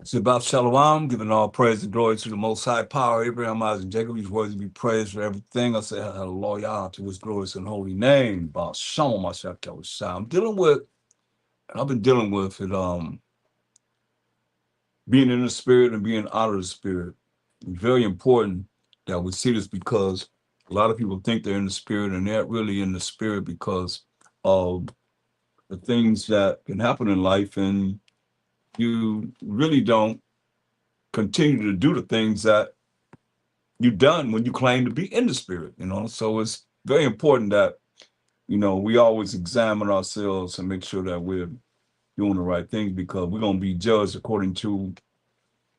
Shabbat Shalom, giving all praise and glory to the Most High Power, Abraham, Isaac, Jacob. He's worthy to be praised for everything. I say hallelujah to his glorious and holy name. About Shalom, I'm dealing with, and I've been dealing with it, being in the spirit and being out of the spirit. It's very important that we see this because a lot of people think they're in the spirit and they're not really in the spirit because of the things that can happen in life, and you really don't continue to do the things that you've done when you claim to be in the spirit. So it's very important that, we always examine ourselves and make sure that we're doing the right things because we're going to be judged according to,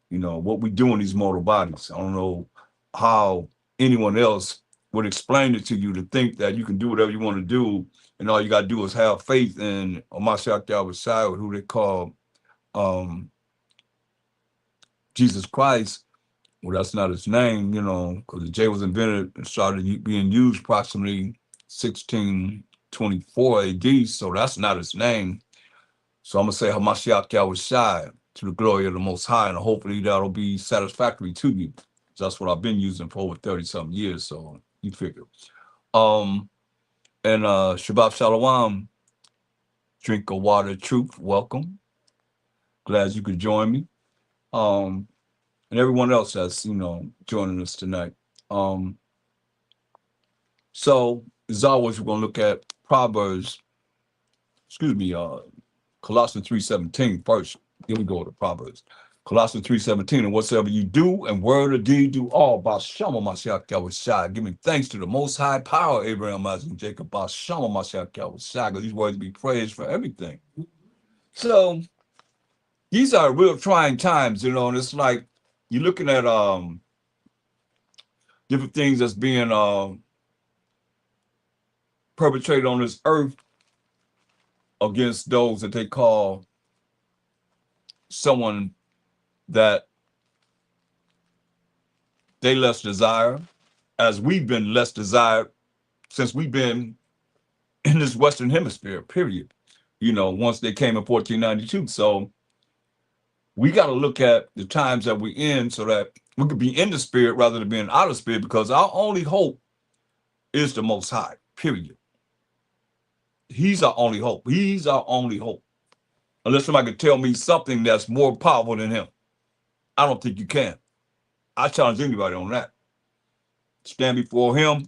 what we do in these mortal bodies. I don't know how anyone else would explain it to you to think that you can do whatever you want to do and all you got to do is have faith in Mashiach Yahushua, who they call Jesus Christ. Well, that's not his name, because the J was invented and started being used approximately 1624 AD, so that's not his name. So I'm going to say Hamashiach Yahushua to the glory of the Most High, and hopefully that'll be satisfactory to you. That's what I've been using for over 30-something years, so you figure. And Shabbat Shalom, drink of water truth, welcome. Glad you could join me. And everyone else that's, joining us tonight. So as always, we're going to look at Colossians 3:17 first. Here we go to Proverbs. Colossians 3:17, and whatsoever you do and word or deed, do all by Shama Mashiach Yahushua, giving thanks to the Most High Power, Abraham, Isaac, and Jacob, by Shama Mashiach Yahushua, because these words be praised for everything. So these are real trying times, and it's like you're looking at different things that's being perpetrated on this earth against those that they call someone that they less desire, as we've been less desired since we've been in this Western Hemisphere, period. Once they came in 1492. So we got to look at the times that we're in so that we could be in the spirit rather than being out of spirit, because our only hope is the Most High, period. He's our only hope. He's our only hope. Unless somebody can tell me something that's more powerful than him. I don't think you can. I challenge anybody on that. Stand before him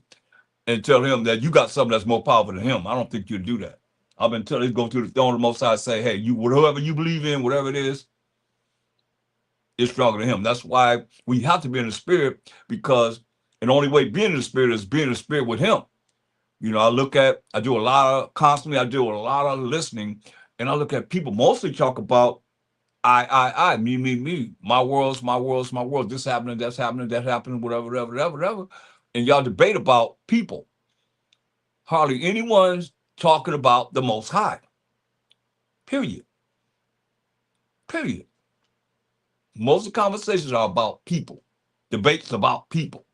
and tell him that you got something that's more powerful than him. I don't think you'll do that. I've been telling you, go to the throne of the Most High and say, hey, whatever you believe in, whatever it is stronger than him. That's why we have to be in the spirit, because the only way being in the spirit is being in the spirit with him. I do a lot of listening, and I look at people mostly talk about I, me, my world's my world, this happening, that's happening, that happening, whatever. And y'all debate about people. Hardly anyone's talking about the Most High. Period. Most of the conversations are about people. Debates about people.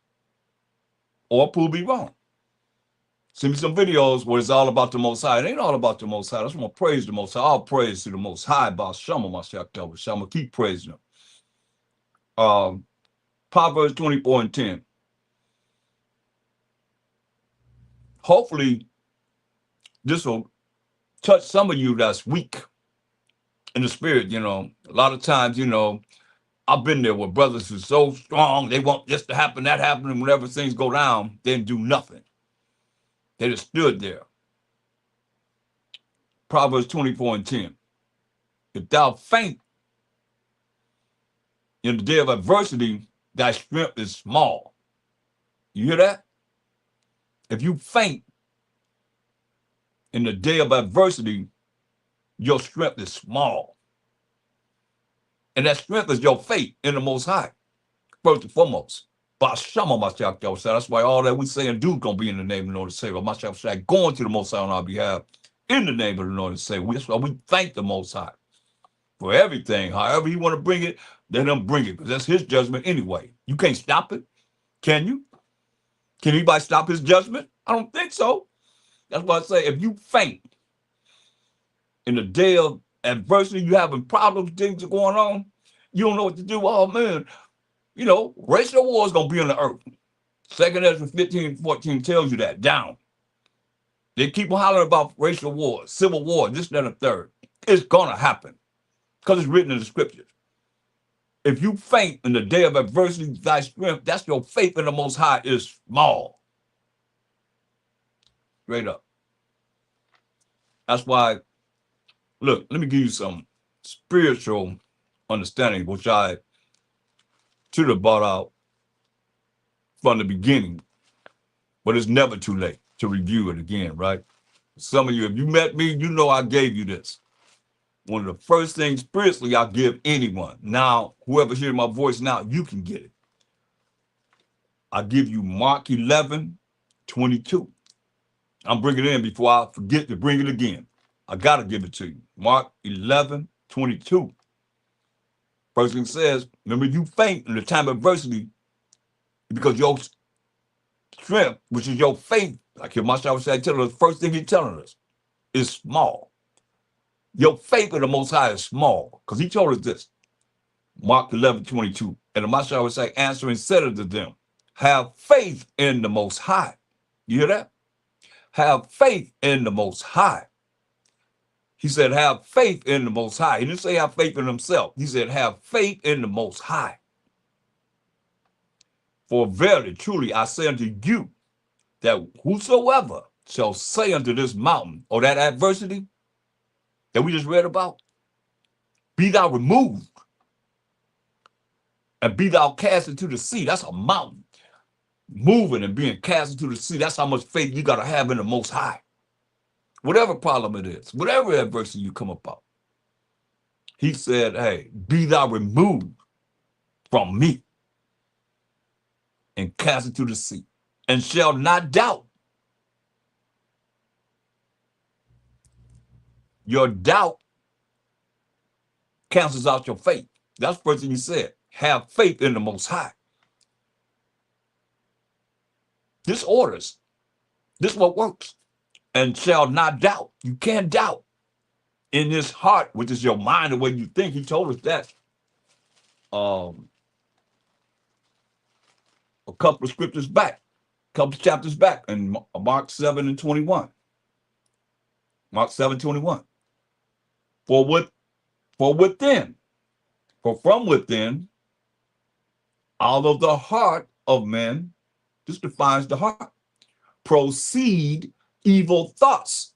Or prove me wrong. Send me some videos where it's all about the Most High. It ain't all about the Most High. That's why I praise the Most High. All praise to the Most High. About Shama Mashiach Yahushua. I'm going to keep praising him. Proverbs 24:10. Hopefully, this will touch some of you that's weak in the spirit. A lot of times, I've been there where brothers are so strong, they want this to happen, that happen, and whenever things go down, they didn't do nothing. They just stood there. Proverbs 24:10. If thou faint in the day of adversity, thy strength is small. You hear that? If you faint in the day of adversity, your strength is small. And that strength is your faith in the Most High, first and foremost. That's why all that we say and do is going to be in the name of the Lord and Savior. Mashiach going to the Most High on our behalf in the name of the Lord and Savior. That's why we thank the Most High for everything. However you want to bring it, let him bring it, because that's his judgment anyway. You can't stop it, can you? Can anybody stop his judgment? I don't think so. That's why I say, if you faint in the day of adversity, you having problems, things are going on, You don't know what to do. Oh man, you know, racial war is gonna be on the earth. Second Ezra 15:14 tells you that down. They keep hollering about racial war, civil war, this, that, and the third. It's gonna happen because it's written in the scriptures. If you faint in the day of adversity, thy strength, that's your faith in the Most High is small. Straight up. That's why, look, let me give you some spiritual understanding, which I should have brought out from the beginning, but it's never too late to review it again, right? Some of you, if you met me, you know I gave you this. One of the first things spiritually I give anyone. Now, whoever hears my voice now, you can get it. I give you Mark 11:22. I'm bringing it in before I forget to bring it again. I got to give it to you. Mark 11:22. First thing says, remember you faint in the time of adversity because your strength, which is your faith, like your master would say, tell us, the first thing he's telling us is small. Your faith in the Most High is small because he told us this. Mark 11:22. And the master would say, answering said unto them, have faith in the Most High. You hear that? Have faith in the Most High. He said, have faith in the Most High. He didn't say have faith in himself. He said, have faith in the Most High. For verily, truly, I say unto you, that whosoever shall say unto this mountain, or that adversity that we just read about, be thou removed, and be thou cast into the sea. That's a mountain. Moving and being cast into the sea. That's how much faith you got to have in the Most High. Whatever problem it is, whatever adversity you come about. He said, hey, be thou removed from me and cast into the sea, and shall not doubt. Your doubt cancels out your faith. That's the first thing he said. Have faith in the Most High. This orders. This is what works. And shall not doubt. You can't doubt. In this heart, which is your mind, the way you think. He told us that a couple of scriptures back, a couple of chapters back in Mark 7:21. Mark 7:21. For from within, out of the heart of men, this defines the heart, proceed evil thoughts.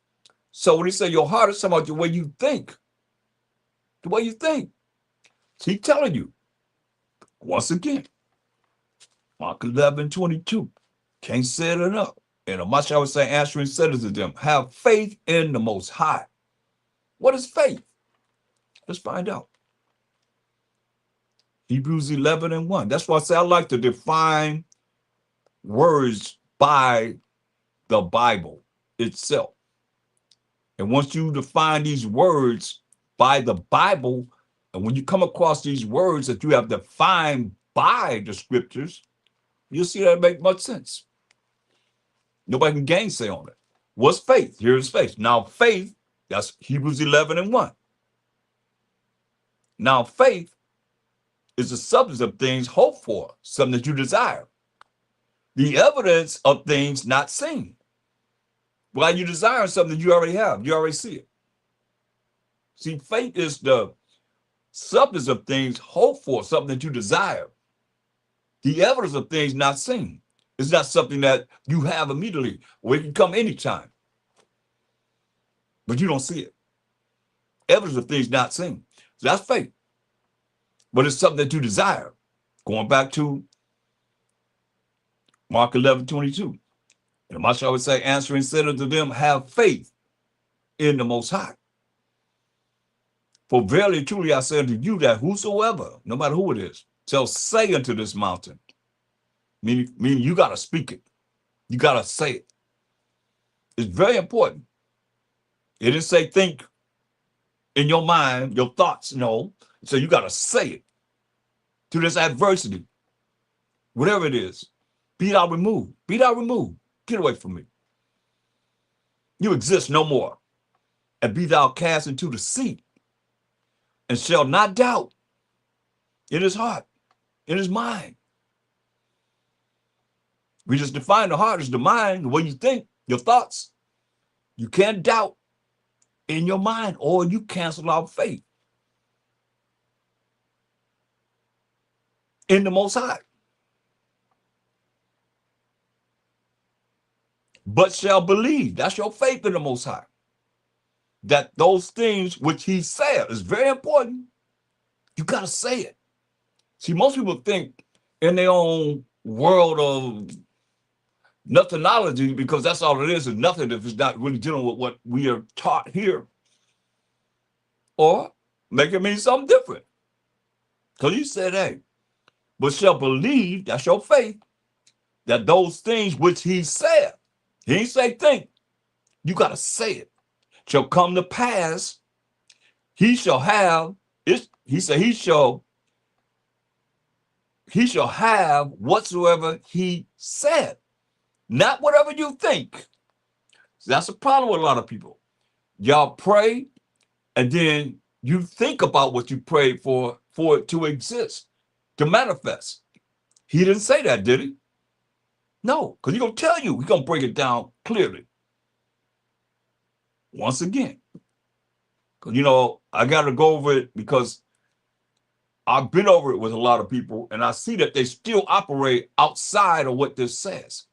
So when he say your heart is talking about the way you think, the way you think. He's telling you, once again, Mark 11:22, can't say it enough. And much I would say, answering said to them, have faith in the Most High. What is faith? Let's find out. Hebrews 11:1. That's why I say I like to define words by the Bible itself. And once you define these words by the Bible, and when you come across these words that you have defined by the scriptures, you'll see that it makes much sense. Nobody can gainsay on it. What's faith? Here's faith. Now faith, that's Hebrews 11:1. Now faith is the substance of things hoped for, something that you desire. The evidence of things not seen. Why you desire something that you already have, you already see it. See, faith is the substance of things hoped for, something that you desire. The evidence of things not seen. It's not something that you have immediately, or it can come anytime. But you don't see it. Evidence of things not seen. So that's faith. But it's something that you desire. Going back to Mark 11:22. And Masha would say, answering said unto them, have faith in the Most High. For verily, truly, I say unto you that whosoever, no matter who it is, shall say unto this mountain, meaning you got to speak it. You got to say it. It's very important. It didn't say think in your mind, your thoughts, no. So you got to say it to this adversity, whatever it is. Be thou removed. Be thou removed. Get away from me. You exist no more. And be thou cast into the sea, and shall not doubt. in his heart, in his mind. We just define the heart as the mind, the way you think, your thoughts. You can't doubt in your mind, or you cancel out faith in the Most High. But shall believe, that's your faith in the Most High, that those things which he said is very important. You got to say it. See, most people think in their own world of nothingology, because that's all it is nothing if it's not really dealing with what we are taught here. Or make it mean something different. Because you said, hey, but shall believe, that's your faith, that those things which he said, he ain't say think, you got to say it, shall come to pass. He shall have, he said he shall have whatsoever he said, not whatever you think. So that's a problem with a lot of people. Y'all pray, and then you think about what you prayed for it to exist, to manifest. He didn't say that, did he? No, because he's going to tell you. He's going to break it down clearly. Once again. Because, you know, I got to go over it because I've been over it with a lot of people, and I see that they still operate outside of what this says.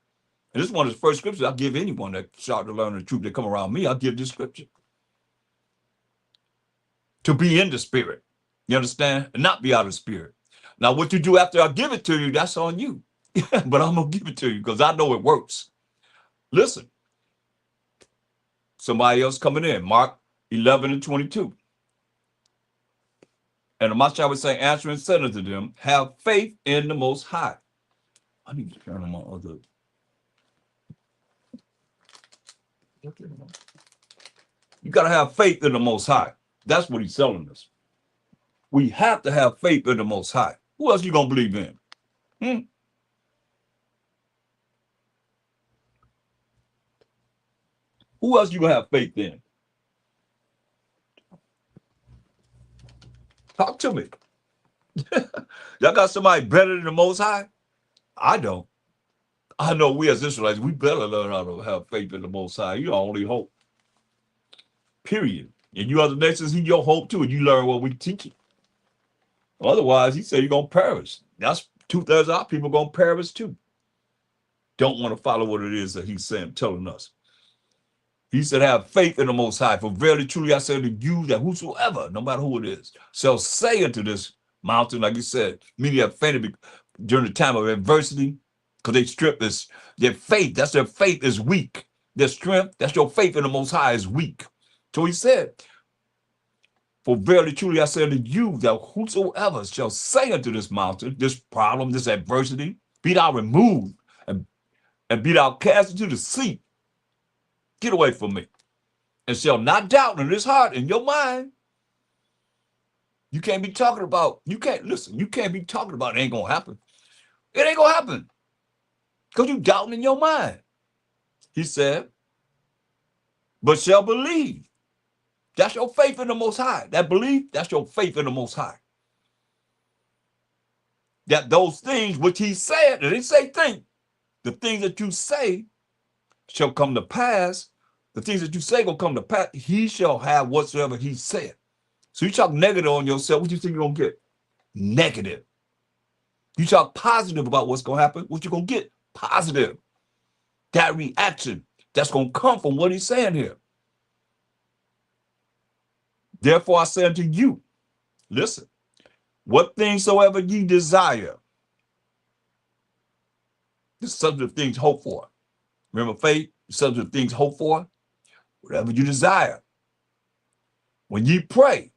And this is one of the first scriptures I give anyone that start to learn the truth that come around me. I'll give this scripture. To be in the spirit. You understand? And not be out of the spirit. Now, what you do after I give it to you, that's on you. But I'm going to give it to you because I know it works. Listen. Somebody else coming in. Mark 11:22. And the Master would say, answering and said unto them, have faith in the Most High. I need to turn on my other. You got to have faith in the Most High. That's what he's telling us. We have to have faith in the Most High. Who else you going to believe in? Who else you going to have faith in? Talk to me. Y'all got somebody better than the Most High? I don't. I know we as Israelites, we better learn how to have faith in the Most High. You only hope. Period. And you other nations, he your hope too, and you learn what we teach you. Otherwise, he said you're going to perish. That's 2/3 of our people going to perish too. Don't want to follow what it is that he's saying, telling us. He said, have faith in the Most High. For verily, truly, I say to you that whosoever, no matter who it is, shall say unto this mountain, like he said, many have fainted during the time of adversity, because they strip their faith. That's their faith is weak. Their strength, that's your faith in the Most High is weak. So he said, for verily, truly, I say unto you that whosoever shall say unto this mountain, this problem, this adversity, be thou removed and be thou cast into the sea. Get away from me. And shall not doubt in his heart, in your mind. You can't be talking about, you can't be talking about it ain't going to happen. It ain't going to happen. Because you doubting in your mind. He said, but shall believe. That's your faith in the Most High. That belief, that's your faith in the Most High. That those things which he said, and he say think, the things that you say shall come to pass. The things that you say will come to pass. He shall have whatsoever he said. So you talk negative on yourself, what do you think you're going to get? Negative. You talk positive about what's going to happen, what you're going to get? Positive. That reaction, that's going to come from what he's saying here. Therefore I say unto you, listen, what things soever ye desire, the subject of things hoped for. Remember faith, the subject of things hoped for, whatever you desire. When you pray,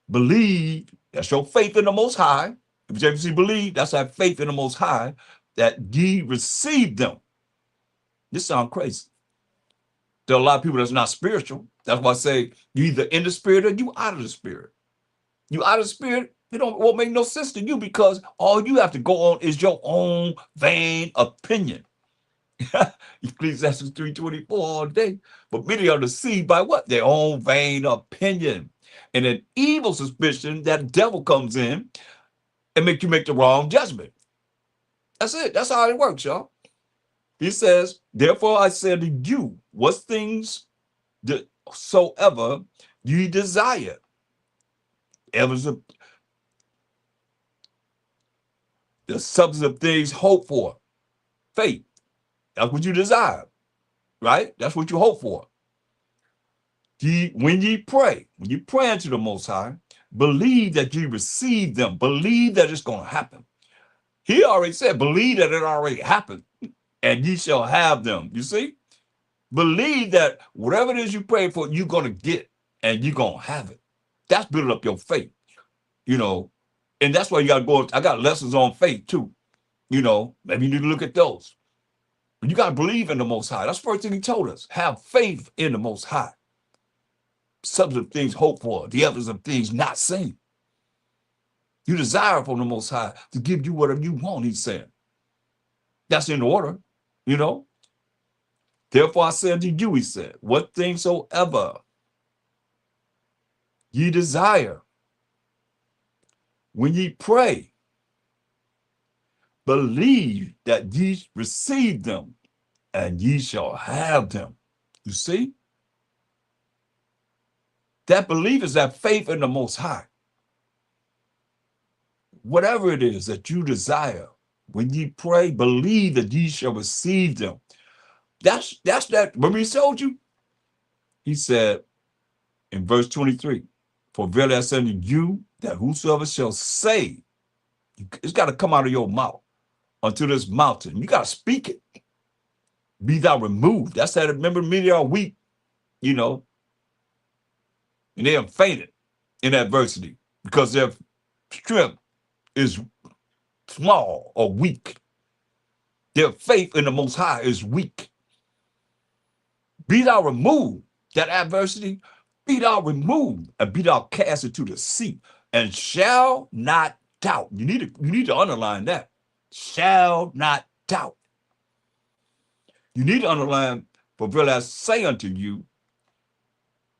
believe, that's your faith in the Most High. If you ever see believe, that's that faith in the Most High, that ye receive them. This sounds crazy. There are a lot of people that's not spiritual. That's why I say you either in the spirit or you out of the spirit. You out of the spirit, it won't make no sense to you because all you have to go on is your own vain opinion. Ecclesiastes 3:24 all day. But many are deceived by what? Their own vain opinion. And an evil suspicion that the devil comes in and make you make the wrong judgment. That's it. That's how it works, y'all. He says, therefore I said to you, what things soever you desire, ever the substance of things hoped for, faith. That's what you desire, right? That's what you hope for. When you pray unto the Most High, believe that you receive them. Believe that it's going to happen. He already said, believe that it already happened, and ye shall have them. You see? Believe that whatever it is you pray for, you're going to get, and you're going to have it. That's building up your faith, you know. And that's why you got to go. I got lessons on faith, too. You know, maybe you need to look at those. But you got to believe in the Most High. That's the first thing he told us. Have faith in the Most High. Substance of things hoped for, the evidence of things not seen. You desire from the Most High to give you whatever you want, he said. That's in order, you know. Therefore I said to you, he said, what things soever ye desire, when ye pray, believe that ye receive them, and ye shall have them. You see? That belief is that faith in the Most High. Whatever it is that you desire, when ye pray, believe that ye shall receive them. That's that. Remember he told you? He said in verse 23, for verily I say unto you, that whosoever shall say, it's got to come out of your mouth unto this mountain. You got to speak it. Be thou removed. That's that. Remember, many are weak, you know, and they have fainted in adversity because their strength is small or weak. Their faith in the Most High is weak. Be thou removed, that adversity, be thou removed, and be thou cast into the sea, and shall not doubt. You need to underline that. Shall not doubt. You need to underline, for verily I say unto you,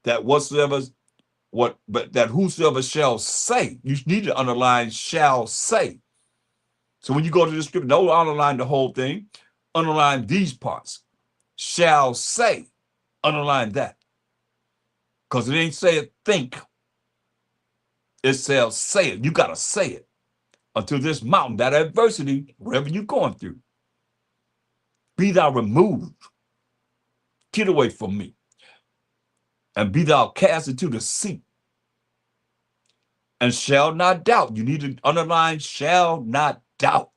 that that whosoever shall say, you need to underline shall say. So when you go to the scripture, don't underline the whole thing, underline these parts. Shall say, underline that. Because it ain't say it, think. It says say it. You got to say it. Until this mountain, that adversity, whatever you're going through, be thou removed. Get away from me. And be thou cast into the sea. And shall not doubt. You need to underline shall not doubt.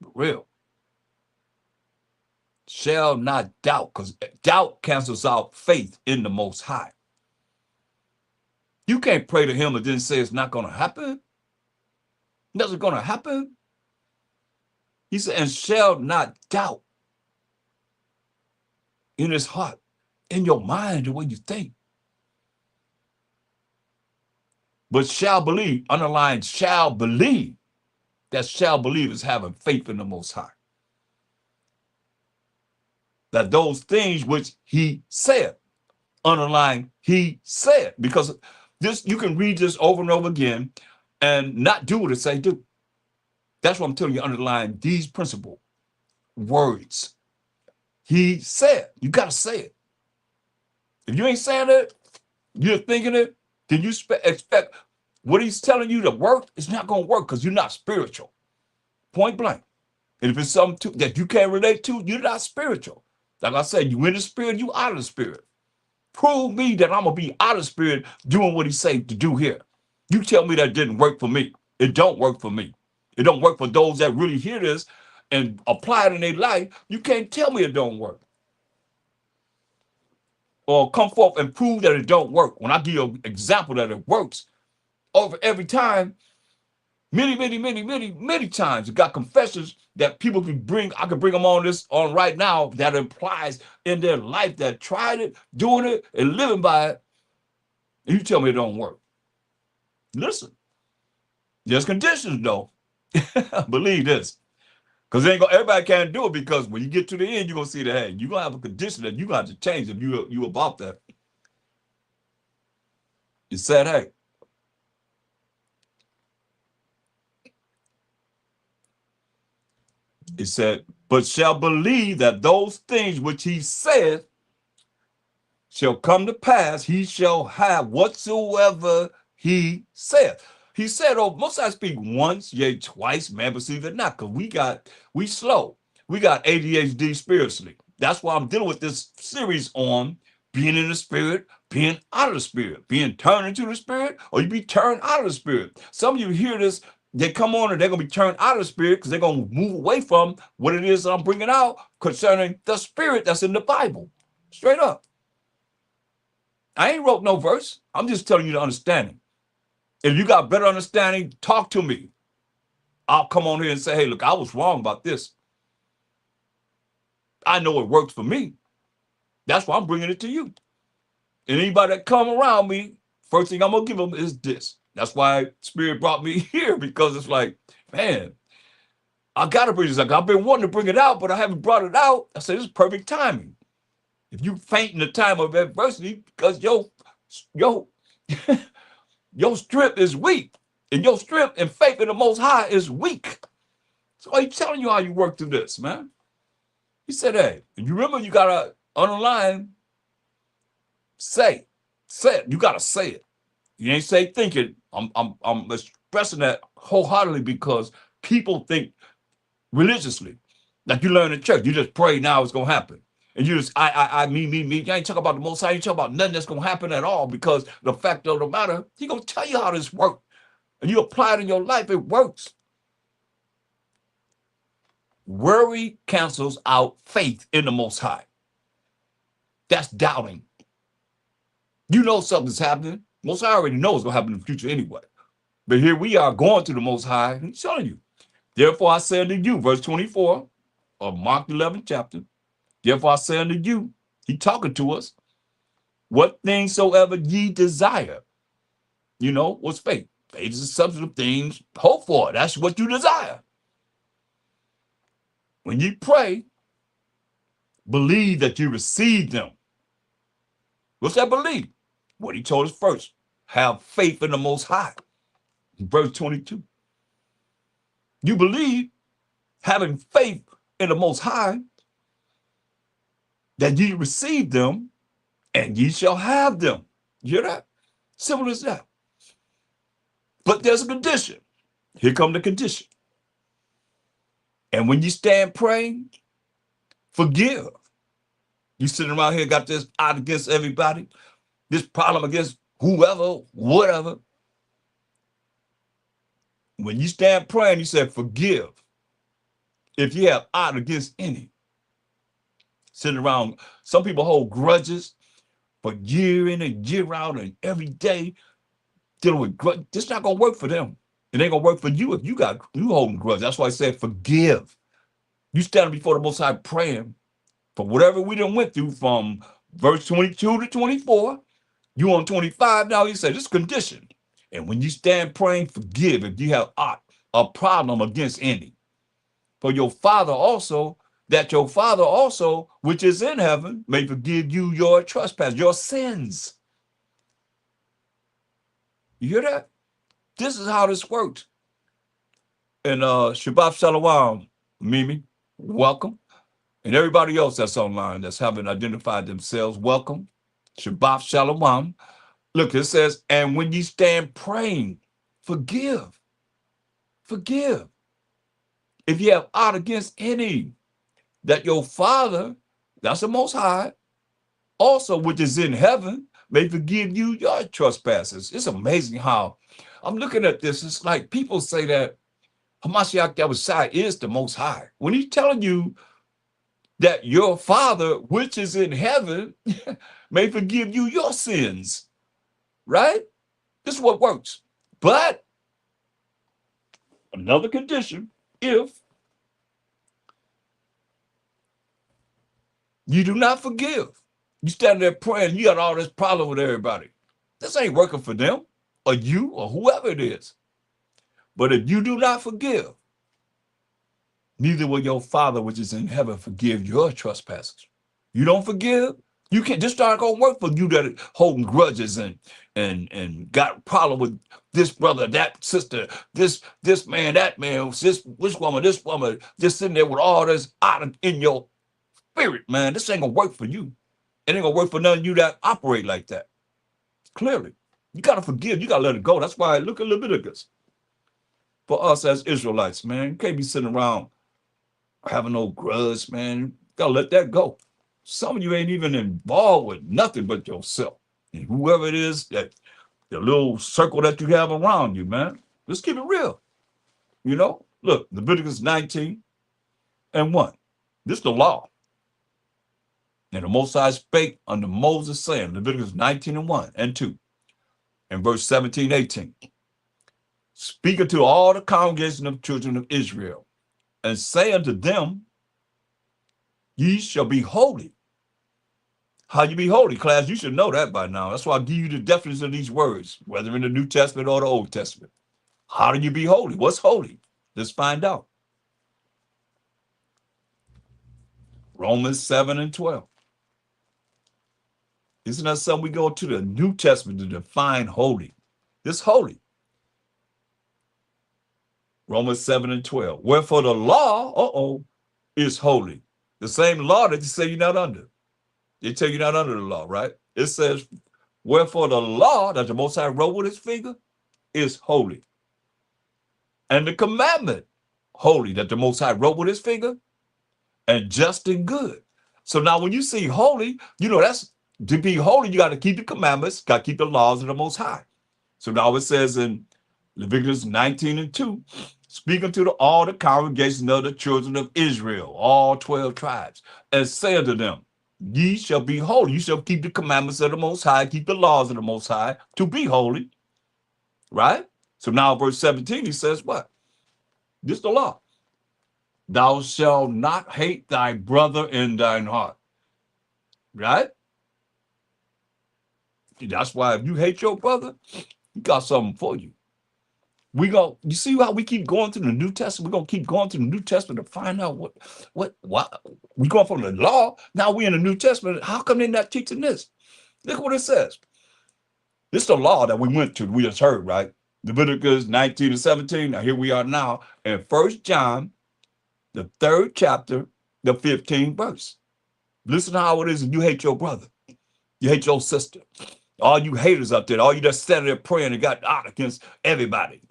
For real. Shall not doubt, because doubt cancels out faith in the Most High. You can't pray to him and then say it's not going to happen. Nothing's going to happen. He said, and shall not doubt in his heart, in your mind, the way you think. But shall believe, underline shall believe. That shall believe is having faith in the Most High. That those things which he said, underline he said, because this, you can read this over and over again and not do what it say do. That's what I'm telling you, underline these principle words. He said, you got to say it. If you ain't saying it, you're thinking it, then you expect what he's telling you to work, it's not going to work because you're not spiritual. Point blank. And if it's something that you can't relate to, you're not spiritual. Like I said, you in the spirit, you out of the spirit. Prove me that I'm going to be out of the spirit doing what he said to do here. You tell me that didn't work for me. It don't work for me. It don't work for those that really hear this and apply it in their life. You can't tell me it don't work. Or come forth and prove that it don't work. When I give you an example that it works, over every time, many times, you got confessions that people can bring. I can bring them on right now that implies in their life that tried it, doing it, and living by it. And you tell me it don't work. Listen, there's conditions though. Believe this. Because everybody can't do it, because when you get to the end, you're going to see that, hey, you're going to have a condition that you're going to have to change if you about that. It said, hey, it said, but shall believe that those things which he said shall come to pass, he shall have whatsoever he said. He said, oh, most I speak once, yea, twice, man, perceive it not, because we slow. We got ADHD spiritually. That's why I'm dealing with this series on being in the spirit, being out of the spirit, being turned into the spirit, or you be turned out of the spirit. Some of you hear this, they come on and they're going to be turned out of the spirit because they're going to move away from what it is that I'm bringing out concerning the spirit that's in the Bible. Straight up. I ain't wrote no verse. I'm just telling you the understanding. If you got better understanding, talk to me. I'll come on here and say, hey, look, I was wrong about this. I know it works for me. That's why I'm bringing it to you. And anybody that come around me, first thing I'm going to give them is this. That's why Spirit brought me here, because it's like, man, I got to bring this. Like, I've been wanting to bring it out, but I haven't brought it out. I said, this is perfect timing. If you faint in the time of adversity, because your strength is weak, and your strength and faith in the Most High is weak. So he's telling you how you work through this, man. He said, hey, you remember you got to underline, say it. You got to say it. You ain't say thinking. I'm expressing that wholeheartedly because people think religiously. Like you learn in church, you just pray, now it's going to happen. And you just, me. You ain't talking about the Most High. You ain't talking about nothing that's going to happen at all, because the fact of the matter, he going to tell you how this works. And you apply it in your life, it works. Worry cancels out faith in the Most High. That's doubting. You know something's happening. Most High already knows what's going to happen in the future anyway. But here we are going to the Most High and he's telling you. Therefore I say unto you, verse 24 of Mark 11th chapter. Therefore I say unto you, he talking to us, what things soever ye desire. You know, what's faith? Faith is the substance of things hoped for. That's what you desire. When you pray, believe that you receive them. What's that belief? What he told us first. Have faith in the Most High. Verse 22. You believe, having faith in the Most High, that ye receive them, and ye shall have them. You hear that? Simple as that. But there's a condition. Here come the condition. And when you stand praying, forgive. You sitting around here, got this out against everybody, this problem against whoever, whatever. When you stand praying, you say, forgive. If you have out against any. Sitting around, some people hold grudges for year in and year out and every day dealing with grudge. This not going to work for them. It ain't going to work for you if you holding grudge. That's why I said forgive. You standing before the Most High praying for whatever we done went through from verse 22 to 24. You on 25 now, you say this condition. And when you stand praying, forgive if you have a problem against any. For your Father also, that your Father also, which is in heaven, may forgive you your trespass, your sins. You hear that? This is how this works. And Shabbat Shalom, Mimi, welcome. And everybody else that's online that's haven't identified themselves, welcome. Shabbat Shalom. Look, it says, and when you stand praying, forgive. Forgive. If you have aught against any, that your Father, that's the Most High, also which is in heaven, may forgive you your trespasses. It's amazing how I'm looking at this. It's like people say that Hamashiach Yahushua is the Most High. When he's telling you that your Father, which is in heaven, may forgive you your sins, right? This is what works. But another condition, if you do not forgive, you stand there praying, you got all this problem with everybody. This ain't working for them or you or whoever it is. But if you do not forgive, neither will your Father which is in heaven forgive your trespasses. You don't forgive, You can't just start gonna work for you that are holding grudges and got a problem with this brother, that sister, this man, that man, this woman, just sitting there with all this out in your spirit, man. This ain't gonna work for you. It ain't gonna work for none of you that operate like that. Clearly, you gotta forgive. You gotta let it go. That's why I look at Leviticus. For us as Israelites, man, you can't be sitting around having no grudge, man. You gotta let that go. Some of you ain't even involved with nothing but yourself. And whoever it is, that the little circle that you have around you, man. Let's keep it real. You know, look, Leviticus 19:1. This is the law. And the Most High spake unto Moses, saying, Leviticus 19:1 and 2, and verse 17, 18. Speak unto all the congregation of children of Israel, and say unto them, ye shall be holy. How you be holy, class? You should know that by now. That's why I give you the definition of these words, whether in the New Testament or the Old Testament. How do you be holy? What's holy? Let's find out. Romans 7:12. Isn't that something we go to the New Testament to define holy? This holy. Romans 7:12. Wherefore the law, is holy. The same law that you say you're not under. They tell you not under the law, right? It says, wherefore the law that the Most High wrote with his finger is holy. And the commandment, holy, that the Most High wrote with his finger, and just and good. So now when you see holy, you know that's to be holy, you got to keep the commandments, got to keep the laws of the Most High. So now it says in Leviticus 19:2, speak unto all the congregation of the children of Israel, all 12 tribes, and say unto them, ye shall be holy. You shall keep the commandments of the Most High, keep the laws of the Most High to be holy. Right? So now verse 17, he says what? This is the law. Thou shalt not hate thy brother in thine heart. Right? That's why if you hate your brother, he got something for you. You see how we keep going to the New Testament? We're gonna keep going to the New Testament to find out what we going from the law. Now we in the New Testament. How come they're not teaching this? Look what it says. This is the law that we went to, we just heard, right? Leviticus 19:17. Now here we are now in 1 John, the 3rd chapter, the 15th verse. Listen to how it is if you hate your brother. You hate your sister. All you haters up there, all you just sat there praying and got out against everybody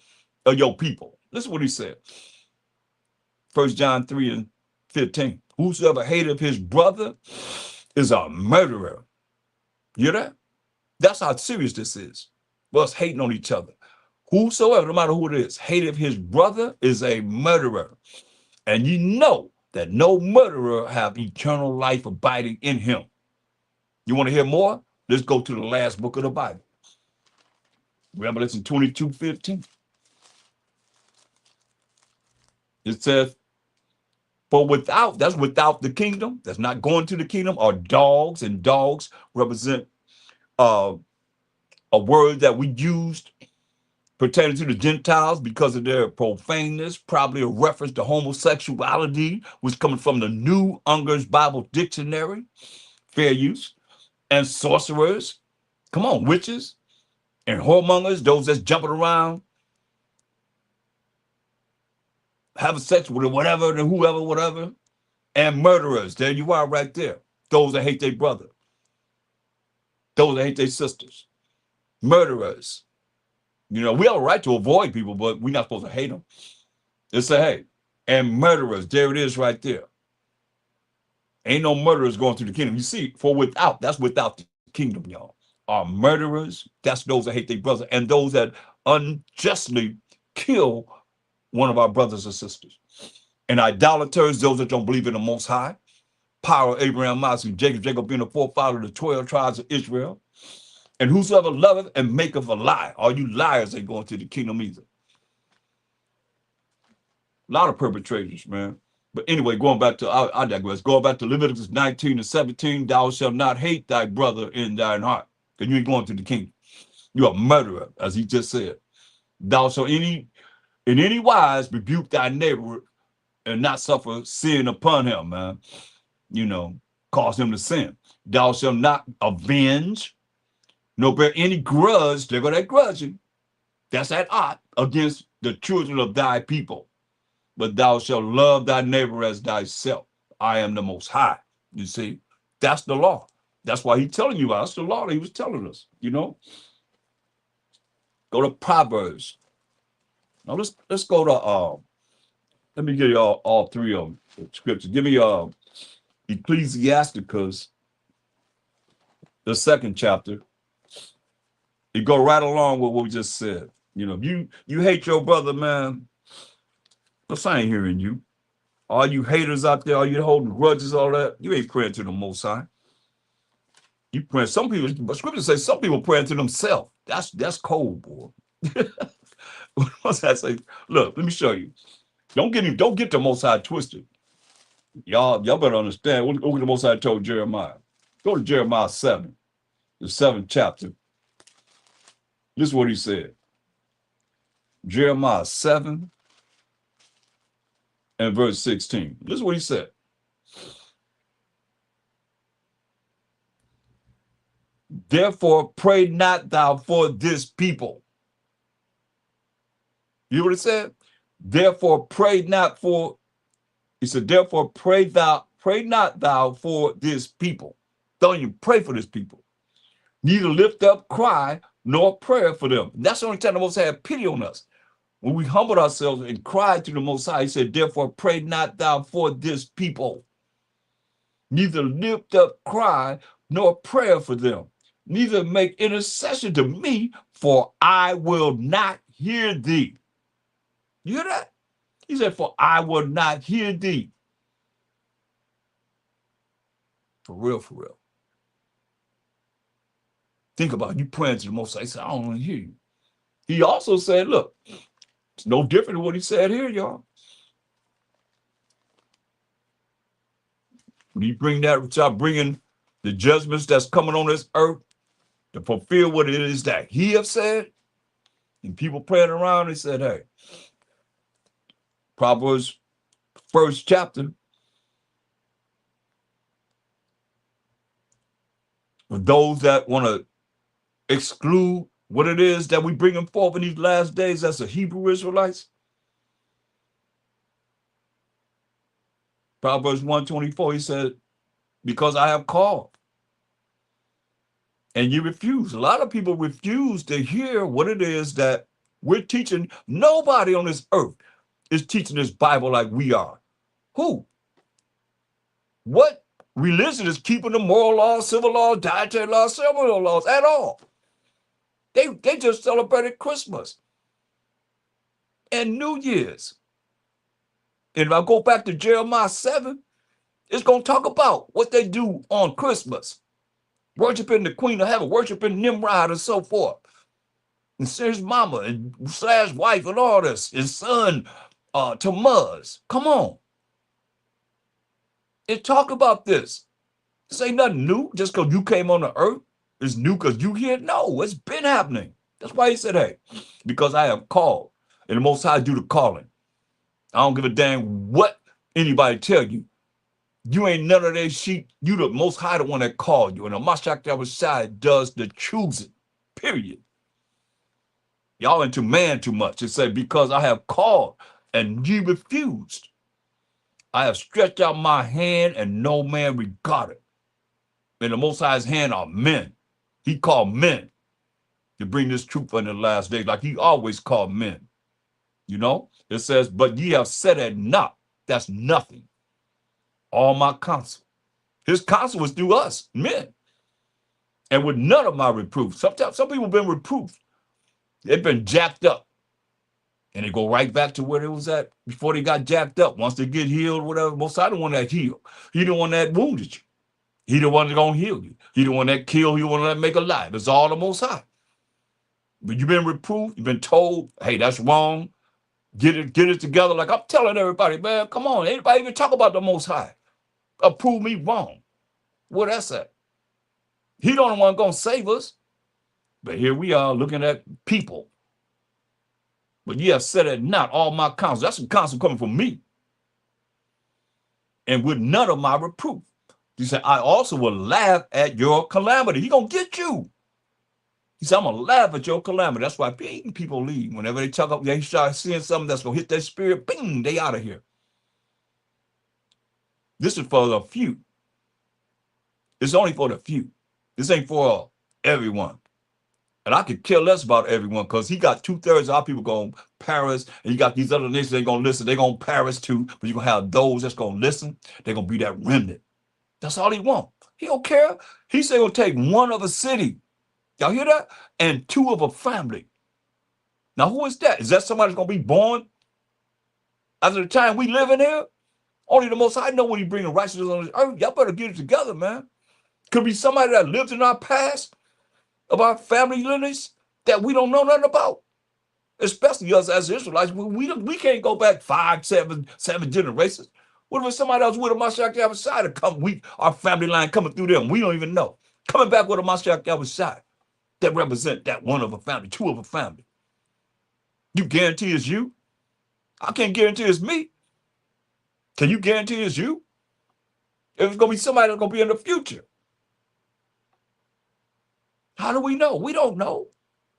of your people. Listen what he said. 1 John 3:15. Whosoever hateth his brother is a murderer. You hear that? That's how serious this is. Us hating on each other. Whosoever, no matter who it is, hateth his brother is a murderer. And you know that no murderer have eternal life abiding in him. You want to hear more? Let's go to the last book of the Bible. Revelation 22:15. It says, for without, that's without the kingdom, that's not going to the kingdom, are dogs, and dogs represent a word that we used pertaining to the Gentiles because of their profaneness, probably a reference to homosexuality, which coming from the New Unger's Bible Dictionary, fair use, and sorcerers, come on, witches, and whoremongers, those that's jumping around, having sex with whatever, and whoever, whatever, and murderers. There you are right there. Those that hate their brother. Those that hate their sisters. Murderers. You know, we have a right to avoid people, but we're not supposed to hate them. They say, hey, and murderers. There it is right there. Ain't no murderers going to the kingdom. You see, for without, that's without the kingdom, y'all. Are murderers. That's those that hate their brother. And those that unjustly kill one of our brothers or sisters. And idolaters, those that don't believe in the Most High. Power of Abraham, Isaac, Jacob being the forefather of the 12 tribes of Israel. And whosoever loveth and maketh a lie, all you liars ain't going to the kingdom either. A lot of perpetrators, man. But anyway, going back to, I digress. Going back to Leviticus 19:17, thou shalt not hate thy brother in thine heart, because you ain't going to the kingdom. You're a murderer, as he just said. Thou shalt in any wise rebuke thy neighbor and not suffer sin upon him, man. You know, cause him to sin. Thou shalt not avenge, nor bear any grudge. There go that grudging. That's that ought against the children of thy people. But thou shalt love thy neighbor as thyself. I am the Most High. You see, that's the law. That's why he's telling you. That's the law that he was telling us. You know. Go to Proverbs. Now let's go to let me give you all three of them scriptures. Give me Ecclesiasticus, the 2nd chapter. It go right along with what we just said. You know, if you hate your brother, man, but I ain't hearing you. All you haters out there, all you holding grudges, all that, you ain't praying to the Most High. You praying. Some people, but scripture says some people praying to themselves. That's cold, boy. What's that say? Look, let me show you. Don't get the Most High twisted. Y'all better understand what the Most High told Jeremiah. Go to Jeremiah 7, the 7th chapter. This is what he said. Jeremiah 7 and verse 16. This is what he said. Therefore, pray not thou for this people. You know what it said? Therefore, pray not for, he said, therefore, pray not thou for this people. Don't even pray for this people. Neither lift up cry nor prayer for them. And that's the only time the Most High had pity on us. When we humbled ourselves and cried to the Most High, he said, therefore, pray not thou for this people. Neither lift up cry nor prayer for them. Neither make intercession to me, for I will not hear thee. You hear that? He said, for I will not hear thee. For real, for real. Think about it. You praying to the Most High. He said, I don't want to hear you. He also said, look, it's no different than what he said here, y'all. When you start bringing the judgments that's coming on this earth to fulfill what it is that he have said, and people praying around, they said, hey, Proverbs 1st chapter, for those that want to exclude what it is that we bringing forth in these last days as the Hebrew Israelites. Proverbs 1:24, he said, because I have called and you refuse. A lot of people refuse to hear what it is that we're teaching. Nobody on this earth is teaching this Bible like we are. Who? What religion is keeping the moral laws, civil laws, dietary laws, ceremonial laws at all? They just celebrated Christmas and New Year's. And if I go back to Jeremiah 7, it's going to talk about what they do on Christmas. Worshiping the Queen of Heaven, worshiping Nimrod and so forth. And his mama and slash wife and all this, his son Tammuz. Come on. It talk about this. This ain't nothing new just because you came on the earth. It's new because you here. No, it's been happening. That's why he said, hey, because I have called, and the Most High do the calling. I don't give a damn what anybody tell you. You ain't none of their sheep. You the Most High, the one that called you. And the Mashiach Yahushua does the choosing, period. Y'all into man too much. It said, because I have called and ye refused. I have stretched out my hand and no man regarded. And the Most High's hand are men. He called men to bring this truth in the last days, like he always called men. You know, it says, but ye have said at naught. That's nothing. All my counsel. His counsel was through us, men. And with none of my reproof. Sometimes some people have been reproved. They've been jacked up. And they go right back to where it was at before they got jacked up. Once they get healed, whatever. Most I the one that healed. He the one that wounded you. He the one that gonna heal you. He the one that killed. He the one that make alive. It's all the Most High. But you've been reproved. You've been told, hey, that's wrong. Get it together. Like I'm telling everybody, man, come on. Anybody even talk about the Most High? Prove me wrong. Where that's at? He the only one gonna save us. But here we are looking at people. But ye have said it not all my counsel. That's some counsel coming from me. And with none of my reproof. He said, I also will laugh at your calamity. He gonna get you. He said, I'm gonna laugh at your calamity. That's why people leave. Whenever they talk up, they start seeing something that's gonna hit their spirit, bing, they out of here. This is for the few. It's only for the few. This ain't for everyone. And I could care less about everyone because he got 2/3 of our people going to Paris, and you got these other nations that ain't going to listen. They're going to Paris too, but you're going to have those that's going to listen. They're going to be that remnant. That's all he want. He don't care. He said he'll take one of a city. Y'all hear that? And two of a family. Now, who is that? Is that somebody that's going to be born after the time we live in here? Only the Most High know when he bring the righteousness on this earth. Y'all better get it together, man. Could be somebody that lived in our past, of our family lineage, that we don't know nothing about. Especially us as Israelites, we can't go back 5, 7 generations. What if it's somebody else with a Mashiach Yahushua to come? Our family line coming through them. We don't even know. Coming back with a Mashiach Yahushua that represent that one of a family, two of a family. You guarantee it's you? I can't guarantee it's me. Can you guarantee it's you? If it's going to be somebody that's going to be in the future. How do we know? We don't know.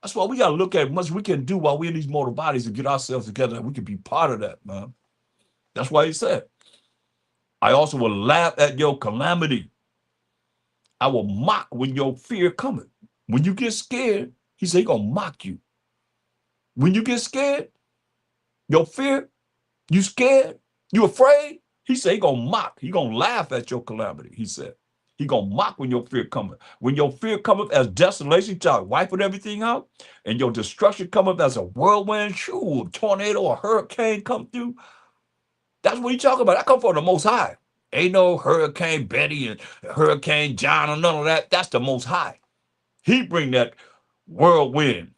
That's why we got to look at as much we can do while we're in these mortal bodies and get ourselves together. And we can be part of that, man. That's why he said, I also will laugh at your calamity. I will mock when your fear cometh. When you get scared, he said, he's going to mock you. When you get scared, your fear, you scared, you afraid, he said, he's going to mock. He's going to laugh at your calamity, he said. He gonna mock when your fear cometh. When your fear cometh as desolation, start wiping everything out, and your destruction cometh as a whirlwind, a tornado, a hurricane come through. That's what he talking about. I come from the Most High. Ain't no Hurricane Betty and Hurricane John or none of that. That's the Most High. He bring that whirlwind,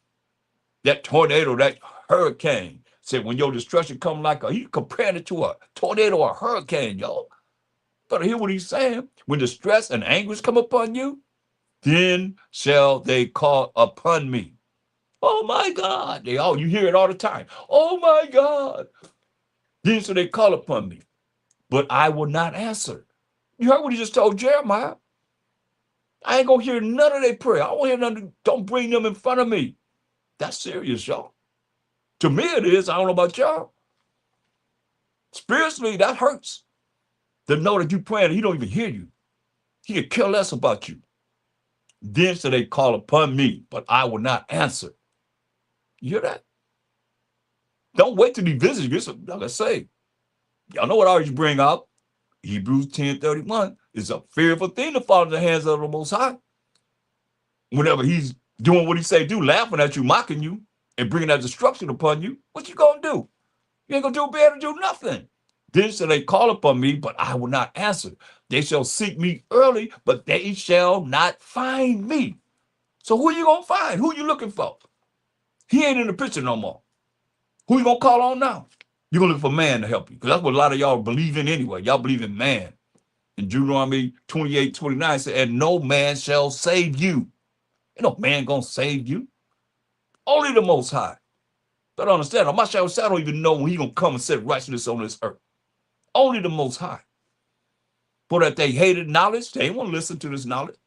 that tornado, that hurricane. Said when your destruction come he compared it to a tornado or a hurricane, y'all. But hear what he's saying. When distress and anguish come upon you, then shall they call upon me. Oh my God. You hear it all the time. Oh my God. Then shall they call upon me, but I will not answer. You heard what he just told Jeremiah. I ain't gonna hear none of their prayer. I don't hear none. Don't bring them in front of me. That's serious, y'all. To me it is. I don't know about y'all. Spiritually, that hurts. To know that you praying, he don't even hear you. He could care less about you. Then shall they call upon me, but I will not answer. You hear that? Don't wait till he visits you. Like I say, y'all know what I always bring out. Hebrews 10:31 is a fearful thing to fall in the hands of the Most High. Whenever he's doing what he say do, laughing at you, mocking you, and bringing that destruction upon you, what you gonna do? You ain't gonna be able to do nothing. Then shall they call upon me, but I will not answer. They shall seek me early, but they shall not find me. So who you gonna find? Who you looking for? He ain't in the picture no more. Who you gonna call on now? You're gonna look for man to help you, because that's what a lot of y'all believe in anyway. Y'all believe in man. In Deuteronomy 28:29 said, and no man shall save you. Ain't no man gonna save you. Only the Most High. But understand, my shadow don't even know when he gonna come and set righteousness on this earth. Only the Most High. For that they hated knowledge, they ain't want to listen to this knowledge.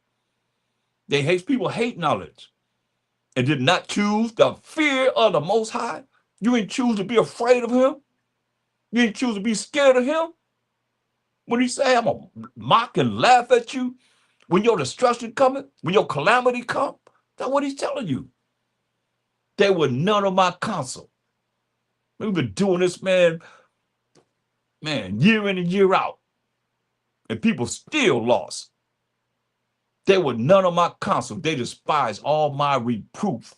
People hate knowledge and did not choose the fear of the Most High. You ain't choose to be afraid of him. You ain't choose to be scared of him. When he say, I'm going to mock and laugh at you when your destruction coming, when your calamity come, that's what he's telling you. They were none of my counsel. We've been doing this, man, year in and year out. And people still lost. They were none of my counsel. They despised all my reproof.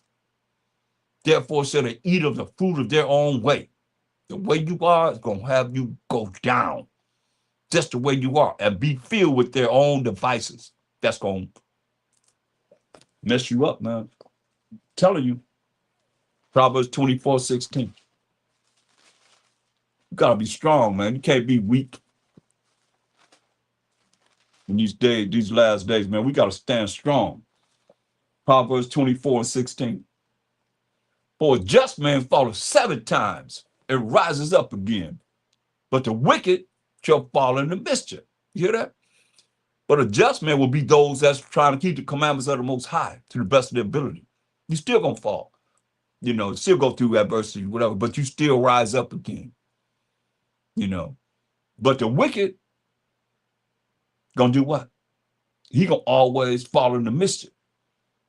Therefore shall they eat of the fruit of their own way. The way you are is going to have you go down. Just the way you are. And be filled with their own devices. That's going to mess you up, man. I'm telling you. Proverbs 24:16. You got to be strong, man. You can't be weak. In these last days, man, we got to stand strong. Proverbs 24:16. For a just man falleth 7 times and rises up again, but the wicked shall fall into mischief. You hear that? But a just man will be those that's trying to keep the commandments of the Most High to the best of their ability. You still gonna fall, still go through adversity, whatever, but you still rise up again, you know. But the wicked gonna do what? He gonna always fall in the mischief.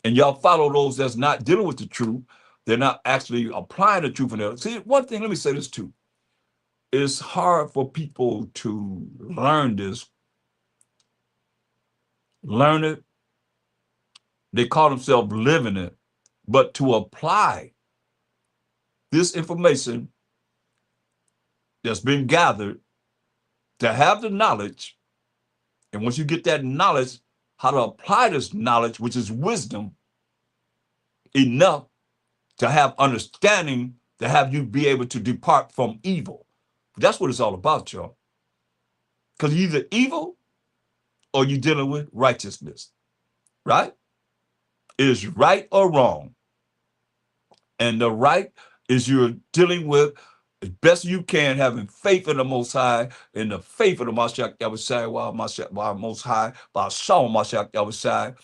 And y'all follow those that's not dealing with the truth. They're not actually applying the truth in there. See, one thing, let me say this too. It's hard for people to learn this, learn it. They call themselves living it, but to apply this information that's been gathered, to have the knowledge, and once you get that knowledge, how to apply this knowledge, which is wisdom, enough to have understanding to have you be able to depart from evil. That's what it's all about, y'all. Because you're either evil or you're dealing with righteousness, right? It is right or wrong. And the right is you're dealing with as best you can, having faith in the Most High, in the faith of the Mashiach Yahushua, while Most High, by Shalom Mashiach Yahushua.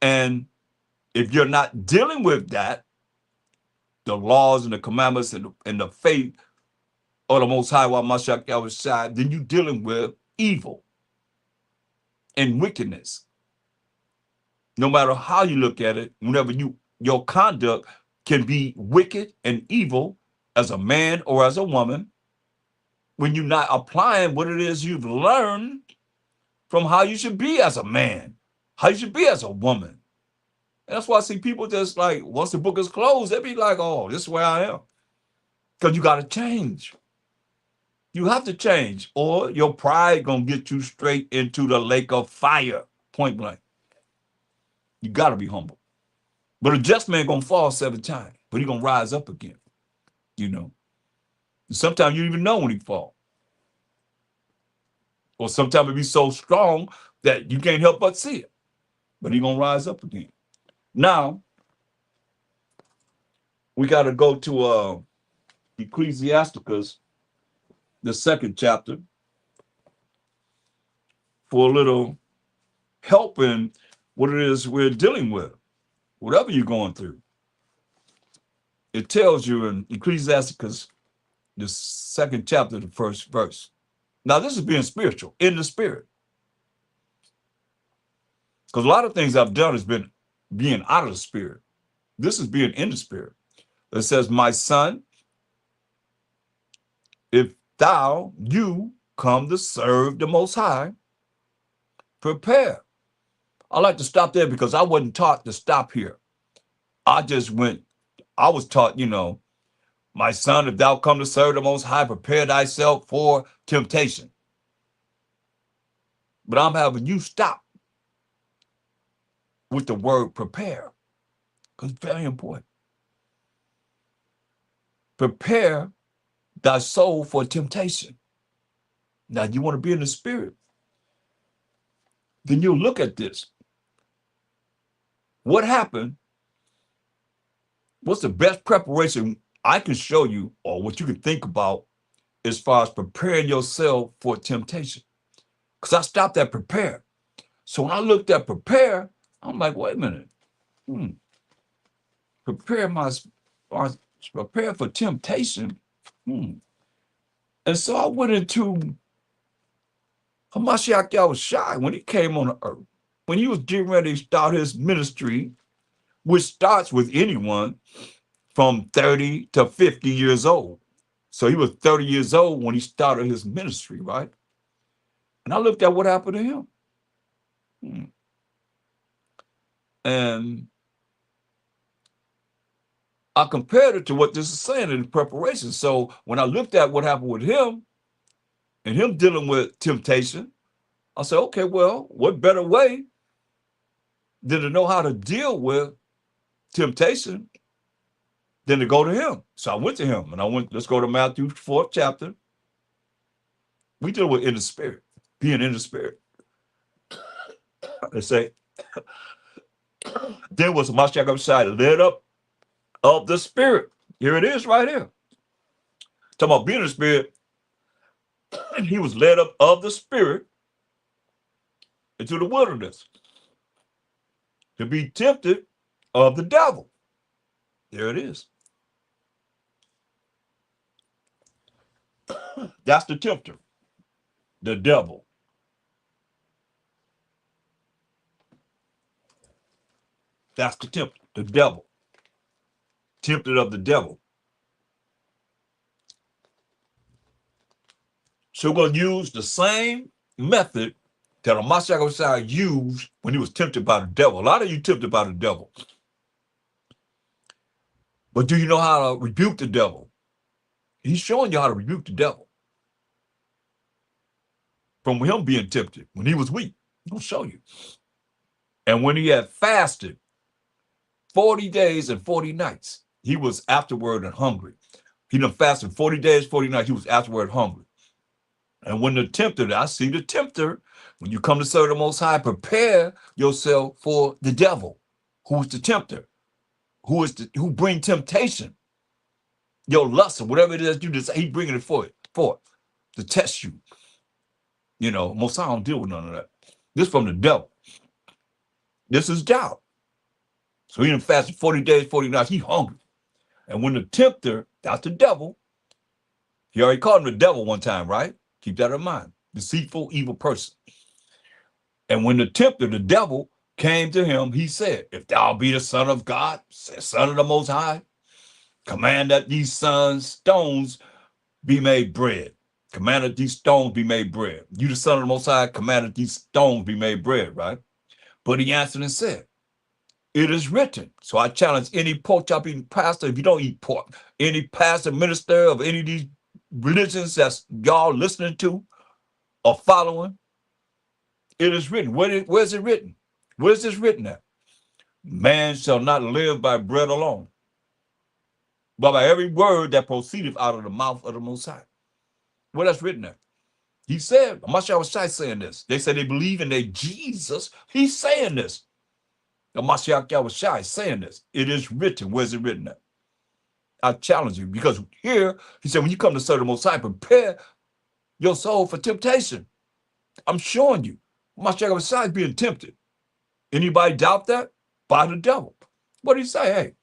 And if you're not dealing with that, the laws and the commandments and the faith of the Most High, while Mashiach Yahushua, then you're dealing with evil and wickedness. No matter how you look at it, whenever your conduct can be wicked and evil as a man or as a woman, when you're not applying what it is you've learned from how you should be as a man, how you should be as a woman. And that's why I see people just like, once the book is closed, they be like, oh, this is where I am. Because you got to change. You have to change, or your pride gonna get you straight into the lake of fire, point blank. You got to be humble. But a just man gonna fall 7 times, but he gonna rise up again, Sometimes you don't even know when he fall. Or sometimes it be so strong that you can't help but see it. But he gonna rise up again. Now, we got to go to Ecclesiasticus, the 2nd chapter, for a little help in what it is we're dealing with, whatever you're going through. It tells you in Ecclesiasticus, the 2nd chapter, the 1st verse. Now, this is being spiritual, in the spirit. Because a lot of things I've done has been being out of the spirit. This is being in the spirit. It says, my son, if you come to serve the Most High, prepare. I like to stop there because I wasn't taught to stop here. I was taught, my son, if thou come to serve the Most High, prepare thyself for temptation. But I'm having you stop with the word prepare, because it's very important. Prepare thy soul for temptation. Now, you want to be in the spirit, then you'll look at this. What happened? What's the best preparation I can show you, or what you can think about as far as preparing yourself for temptation? Because I stopped at prepare. So when I looked at prepare, I'm like, wait a minute. Prepare for temptation. And so I went into Hamashiach Yahushua when he came on the earth, when he was getting ready to start his ministry, which starts with anyone from 30 to 50 years old. So he was 30 years old when he started his ministry, right? And I looked at what happened to him. And I compared it to what this is saying in preparation. So when I looked at what happened with him and him dealing with temptation, I said, okay, well, what better way than to know how to deal with temptation than to go to him? So I went to him and let's go to Matthew 4th chapter. We deal with in the spirit, being in the spirit. They say, there was a Mashiach Yahushua led up of the spirit. Here it is right here. Talking about being in the spirit. He was led up of the spirit into the wilderness to be tempted of the devil. There it is. That's the tempter, the devil. That's the tempter, the devil. Tempted of the devil. So we're going to use the same method that Mashiach used when he was tempted by the devil. A lot of you tempted by the devil. But do you know how to rebuke the devil? He's showing you how to rebuke the devil. From him being tempted, when he was weak, he's going to show you. And when he had fasted 40 days and 40 nights, he was afterward and hungry. He done fasted 40 days, 40 nights, he was afterward hungry. And when the tempter, I see the tempter, when you come to serve the Most High, prepare yourself for the devil, who's the tempter, who bring temptation, your lust or whatever it is you desire. He bringing it forth to test you. You know, Most High don't deal with none of that. This from the devil. This is doubt. So he done fasted 40 days, 40 nights. He hungry. And when the tempter, that's the devil. He already called him the devil one time, right? Keep that in mind. Deceitful, evil person. And when the tempter, the devil, came to him, he said, if thou be the Son of God, Son of the Most High, command that these stones be made bread. Command that these stones be made bread. You, the Son of the Most High, command that these stones be made bread, right? But he answered and said, it is written. So I challenge any pork chop eating pastor, if you don't eat pork, any pastor, minister of any of these religions that's y'all listening to or following, it is written. Where's it written? Where's this written at? Man shall not live by bread alone, but by every word that proceedeth out of the mouth of the Most High. Where that's written at? He said, Mashiach was saying this. They said they believe in their Jesus. He's saying this. The Mashiach Yahushua is saying this. It is written. Where's it written at? I challenge you, because here he said, when you come to serve the Most High, prepare your soul for temptation. I'm showing you. Mashiach Yahushua is being tempted. Anybody doubt that? By the devil. What did he say? Hey,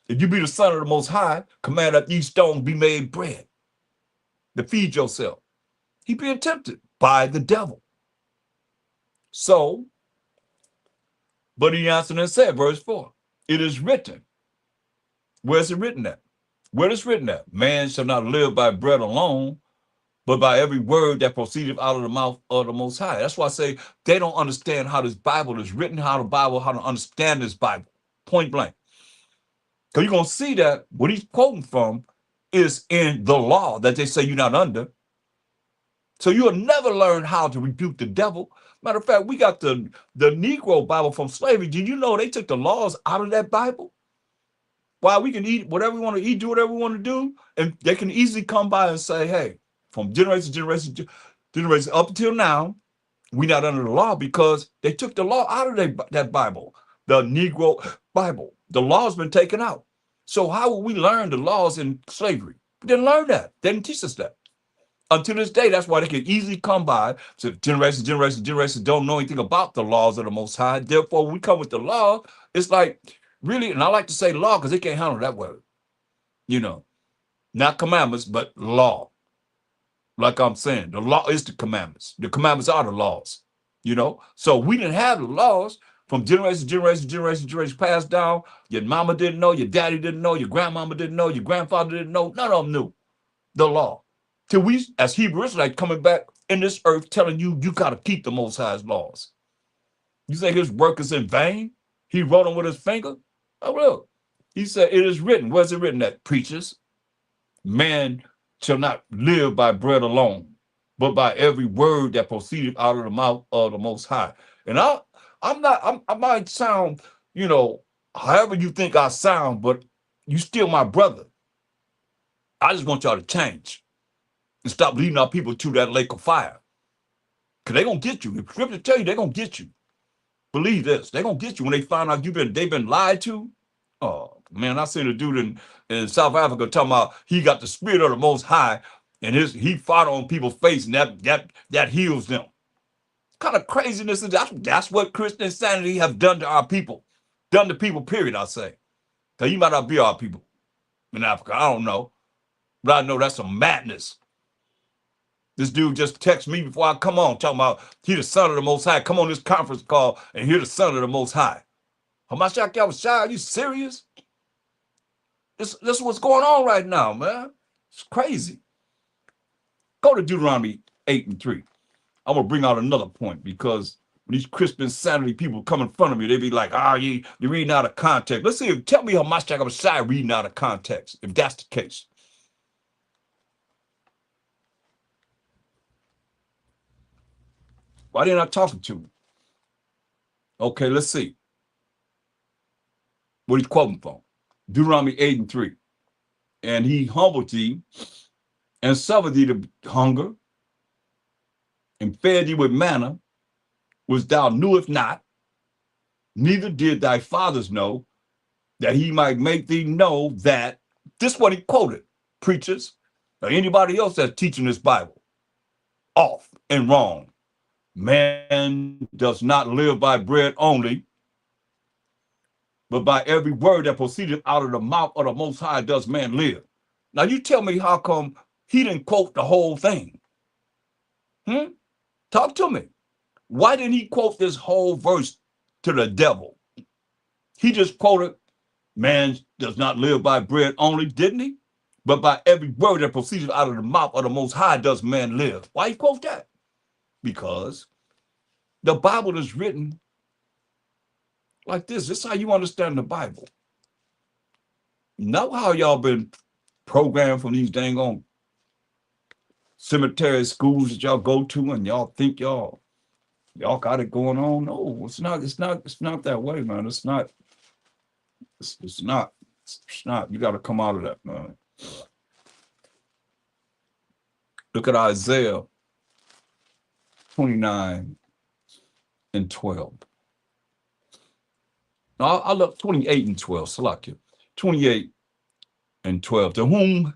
if you be the Son of the Most High, command that these stones be made bread to feed yourself. He being tempted by the devil. So, but he answered and said, verse 4, it is written. Where's it written at? Where is written at? Man shall not live by bread alone, but by every word that proceedeth out of the mouth of the Most High. That's why I say they don't understand how this Bible is written, how to understand this Bible, point blank. Because you're going to see that what he's quoting from is in the law that they say you're not under. So you'll never learn how to rebuke the devil. Matter of fact, we got the Negro Bible from slavery. Did you know they took the laws out of that Bible? Why we can eat whatever we want to eat, do whatever we want to do, and they can easily come by and say, hey, from generation to generation up until now, we're not under the law because they took the law out of that Bible, the Negro Bible. The law's been taken out. So how will we learn the laws in slavery? We didn't learn that. They didn't teach us that. Until this day, that's why they can easily come by. So generations don't know anything about the laws of the Most High. Therefore, when we come with the law, it's like, really, and I like to say law because they can't handle that word. You know, not commandments, but law. Like I'm saying, the law is the commandments. The commandments are the laws, you know? So we didn't have the laws from generation to generation passed down. Your mama didn't know, your daddy didn't know, your grandmama didn't know, your grandfather didn't know. None of them knew the law. Till we, as Hebrew Israelites, coming back in this earth telling you, you got to keep the Most High's laws. You think his work is in vain? He wrote them with his finger? Oh, well, he said, it is written. Where's it written at, preachers? Man shall not live by bread alone, but by every word that proceeded out of the mouth of the Most High. And I might sound, you know, however you think I sound, but you still my brother. I just want y'all to change and stop leading our people to that lake of fire. Because they're going to get you. If scripture tell you, they're going to get you. Believe this. They're going to get you when they find out they've been lied to. Oh, man, I seen a dude in South Africa talking about he got the spirit of the Most High and he fought on people's face and that heals them. kind of craziness is that? That's what Christian insanity have done to our people. Done to people, period, I say. Because you might not be our people in Africa. I don't know. But I know that's some madness. This dude just texted me before I come on, talking about he the son of the Most High. Come on this conference call and hear the son of the Most High. Hamashiach Yahushua, are you serious? This is what's going on right now, man. It's crazy. Go to Deuteronomy 8:3. I'm going to bring out another point, because when these Christian insanity people come in front of me, they be like, you're reading out of context. Let's see, tell me how Hamashiach Yahushua reading out of context, if that's the case. Why they not talking to me? Okay, let's see. What he's quoting from. Deuteronomy 8:3. And he humbled thee and suffered thee to hunger and fed thee with manna, which thou knewest not, neither did thy fathers know, that he might make thee know that, this is what he quoted, preachers, or anybody else that's teaching this Bible, off and wrong. Man does not live by bread only, but by every word that proceedeth out of the mouth of the Most High does man live. Now you tell me how come he didn't quote the whole thing? Talk to me. Why didn't he quote this whole verse to the devil? He just quoted, man does not live by bread only, didn't he? But by every word that proceeded out of the mouth of the Most High does man live. Why he quote that? Because the Bible is written like this. This is how you understand the Bible. Know how y'all been programmed from these dang on cemetery schools that y'all go to, and y'all think y'all got it going on? No, it's not that way, man. It's not. You got to come out of that, man. Look at Isaiah 29:12. Now, I look 28:12, Salakia. 28:12. To whom,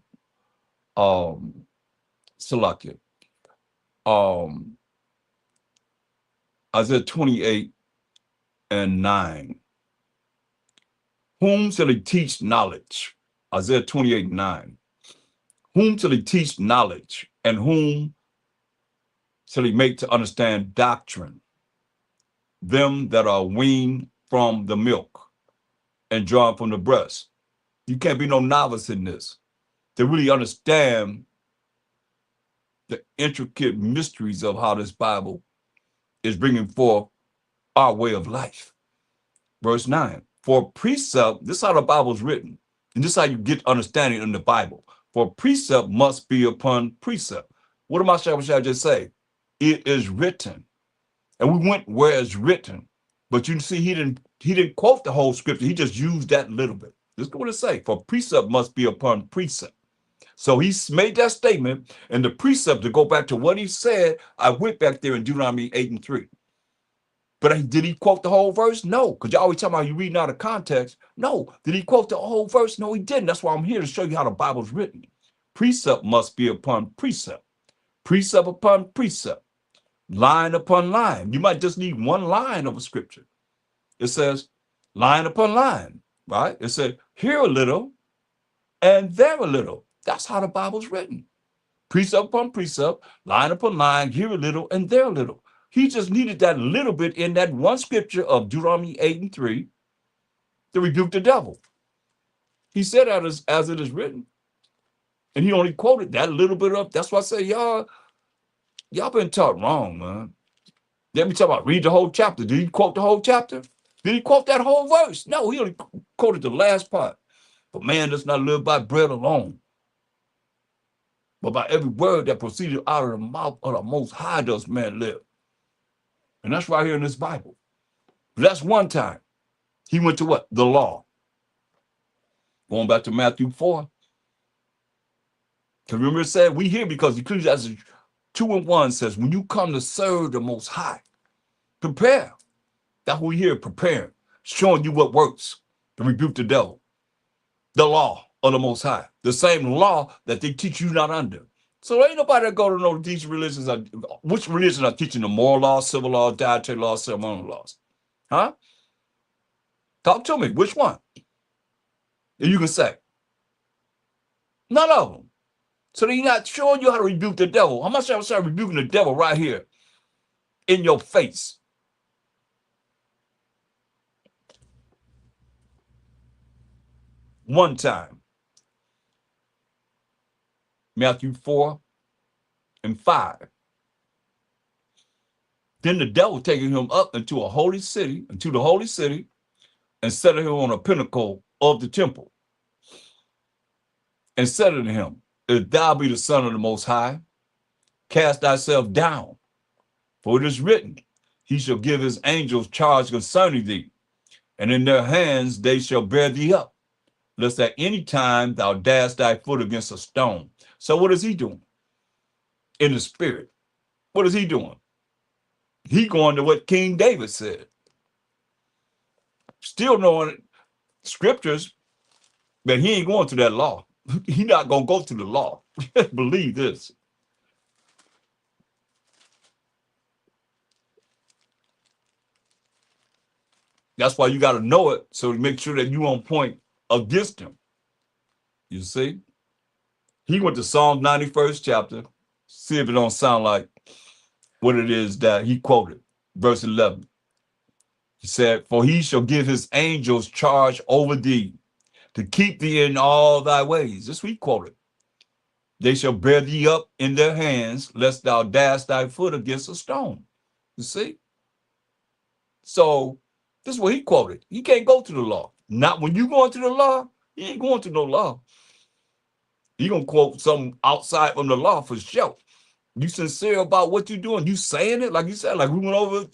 Salakia, Isaiah 28:9. Whom shall he teach knowledge? Isaiah 28:9. Whom shall he teach knowledge, and whom shall he make to understand doctrine? Them that are weaned from the milk and drawn from the breast. You can't be no novice in this to really understand the intricate mysteries of how this Bible is bringing forth our way of life. Verse 9, for precept, this is how the Bible is written, and this is how you get understanding in the Bible. For precept must be upon precept. What am I just say? It is written. And we went where it's written. But you see, he didn't quote the whole scripture. He just used that little bit. This is what it say. For precept must be upon precept. So he made that statement, and the precept, to go back to what he said, I went back there in Deuteronomy 8:3. But did he quote the whole verse? No, because you always talking about you reading out of context. No. Did he quote the whole verse? No, he didn't. That's why I'm here to show you how the Bible's written. Precept must be upon precept. Precept upon precept. Line upon line. You might just need one line of a scripture. It says line upon line, right? It said here a little and there a little. That's how the Bible's written. Precept upon precept, line upon line, here a little and there a little. He just needed that little bit in that one scripture of Deuteronomy 8:3 to rebuke the devil. He said that as it is written. And he only quoted that little bit of. That's why I say, y'all been taught wrong, man. Let me talk about read the whole chapter. Did he quote the whole chapter? Did he quote that whole verse? No, he only quoted the last part. But man does not live by bread alone, but by every word that proceeded out of the mouth of the Most High does man live. And that's right here in this Bible. But that's one time. He went to what? The law. Going back to Matthew 4. Because remember it said, we here because Ecclesiastes 2:1 says, when you come to serve the Most High, prepare. That's what we hear, prepare. Showing you what works to rebuke the devil. The law of the Most High. The same law that they teach you not under. So ain't nobody that go to know these religions are, which religions are teaching the moral laws, civil laws, dietary laws, ceremonial laws. Huh? Talk to me. Which one? And you can say. None of them. So they're not showing you how to rebuke the devil. How much I start rebuking the devil right here in your face? One time. Matthew 4:5. Then the devil taking him up into a holy city, into the holy city, and set him on a pinnacle of the temple. And said unto him, if thou be the Son of the Most High, cast thyself down. For it is written, he shall give his angels charge concerning thee, and in their hands they shall bear thee up, lest at any time thou dash thy foot against a stone. So what is he doing? In the spirit. What is he doing? He going to what King David said. Still knowing scriptures, but he ain't going to that law. He not going to go to the law. Believe this. That's why you got to know it, so to make sure that you on point against him. You see? He went to Psalm 91st chapter. See if it don't sound like what it is that he quoted. Verse 11. He said, for he shall give his angels charge over thee, to keep thee in all thy ways. This we quoted. They shall bear thee up in their hands, lest thou dash thy foot against a stone. You see? So this is what he quoted. He can't go to the law. Not when you go into the law, he ain't going to no law. He gonna quote something outside from the law for sure. You sincere about what you're doing? You saying it like you said, like we went over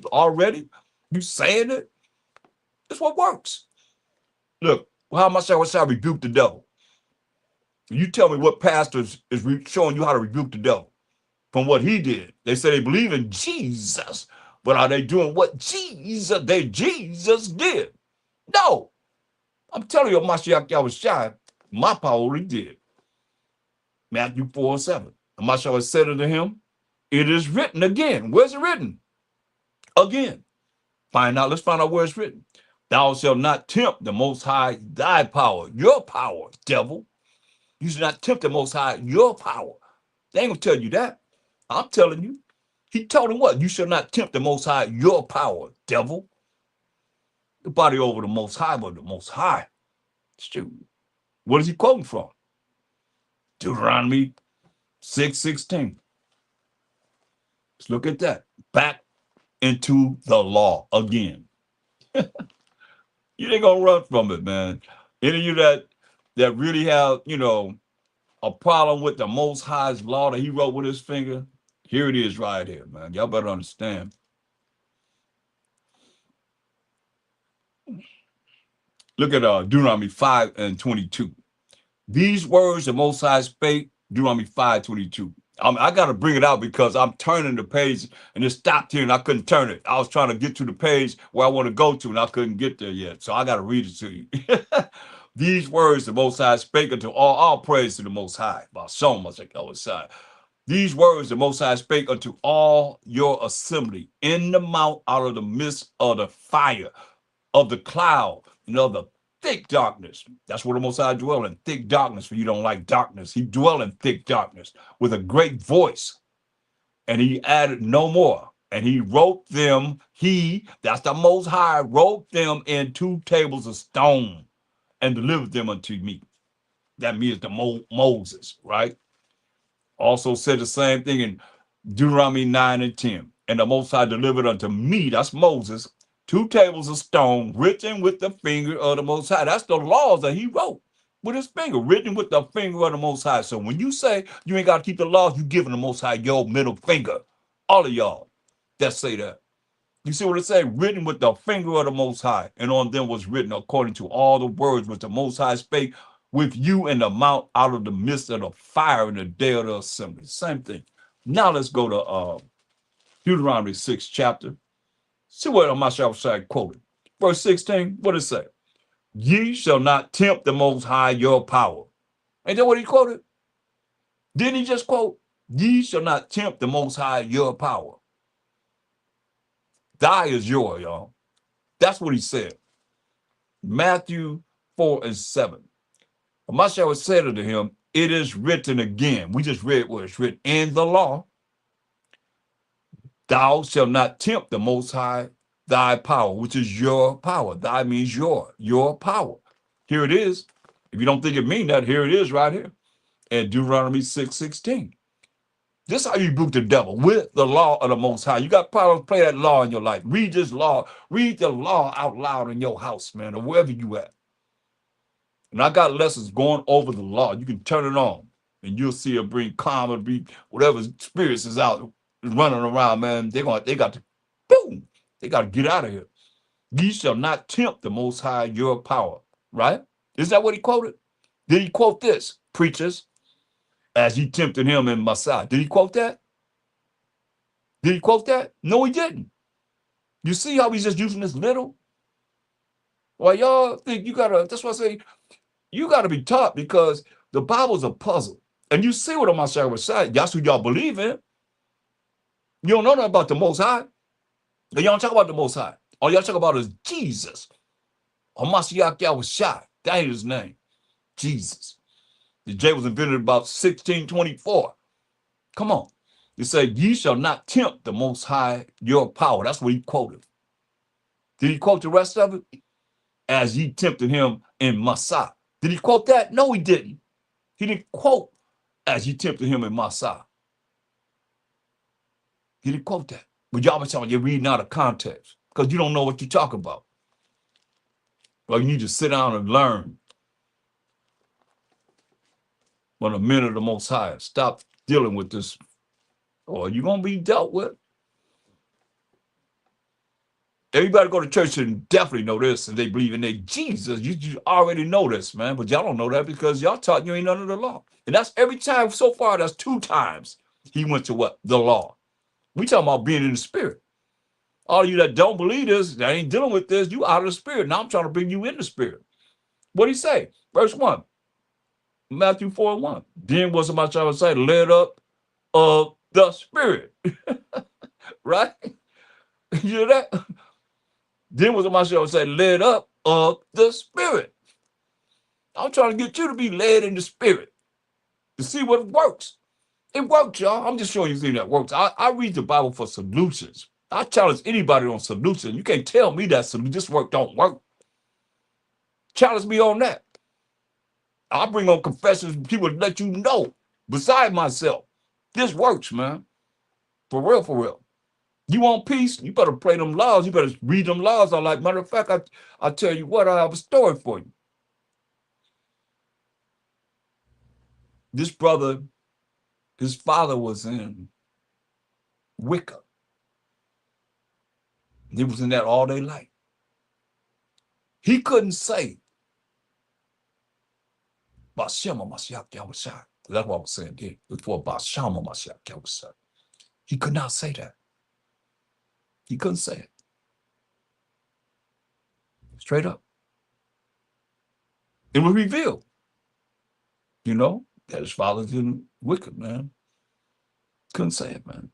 already? You saying it? That's what works. Look, how much I rebuke the devil? You tell me what pastors is showing you how to rebuke the devil from what he did. They say they believe in Jesus, but are they doing what Jesus did? No. I'm telling you, Mashiach Yahushua, my power already did. Matthew 4:7. Mashiach said unto him, it is written again. Where's it written? Again. Let's find out where it's written. Thou shalt not tempt the Most High thy power, your power, devil. You should not tempt the Most High your power. They ain't gonna tell you that. I'm telling you. He told him what? You shall not tempt the Most High your power, devil. The body over the Most High, but the Most High. Shoot. What is he quoting from? Deuteronomy 6:16. Let's look at that. Back into the law again. You ain't gonna run from it, man. Any of you that really have, a problem with the Most High's law that he wrote with his finger, here it is right here, man. Y'all better understand. Look at Deuteronomy 5:22. These words the Most High spake, Deuteronomy 5:22. I got to bring it out because I'm turning the page and it stopped here and I couldn't turn it. I was trying to get to the page where I want to go to and I couldn't get there yet. So I got to read it to you. These words the Most High spake unto all praise to the Most High. By so much like I was saying. These words the Most High spake unto all your assembly in the mount out of the midst of the fire, of the cloud, the thick darkness. That's where the Most High dwell in, thick darkness, for you don't like darkness. He dwell in thick darkness with a great voice. And he added no more. And he wrote them, that's the Most High, wrote them in 2 tables of stone and delivered them unto me. That means the Moses, right? Also said the same thing in Deuteronomy 9:10. And the Most High delivered unto me, that's Moses, 2 tables of stone written with the finger of the Most High. That's the laws that he wrote with his finger, written with the finger of the Most High. So when you say you ain't got to keep the laws, you giving the Most High your middle finger. All of y'all that say that. You see what it say? Written with the finger of the Most High. And on them was written according to all the words which the Most High spake with you in the mount out of the midst of the fire in the day of the assembly. Same thing. Now let's go to Deuteronomy 6 chapter. See what Mashiach quoted. Verse 16, what it say? Ye shall not tempt the Most High your power. Ain't that what he quoted? Didn't he just quote, ye shall not tempt the Most High your power? Thy is yours, y'all. That's what he said. Matthew 4:7. Mashiach said unto him, it is written again. We just read what it's written in the law. Thou shalt not tempt the Most High thy power, which is your power. Thy means your power. Here it is. If you don't think it means that, here it is right here. And Deuteronomy 6:16. This is how you rebuke the devil, with the law of the Most High. You got power to play that law in your life. Read this law. Read the law out loud in your house, man, or wherever you at. And I got lessons going over the law. You can turn it on, and you'll see it bring calm and be whatever spirits is out running around, man. They got to, boom, they got to get out of here. Ye shall not tempt the Most High your power, right? Is that what he quoted? Did he quote this, preachers, as he tempted him in Massah? Did he quote that? Did he quote that? No, he didn't. You see how he's just using this little? Well, y'all think you gotta, that's why I say, you gotta be taught, because the Bible's a puzzle. And you see what Mashiach was saying. That's who y'all believe in. You don't know nothing about the Most High. Y'all don't talk about the Most High. All y'all talk about is Jesus. Mashiach Yahushua. That ain't his name. Jesus. The J was invented about 1624. Come on. He said, ye shall not tempt the Most High your power. That's what he quoted. Did he quote the rest of it? As ye tempted him in Massah. Did he quote that? No, he didn't. He didn't quote as ye tempted him in Massah. He didn't quote that. But y'all be talking, you're reading out of context because you don't know what you're talking about. Well, you need to sit down and learn. When the men of the Most High, stop dealing with this, or you're going to be dealt with. Everybody go to church and definitely know this, and they believe in their Jesus. You already know this, man, but y'all don't know that because y'all taught you ain't under the law. And that's every time so far, that's 2 times he went to what? The law. We talking about being in the spirit. All of you that don't believe this, that ain't dealing with this, you out of the spirit. Now I'm trying to bring you in the spirit. What did he say? Verse 1, Matthew 4:1. Then was my trying to say, led up of the spirit. Right? You hear that? Then was my show say, led up of the spirit. I'm trying to get you to be led in the spirit to see what works. It works, y'all. I'm just showing you things that works. I read the Bible for solutions. I challenge anybody on solution. You can't tell me that this work don't work. Challenge me on that. I bring on confessions, people let you know, beside myself, this works, man. For real, for real. You want peace? You better play them laws. You better read them laws. I like, matter of fact, I tell you what, I have a story for you. This brother, his father was in Wicca. He was in that all day life. He couldn't say Bashema Mashiach Yahushua. That's what I was saying here before, Bashama Mashiach Yahushua. He could not say that. He couldn't say it. Straight up. It was revealed, that his father's in Wicca, man. Couldn't say it, man.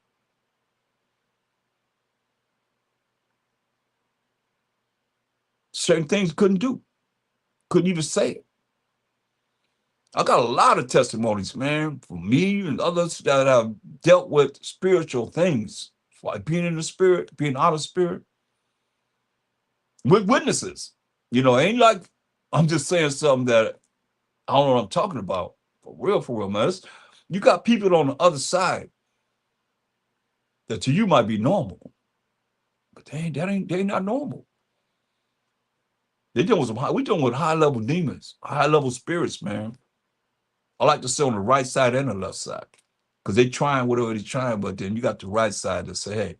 Certain things couldn't do. Couldn't even say it. I got a lot of testimonies, man, from me and others that have dealt with spiritual things, like being in the spirit, being out of spirit, with witnesses. Ain't like I'm just saying something that I don't know what I'm talking about. For real, man. You got people on the other side that to you might be normal, but they ain't not normal. We dealing with high level demons, high level spirits, man. I like to sit on the right side and the left side, because they trying whatever they're trying, but then you got the right side to say, hey,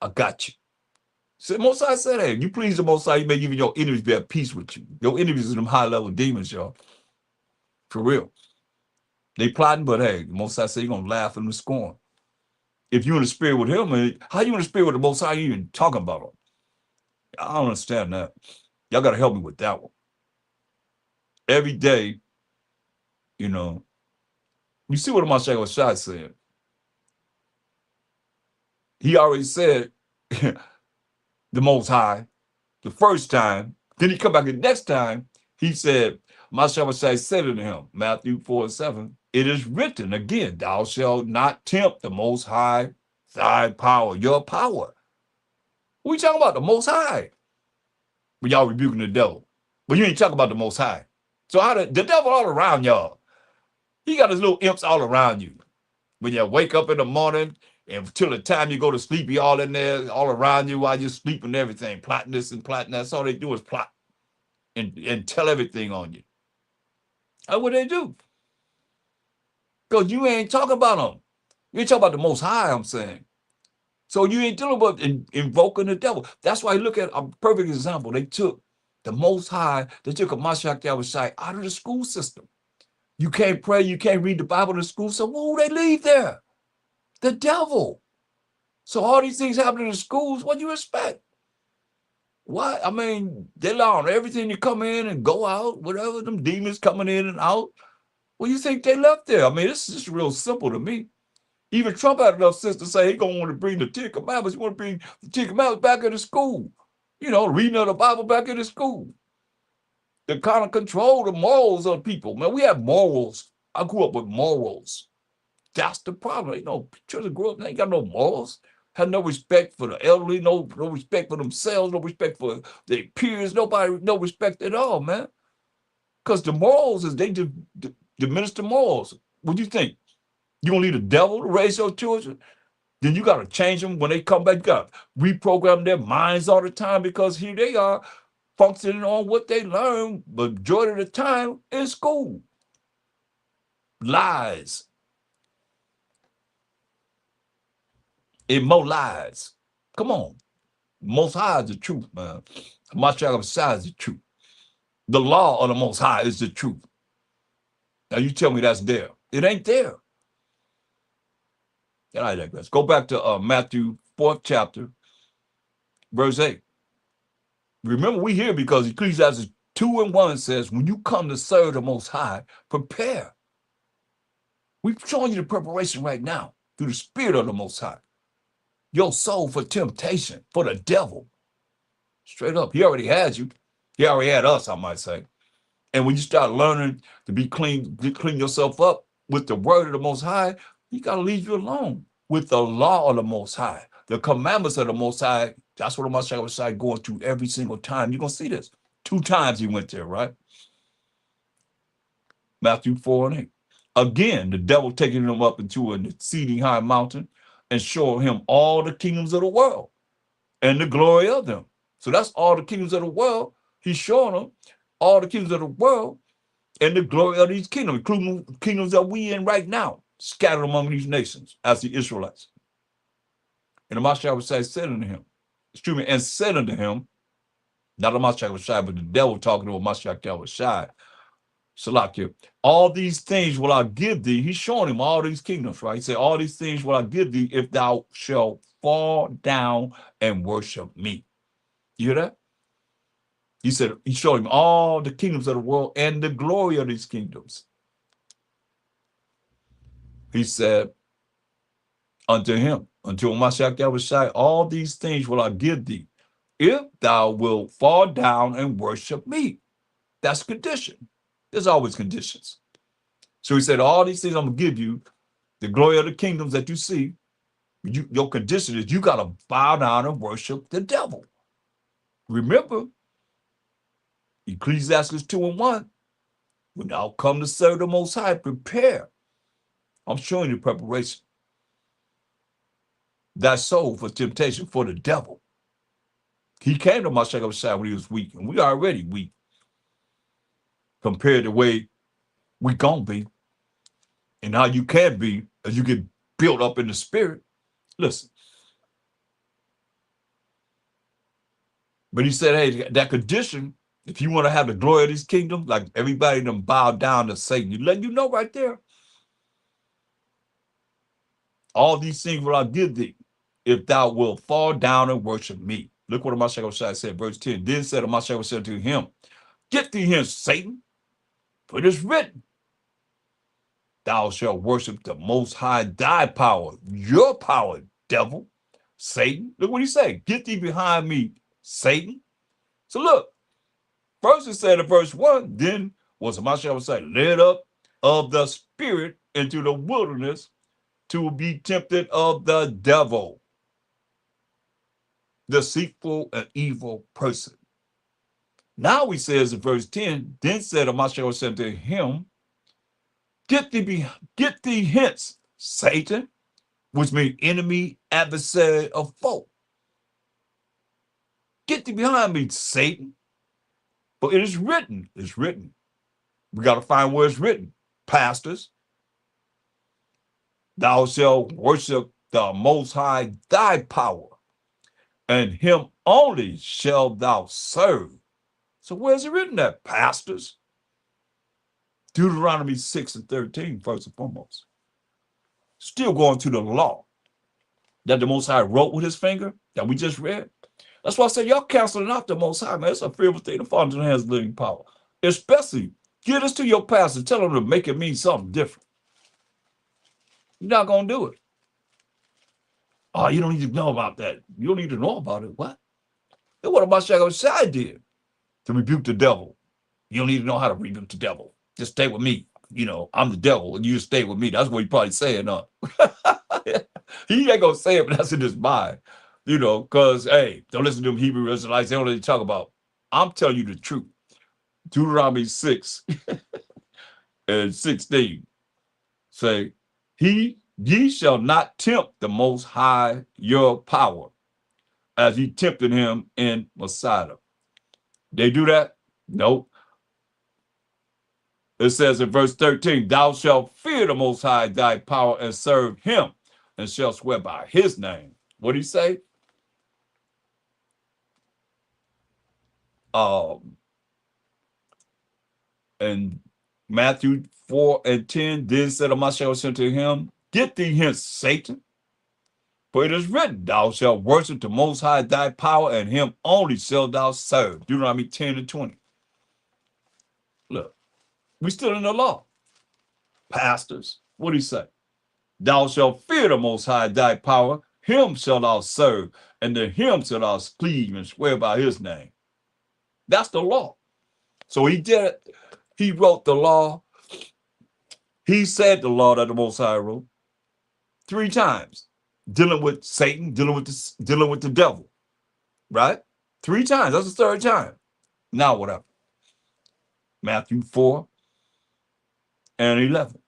I got you. So Most High said, hey, you please the Most High, you make even your enemies be at peace with you. Your enemies are them high level demons, y'all. For real. They plotting, but hey, the Most High said you're gonna laugh and scorn. If you're in the spirit with him, how you in the spirit with the Most High, you even talking about him? I don't understand that. Y'all gotta help me with that one. Every day, You see what Mashiach said? He already said the Most High the first time. Then he come back the next time. He said, Mashiach said unto him, Matthew 4:7, it is written again, thou shalt not tempt the Most High, thy power, your power. What are you talking about? The Most High. But y'all rebuking the devil. But you ain't talking about the Most High. So how the devil all around y'all. He got his little imps all around you. When you wake up in the morning and until the time you go to sleep, he all in there, all around you while you're sleeping and everything, plotting this and plotting that. That's all they do is plot and tell everything on you. That's what they do. Because you ain't talking about them. You ain't talking about the Most High, I'm saying. So you ain't dealing with invoking the devil. That's why you look at a perfect example. They took the Most High, they took a Mashiach Yahushua out of the school system. You can't pray, you can't read the Bible in the school, so who they leave there? The devil. So all these things happen in the schools, what do you expect? What? I mean, they allow everything to come in and go out, whatever, them demons coming in and out. What do you think they left there? I mean, this is just real simple to me. Even Trump had enough sense to say he gonna want to bring the Ten Commandments. He want to bring the Ten Commandments back into school. You know, reading of the Bible back into school. To kind of control the morals of people. Man, we have morals. I grew up with morals. That's the problem. You know, children grew up, they ain't got no morals. Have no respect for the elderly, no respect for themselves, no respect for their peers, nobody, no respect at all, man. Because the morals is they diminish the morals. What do you think? You gonna leave the devil to raise your children? Then you gotta change them when they come back. You gotta reprogram their minds all the time because here they are functioning on what they learn majority of the time in school. Lies. And more lies. Come on. Most High is the truth, man. Mashiach Messiah is the truth. The law of the Most High is the truth. Now you tell me that's there. It ain't there. And I digress. Go back to Matthew 4th chapter, verse 8. Remember, we here because Ecclesiastes 2:1 says, when you come to serve the Most High, prepare. We're showing you the preparation right now through the Spirit of the Most High. Your soul for temptation, for the devil. Straight up. He already had you. He already had us, I might say. And when you start learning to be clean, to clean yourself up with the word of the Most High, he got to leave you alone with the law of the Most High, the commandments of the Most High. That's what the Most High was going through every single time. You're going to see this. 2 times he went there, right? Matthew 4:8. Again, the devil taking him up into an exceeding high mountain and showing him all the kingdoms of the world and the glory of them. So that's all the kingdoms of the world. He's showing them all the kingdoms of the world and the glory of these kingdoms, including kingdoms that we in right now, scattered among these nations as the Israelites. And the Mashiach said unto him, and said unto him, not the Mashiach, but the devil talking to a Mashiach Yahushua, Salakia, all these things will I give thee. He's showing him all these kingdoms, right? He said, all these things will I give thee if thou shalt fall down and worship me. You hear that? He said, he showed him all the kingdoms of the world and the glory of these kingdoms. He said unto him, unto Mashiach Yahushua, all these things will I give thee if thou wilt fall down and worship me. That's condition. There's always conditions. So he said, all these things I'm going to give you, the glory of the kingdoms that you see, your condition is you got to bow down and worship the devil. Remember, Ecclesiastes 2:1, when thou come to serve the Most High, prepare. I'm showing you preparation. Thy soul for temptation, for the devil. He came to Mashiach when he was weak, and we are already weak compared to the way we gonna be and how you can be as you get built up in the spirit. Listen. But he said, hey, that condition, if you want to have the glory of these kingdoms, like everybody them bow down to Satan, you let you know right there. All these things will I give thee if thou wilt fall down and worship me. Look what Mashiach said, verse 10. Then said Mashiach to him, get thee hence, Satan, for it is written, thou shalt worship the Most High, thy power, your power, devil, Satan. Look what he said. Get thee behind me, Satan. So look, first it said in verse 1, then was Mashiach say, led up of the spirit into the wilderness to be tempted of the devil, deceitful and evil person. Now he says in verse 10, then said Mashiach said to him, get thee hence, Satan, which means enemy, adversary, or foe. Get thee behind me, Satan. But it is written. It's written. We got to find where it's written. Pastors, thou shalt worship the Most High, thy power, and him only shalt thou serve. So where's it written at, pastors? Deuteronomy 6 and 13, first and foremost. Still going to the law that the Most High wrote with his finger that we just read. That's why I said y'all canceling out the Most High, man. It's a fearful thing to fall into the hands of living power. Especially, give this to your pastor. Tell them to make it mean something different. You're not going to do it. Oh, you don't need to know about that. You don't need to know about it. What? Then what about Mashiach did to rebuke the devil? You don't need to know how to rebuke the devil. Just stay with me. You know, I'm the devil, and you just stay with me. That's what he probably saying, huh? He ain't going to say it, but that's in his mind. You know, because, hey, don't listen to them Hebrew Israelites. They don't really talk about. I'm telling you the truth. Deuteronomy 6 and 16 say, ye shall not tempt the Most High your power, as he tempted him in Masada. They do that? Nope. It says in verse 13, thou shalt fear the Most High thy power and serve him, and shall swear by his name. What did he say? And Matthew 4 and 10, then said Mashiach unto him, get thee hence, Satan. For it is written, thou shalt worship the Most High thy power, and him only shalt thou serve. Deuteronomy 10 and 20. Look, we still in the law. Pastors, what do he say? Thou shalt fear the Most High thy power, him shalt thou serve, and to him shalt thou cleave and swear by his name. That's the law. So he did it. He wrote the law. He said the law that the Most High wrote 3 times, dealing with Satan, dealing with the devil, right? 3 times. That's the 3rd time. Now what happened? Matthew 4 and 11.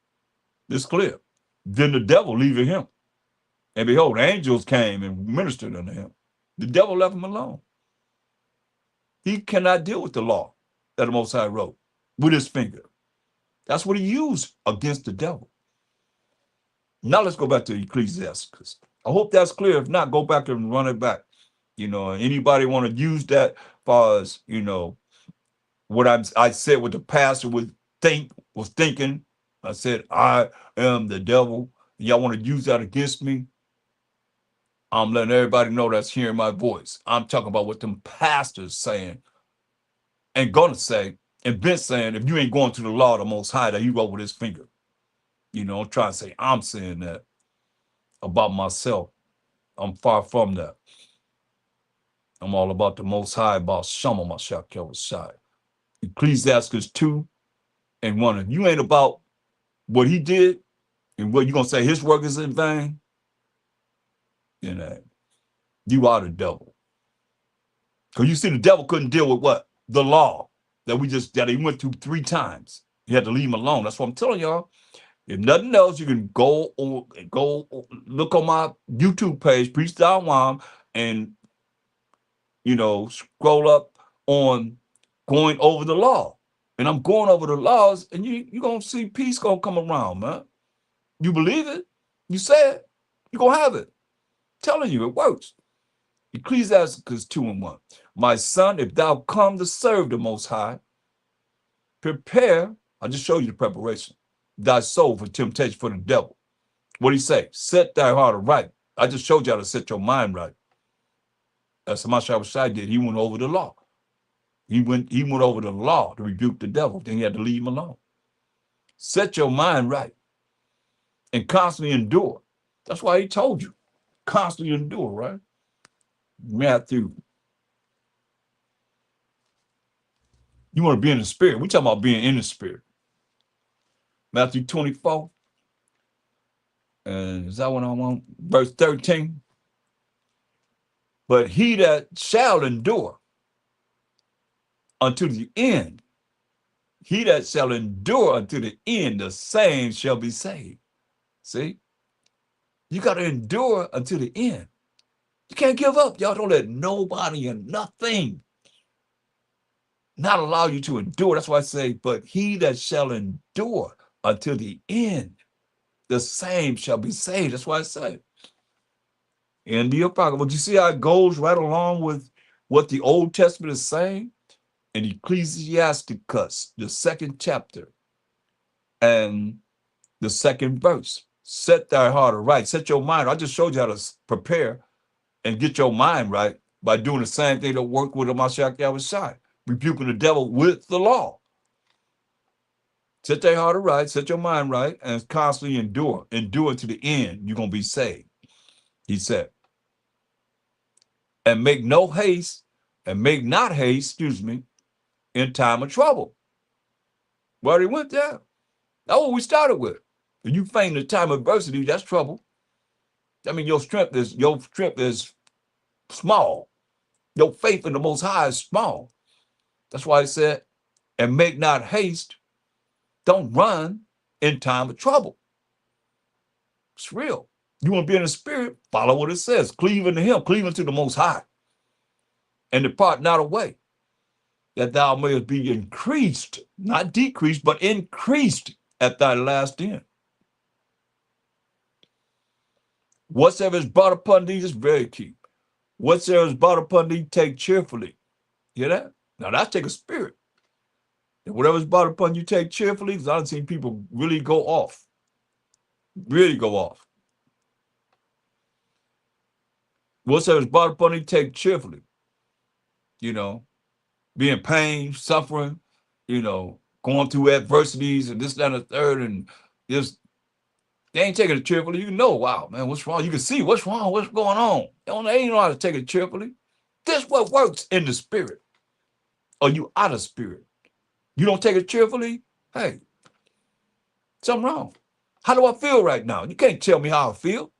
It's clear. Then the devil leaving him, and behold, angels came and ministered unto him. The devil left him alone. He cannot deal with the law that the Most High wrote with his finger. That's what he used against the devil. Now let's go back to Ecclesiastes. I hope that's clear. If not, go back and run it back. You know, anybody want to use that as far as, you know, what I said what the pastor was thinking. I said, I am the devil. Y'all want to use that against me? I'm letting everybody know that's hearing my voice. I'm talking about what them pastors saying and gonna say and been saying, if you ain't going to the law of the Most High that he wrote with his finger. You know, I'm trying to say I'm saying that about myself. I'm far from that. I'm all about the Most High, about Shama Mashiach Yahushua. Ecclesiastes 2 and 1. If you ain't about what he did and what you gonna say his work is in vain, you know, you are the devil. Because you see, the devil couldn't deal with what? The law that he went through 3 times. He had to leave him alone. That's what I'm telling y'all. If nothing else, you can go look on my YouTube page, Priest Dawam, and, you know, scroll up on going over the law. And I'm going over the laws, and you're going to see peace going to come around, man. You believe it? You say it? You're going to have it. I'm telling you, it works. Ecclesiastes 2 and 1. My son, if thou come to serve the Most High, prepare, I just showed you the preparation, thy soul for temptation for the devil. What do he say? Set thy heart aright. I just showed you how to set your mind right. That's what Mashiach did. He went over the law. He went over the law to rebuke the devil. Then he had to leave him alone. Set your mind right. and constantly endure. That's why he told you, constantly endure, right? Matthew. You want to be in the spirit. We're talking about being in the spirit. Matthew 24. And is that what I want? Verse 13. But he that shall endure unto the end, he that shall endure unto the end, the same shall be saved. See? You got to endure until the end. You can't give up. Y'all don't let nobody and nothing not allow you to endure. That's why I say, but he that shall endure until the end, the same shall be saved. That's why I say. In the Apocrypha, but you see how it goes right along with what the Old Testament is saying? In Ecclesiasticus, the 2nd chapter and the 2nd verse. Set thy heart aright. Set your mind. I just showed you how to prepare and get your mind right by doing the same thing that worked with the Mashiach Yahushua, rebuking the devil with the law. Set thy heart right, set your mind right, and constantly endure. Endure to the end. You're going to be saved, he said. And make no haste, and make not haste, excuse me, in time of trouble. We already went there. That's what we started with. If you faint in time of adversity, that's trouble. I mean, your strength is small. Your faith in the Most High is small. That's why it said, and make not haste. Don't run in time of trouble. It's real. You want to be in the spirit, follow what it says. Cleave unto him, cleave unto the Most High. And depart not away, that thou mayest be increased, not decreased, but increased at thy last end. Whatsoever is brought upon thee is very key. Whatsoever is brought upon thee, take cheerfully. Hear that? Now that's take a spirit. And whatever is brought upon you, take cheerfully, because I've seen people really go off. Really go off. Whatsoever is brought upon thee, take cheerfully. You know, be in pain, suffering, you know, going through adversities and this, that, and the third, and just they ain't taking it cheerfully. You know, wow, man, what's wrong? You can see what's wrong, what's going on. They ain't know how to take it cheerfully. This is what works in the spirit. Or you out of spirit. You don't take it cheerfully, hey, something wrong. How do I feel right now? You can't tell me how I feel.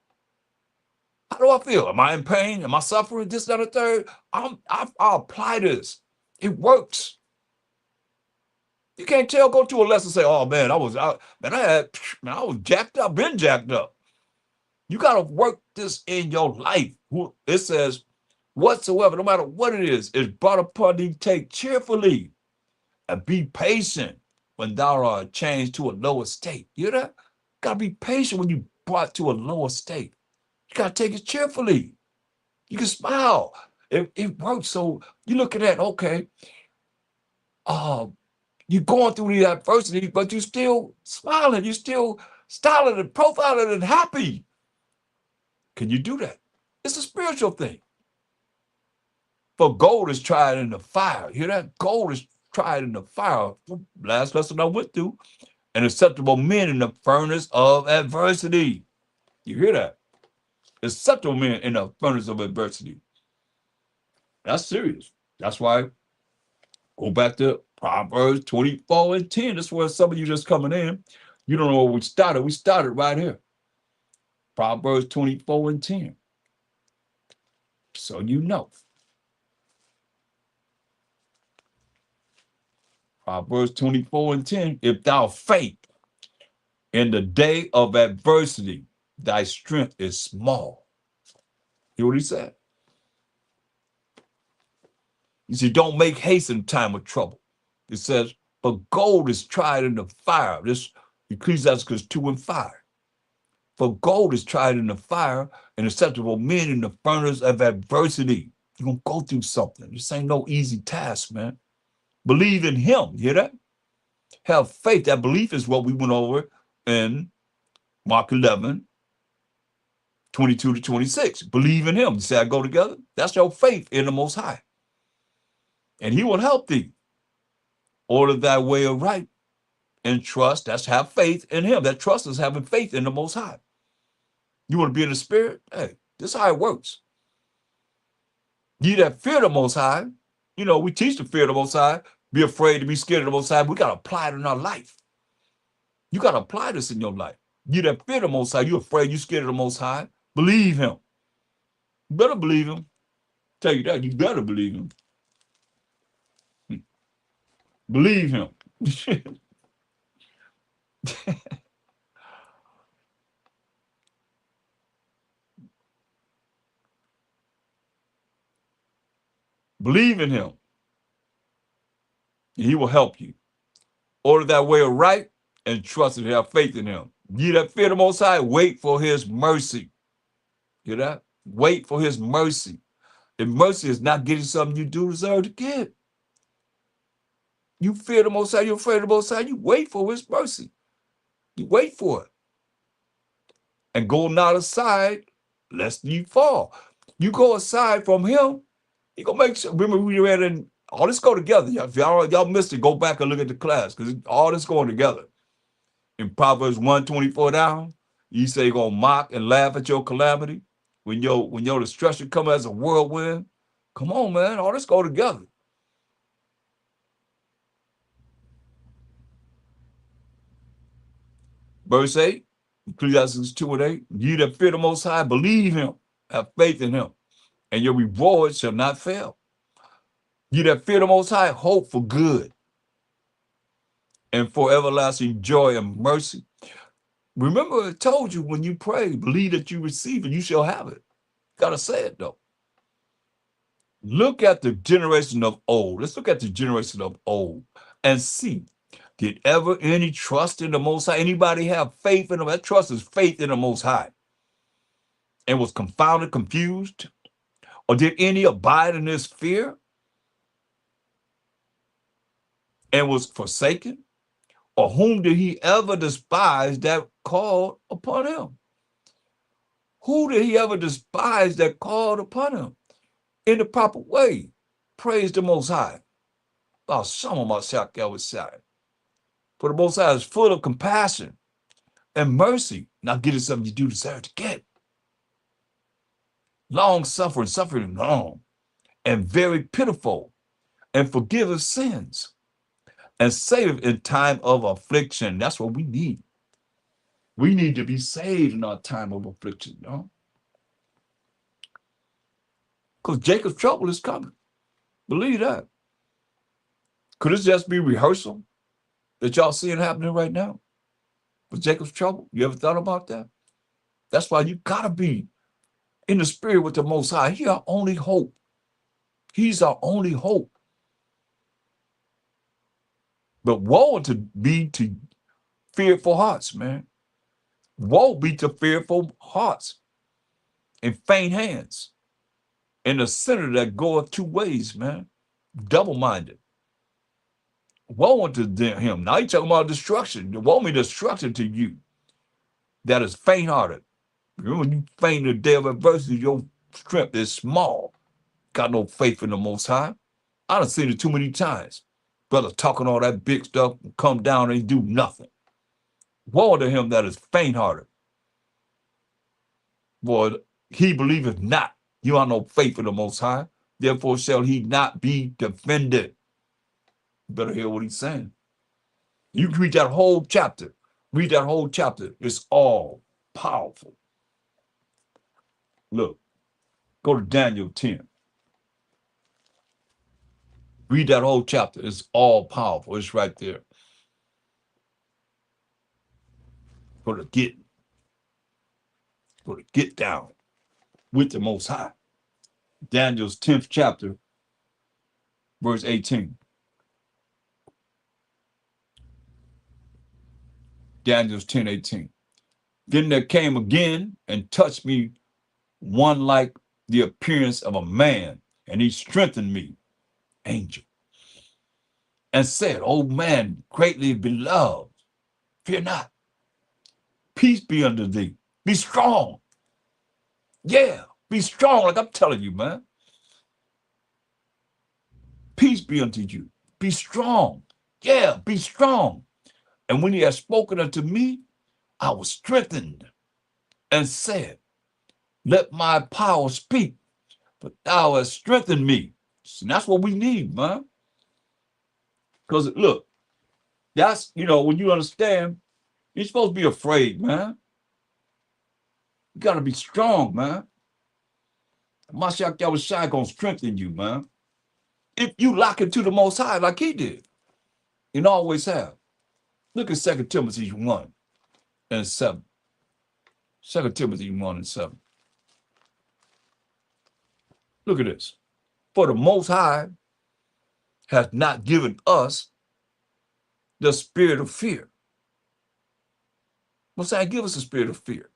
How do I feel? Am I in pain? Am I suffering? This, that, and the third? I'll apply this. It works. You can't tell, go to a lesson and say, oh man, I was jacked up, been jacked up. You got to work this in your life. It says, whatsoever, no matter what it is brought upon thee, take cheerfully and be patient when thou art changed to a lower state. You hear that? Got to be patient when you brought to a lower state. You got to take it cheerfully. You can smile. It works. So you're looking at, okay, you're going through these adversities, but you're still smiling. You're still styling and profiling and happy. Can you do that? It's a spiritual thing. For gold is tried in the fire. You hear that? Gold is tried in the fire. Last lesson I went through. And acceptable men in the furnace of adversity. You hear that? Acceptable men in the furnace of adversity. That's serious. That's why go back to Proverbs 24 and 10. That's where some of you just coming in. You don't know where we started. We started right here. Proverbs 24 and 10. So you know. Proverbs 24 and 10. If thou faint in the day of adversity, thy strength is small. Hear what he said? You see, don't make haste in time of trouble. It says, but gold is tried in the fire. This Ecclesiasticus 2 and 5. For gold is tried in the fire, and acceptable men in the furnace of adversity. You're going to go through something. This ain't no easy task, man. Believe in him. You hear that? Have faith. That belief is what we went over in Mark 11, 22 to 26. Believe in him. You say I go together? That's your faith in the Most High. And he will help thee. Order thy way aright, and trust, that's have faith in him. That trust is having faith in the Most High. You want to be in the spirit? Hey, this is how it works. You that fear the Most High, you know, we teach to fear the Most High, be afraid to be scared of the Most High. We got to apply it in our life. You got to apply this in your life. You that fear the Most High, you afraid, you scared of the Most High, believe him. You better believe him. Tell you that, you better believe him. Believe him. Believe in him. He will help you. Order that way right and trust and have faith in him. Ye that fear the Most High, wait for his mercy. Hear that? Wait for his mercy. And mercy is not getting something you do deserve to get. You fear the Most High, you're afraid of the Most High, you wait for his mercy. You wait for it. And go not aside, lest you fall. You go aside from him, he gonna make sure. Remember, we read in all this go together. If y'all missed it, go back and look at the class, because all this going together. In Proverbs 1:24 down, you say you're gonna mock and laugh at your calamity when your destruction come as a whirlwind. Come on, man, all this go together. Verse 8, Ecclesiastes 2:8, ye that fear the Most High, believe him, have faith in him, and your reward shall not fail. Ye that fear the Most High, hope for good and for everlasting joy and mercy. Remember, it told you when you pray, believe that you receive it, you shall have it. Gotta say it though. Look at the generation of old. Let's look at the generation of old and see, did ever any trust in the Most High? Anybody have faith in him? That trust is faith in the Most High. And was confounded, confused? Or did any abide in this fear and was forsaken? Or whom did he ever despise that called upon him? Who did he ever despise that called upon him? In the proper way, praise the Most High. For the Most High is full of compassion and mercy. Not getting something you do deserve to get. Long suffering, suffering long, and very pitiful, and forgiveth sins, and saveth in time of affliction. That's what we need. We need to be saved in our time of affliction, you know? Because Jacob's trouble is coming. Believe that. Could this just be rehearsal that y'all seeing happening right now with Jacob's trouble? You ever thought about that? That's why you gotta be in the spirit with the Most High. He's our only hope. He's our only hope. But woe to fearful hearts, man. Woe be to fearful hearts and faint hands, and the sinner that goeth two ways, man. Double-minded. Woe unto him. Now he's talking about destruction. Woe means destruction to you that is faint-hearted. When you faint in the day of adversity, your strength is small. Got no faith in the Most High. I done seen it too many times. Brothers talking all that big stuff, come down and do nothing. Woe to him that is faint-hearted. For he believeth not. You have no faith in the Most High. Therefore shall he not be defended. You better hear what he's saying. You can read that whole chapter. Read that whole chapter. It's all powerful. Look, go to Daniel 10. Read that whole chapter. It's all powerful. It's right there. Go to get down with the Most High. Daniel's 10th chapter, verse 18. Daniel's 10:18. Then there came again and touched me one like the appearance of a man, and he strengthened me, angel, and said, O man, greatly beloved, fear not. Peace be unto thee. Be strong. Yeah, be strong, like I'm telling you, man. Peace be unto you. Be strong. Yeah, be strong. And when he had spoken unto me, I was strengthened and said, let my power speak, but thou hast strengthened me. And that's what we need, man. Because look, that's, when you understand, you're supposed to be afraid, man. You got to be strong, man. Mashiach Yahushua going to strengthen you, man. If you lock into the Most High like he did, and always have. Look at 2 Timothy 1 and 7. 2 Timothy 1 and 7. Look at this. For the Most High hath not given us the spirit of fear. Most High give us a spirit of fear.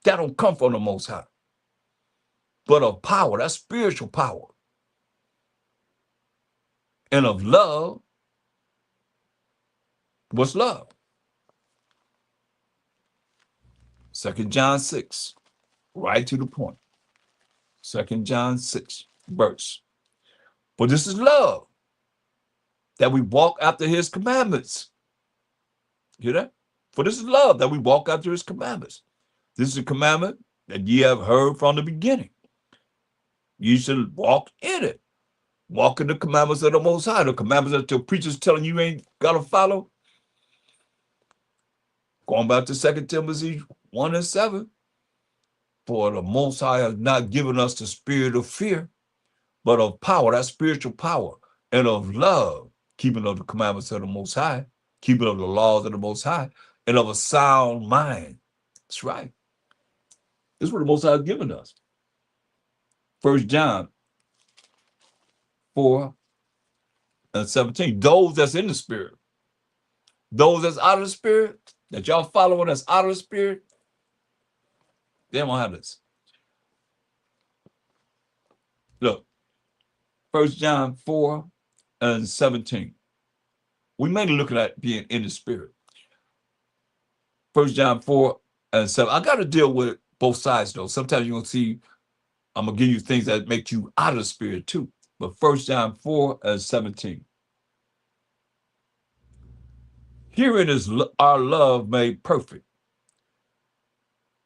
That don't come from the Most High. But of power, that's spiritual power. And of love. What's love? 2 John 6, right to the point. 2 John 6, verse. For this is love, that we walk after his commandments. Hear that? For this is love, that we walk after his commandments. This is a commandment that ye have heard from the beginning. You should walk in it. Walk in the commandments of the Most High. The commandments that your preacher's telling you ain't got to follow. Going back to 2 Timothy 1 and 7. For the Most High has not given us the spirit of fear, but of power, that's spiritual power, and of love, keeping of the commandments of the Most High, keeping of the laws of the Most High, and of a sound mind. That's right. This is what the Most High has given us. 1 John 4 and 17. Those that's in the spirit, those that's out of the spirit, that y'all following that's out of the spirit, they won't have this. Look, 1 John 4 and 17. We may be looking at being in the spirit. 1 John 4 and 7. I got to deal with both sides, though. Sometimes you're going to see, I'm going to give you things that make you out of the spirit, too. But 1 John 4 and 17. Herein is our love made perfect,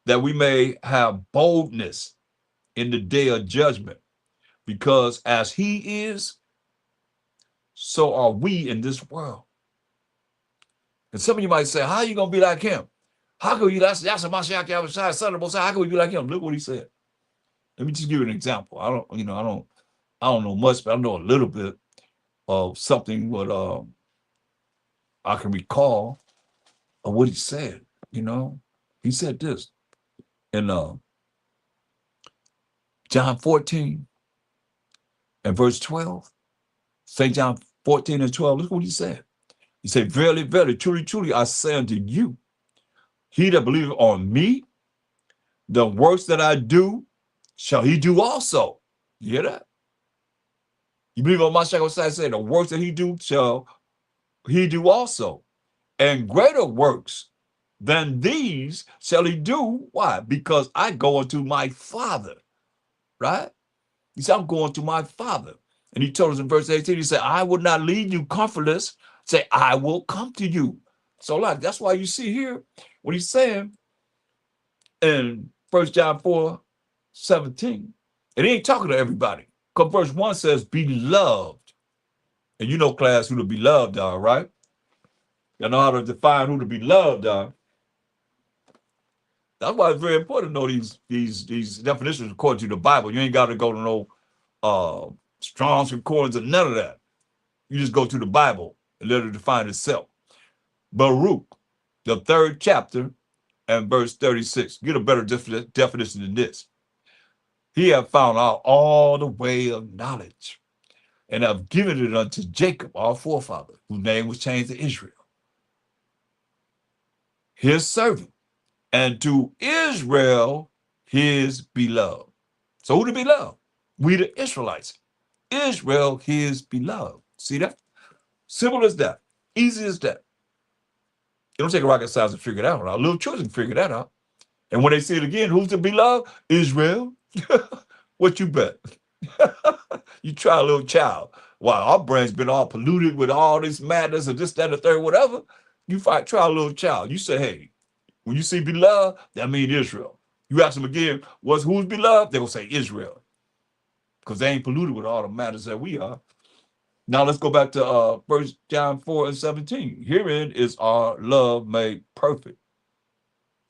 that we may have boldness in the day of judgment, because as he is, so are we in this world. And some of you might say, how are you going to be like him? How can you, that's a Mashiach Yahushua, son of the Most High, how can we be like him? Look what he said. Let me just give you an example. I don't know much, but I know a little bit of something what I can recall of what he said. He said this in John 14 and verse 12. St. John 14 and 12. Look what he said. He said, verily, verily, truly, truly, I say unto you, he that believeth on me, the works that I do, shall he do also. You hear that? You believe on Mashiach said, the works that he do, shall he do also. And greater works than these shall he do. Why? Because I go unto my Father. Right? He said, I'm going to my Father. And he told us in verse 18, he said, I will not leave you comfortless. Say, I will come to you. So that's why you see here what he's saying in 1 John 4, 17. And he ain't talking to everybody. Because verse 1 says, be loved. And you know, class, who the beloved are, right? You know how to define who the beloved are. That's why it's very important to know these definitions according to the Bible. You ain't got to go to no Strong's Concordance or none of that. You just go to the Bible and let it define itself. Baruch, the 3rd chapter and verse 36. Get a better definition than this. He have found out all the way of knowledge and have given it unto Jacob, our forefather, whose name was changed to Israel, his servant, and to Israel, his beloved. So who the beloved? We the Israelites. Israel, his beloved. See that? Simple as that. Easy as that. It don't take a rocket science to figure that out. Little children figure that out. And when they see it again, who's the beloved? Israel. What you bet? You try a little child. Wow, our brain's been all polluted with all this madness and this, that, and the third, whatever. You try a little child. You say, hey, when you see beloved, that means Israel. You ask them again, who's beloved? They will say Israel. Because they ain't polluted with all the matters that we are. Now let's go back to 1 John 4:17. Herein is our love made perfect,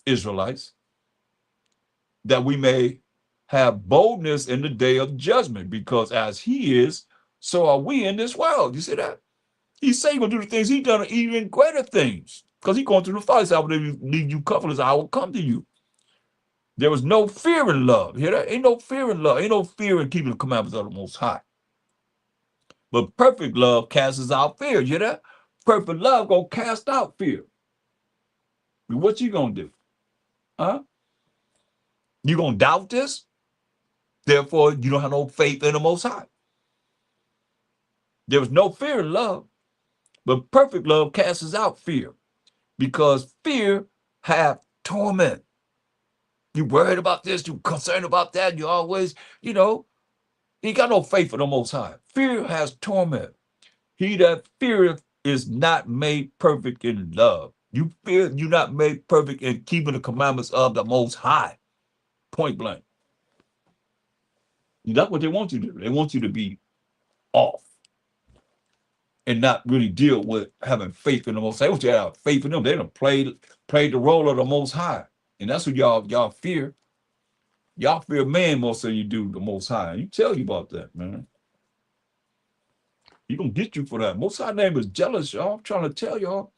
Israelites, that we may have boldness in the day of judgment, because as he is, so are we in this world. You see that? He's saying he's going to do the things he's done, even greater things, because he's going through the fire. I will leave you comfortless. I will come to you. There was no fear in love. You hear that? Ain't no fear in love. Ain't no fear in keeping the commandments of the Most High. But perfect love casts out fear. You hear that? Perfect love gonna cast out fear. What you gonna do? Huh? You gonna doubt this? Therefore, you don't have no faith in the Most High. There was no fear in love, but perfect love casts out fear, because fear have torment. You worried about this, you concerned about that, you always, you got no faith in the Most High. Fear has torment. He that feareth is not made perfect in love. You fear, you're not made perfect in keeping the commandments of the Most High. Point blank. That's what they want you to do. They want you to be off and not really deal with having faith in the Most High. They want you to have faith in them. They don't play the role of the Most High. And that's what y'all fear. Y'all fear man more than you do the Most High. You tell you about that, man. He gonna get you for that. Most High name is jealous, y'all. I'm trying to tell y'all.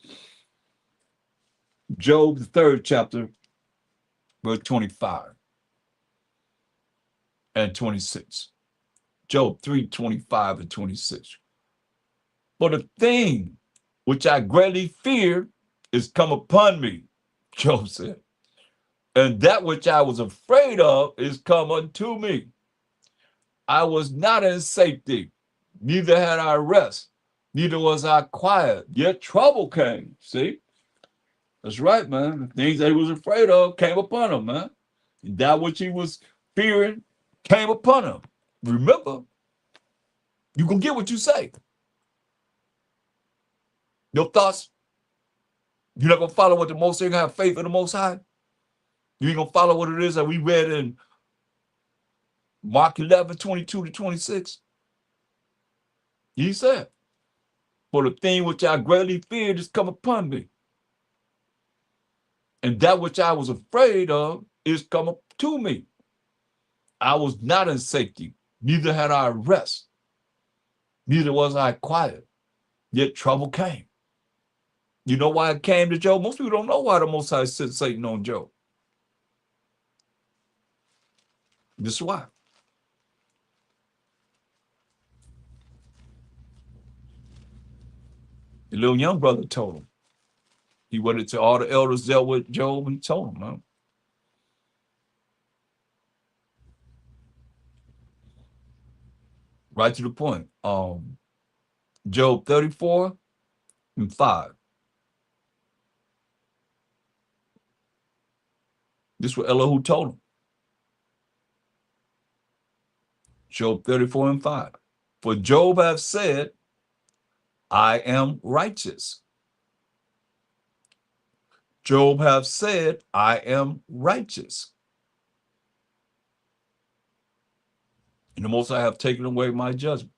Job, the 3rd chapter, verse 25 and 26. Job 3:25 and 26. For the thing which I greatly fear is come upon me, Job said. And that which I was afraid of is come unto me. I was not in safety, neither had I rest, neither was I quiet, yet trouble came. See? That's right, man. The things that he was afraid of came upon him, man. And that which he was fearing came upon him. Remember, you can get what you say. Your thoughts, you're not going to follow what the Most High, you're going to have faith in the Most High. You ain't going to follow what it is that we read in Mark 11:22 to 26. He said, for the thing which I greatly feared is come upon me. And that which I was afraid of is come up to me. I was not in safety, neither had I rest, neither was I quiet, yet trouble came. You know why it came to Job? Most people don't know why the Most High sent Satan on Job. This is why. The little young brother told him. He went into all the elders dealt with Job and told him, man. Right to the point. Job 34:5. This is what Elihu told him. Job 34:5. For Job hath said, I am righteous. Job hath said, I am righteous. And the Most High have taken away my judgment.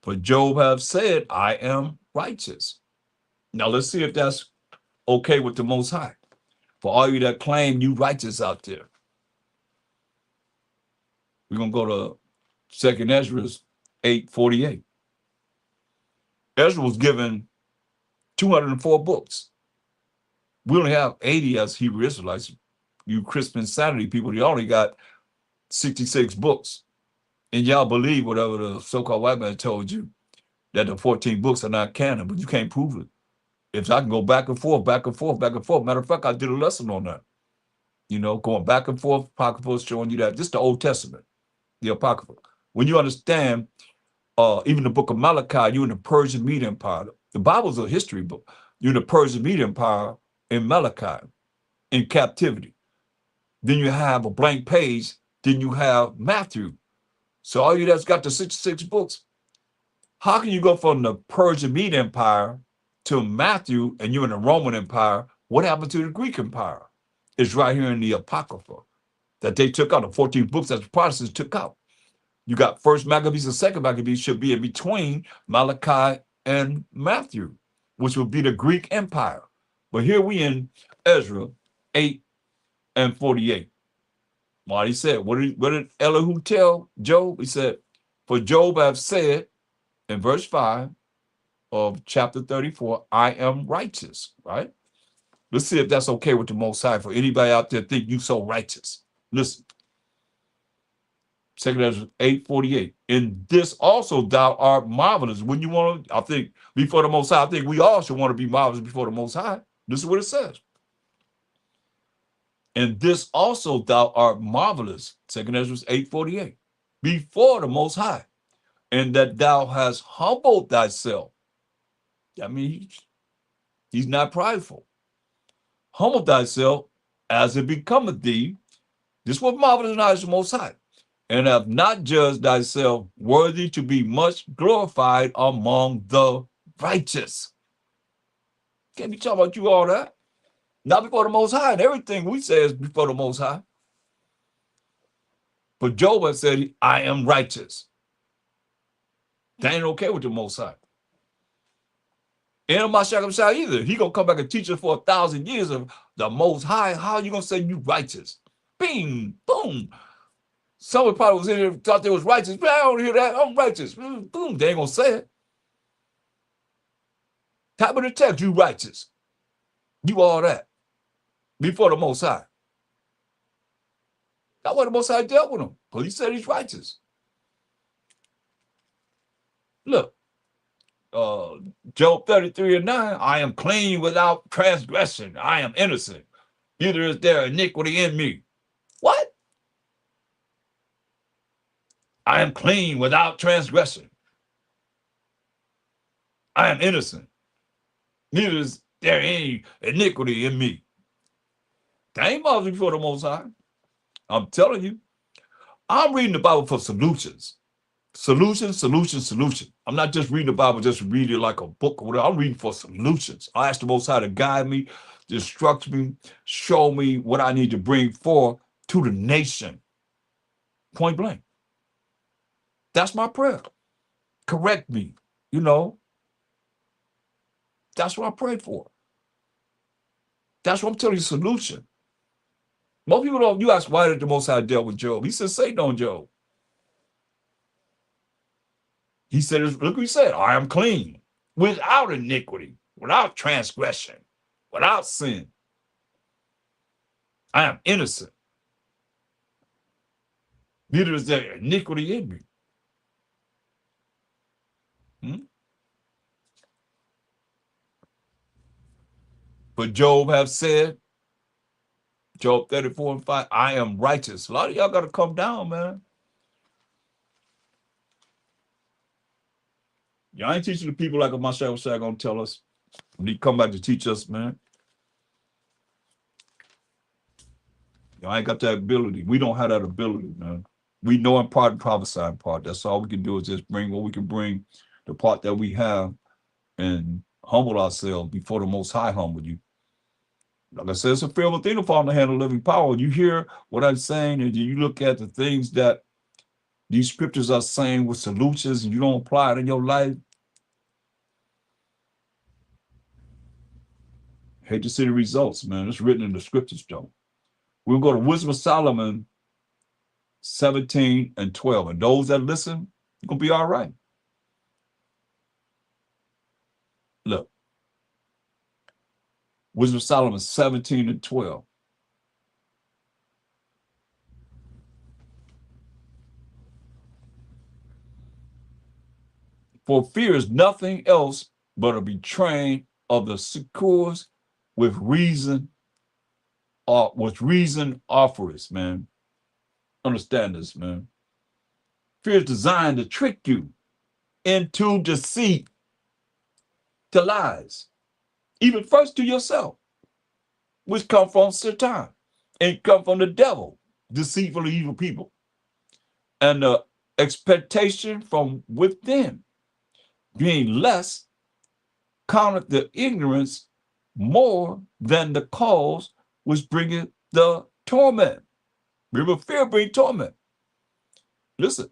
For Job hath said, I am righteous. Now let's see if that's okay with the Most High. For all you that claim you righteous out there. We're going to go to 2nd Ezra 8:48. Ezra was given 204 books. We only have 80 as Hebrew Israelites. You Christian Insanity people, they only got 66 books. And y'all believe whatever the so-called white man told you, that the 14 books are not canon, but you can't prove it. If I can go back and forth, back and forth, back and forth. Matter of fact, I did a lesson on that. Going back and forth, Apocrypha is showing you that. This is the Old Testament, the Apocrypha. When you understand, even the book of Malachi, you're in the Persian Media Empire. The Bible's a history book. You're in the Persian Media Empire in Malachi, in captivity. Then you have a blank page. Then you have Matthew. So all you that's got the 66 books, how can you go from the Persian Media Empire to Matthew and you're in the Roman Empire, what happened to the Greek Empire? It's right here in the Apocrypha that they took out, the 14 books that the Protestants took out. You got First Maccabees and Second Maccabees should be in between Malachi and Matthew, which would be the Greek Empire. But here we in Ezra 8 and 48. Well, he said, what did Elihu tell Job? He said, for Job have said in verse 5 of chapter 34, I am righteous, right? Let's see if that's okay with the Most High for anybody out there think you so righteous. Listen. 2 Ezra 8:48. In this also thou art marvelous. When you want to, I think, before the Most High, I think we all should want to be marvelous before the Most High. This is what it says. In this also thou art marvelous. 2 Ezra 8:48. Before the Most High. And that thou hast humbled thyself. I mean, he's not prideful. Humble thyself as it becometh thee. This was marvelous in the eyes of the Most High. And have not judged thyself worthy to be much glorified among the righteous. Can't be talking about you all that. Not before the Most High. And everything we say is before the Most High. But Job has said, I am righteous. That ain't okay with the Most High. And Mashiach either. He gonna come back and teach us for 1,000 years of the Most High. How are you gonna say you righteous? Bing, boom. Someone probably was in here thought they was righteous. Man, I don't hear that. I'm righteous. Boom. They ain't gonna say it. Type of the text, you righteous. You all that. Before the Most High. That's why the Most High dealt with him. Because he said he's righteous. Look. Job 33 and 9, I am clean without transgression. I am innocent. Neither is there iniquity in me. What? I am clean without transgression. I am innocent. Neither is there any iniquity in me. That ain't marvelous before the Most High. I'm telling you. I'm reading the Bible for solutions. Solution. I'm not just reading the Bible, just reading it like a book or whatever. I'm reading for solutions. I ask the Most High to guide me, to instruct me, show me what I need to bring forth to the nation. Point blank. That's my prayer. Correct me, you know. That's what I prayed for. That's what I'm telling you, solution. Most people don't, you ask, why did the Most High deal with Job? He said, Satan on Job. He said, look what he said, I am clean, without iniquity, without transgression, without sin. I am innocent. Neither is there iniquity in me. But Job have said, Job 34 and 5, I am righteous. A lot of y'all got to come down, man. Y'all ain't teaching the people like a Mashiach going to tell us. When he come back to teach us, man. Y'all ain't got that ability. We don't have that ability, man. We know in part and prophesy in part. That's all we can do is just bring what we can bring, the part that we have, and humble ourselves before the Most High humble you. Like I said, it's a fearful thing to fall in the hand of living power. You hear what I'm saying, and you look at the things that these scriptures are saying with solutions, and you don't apply it in your life. Hate to see the results, man. It's written in the scriptures, though. We'll go to Wisdom of Solomon 17 and 12. And those that listen, you're going to be all right. Look. Wisdom of Solomon 17 and 12. For fear is nothing else but a betraying of the succors with reason offers, man. Understand this, man. Fear is designed to trick you into deceit, to lies, even first to yourself, which come from Satan and come from the devil, deceitful evil people, and the expectation from within being less counteth the ignorance more than the cause which bringeth the torment. Remember, fear brings torment. Listen,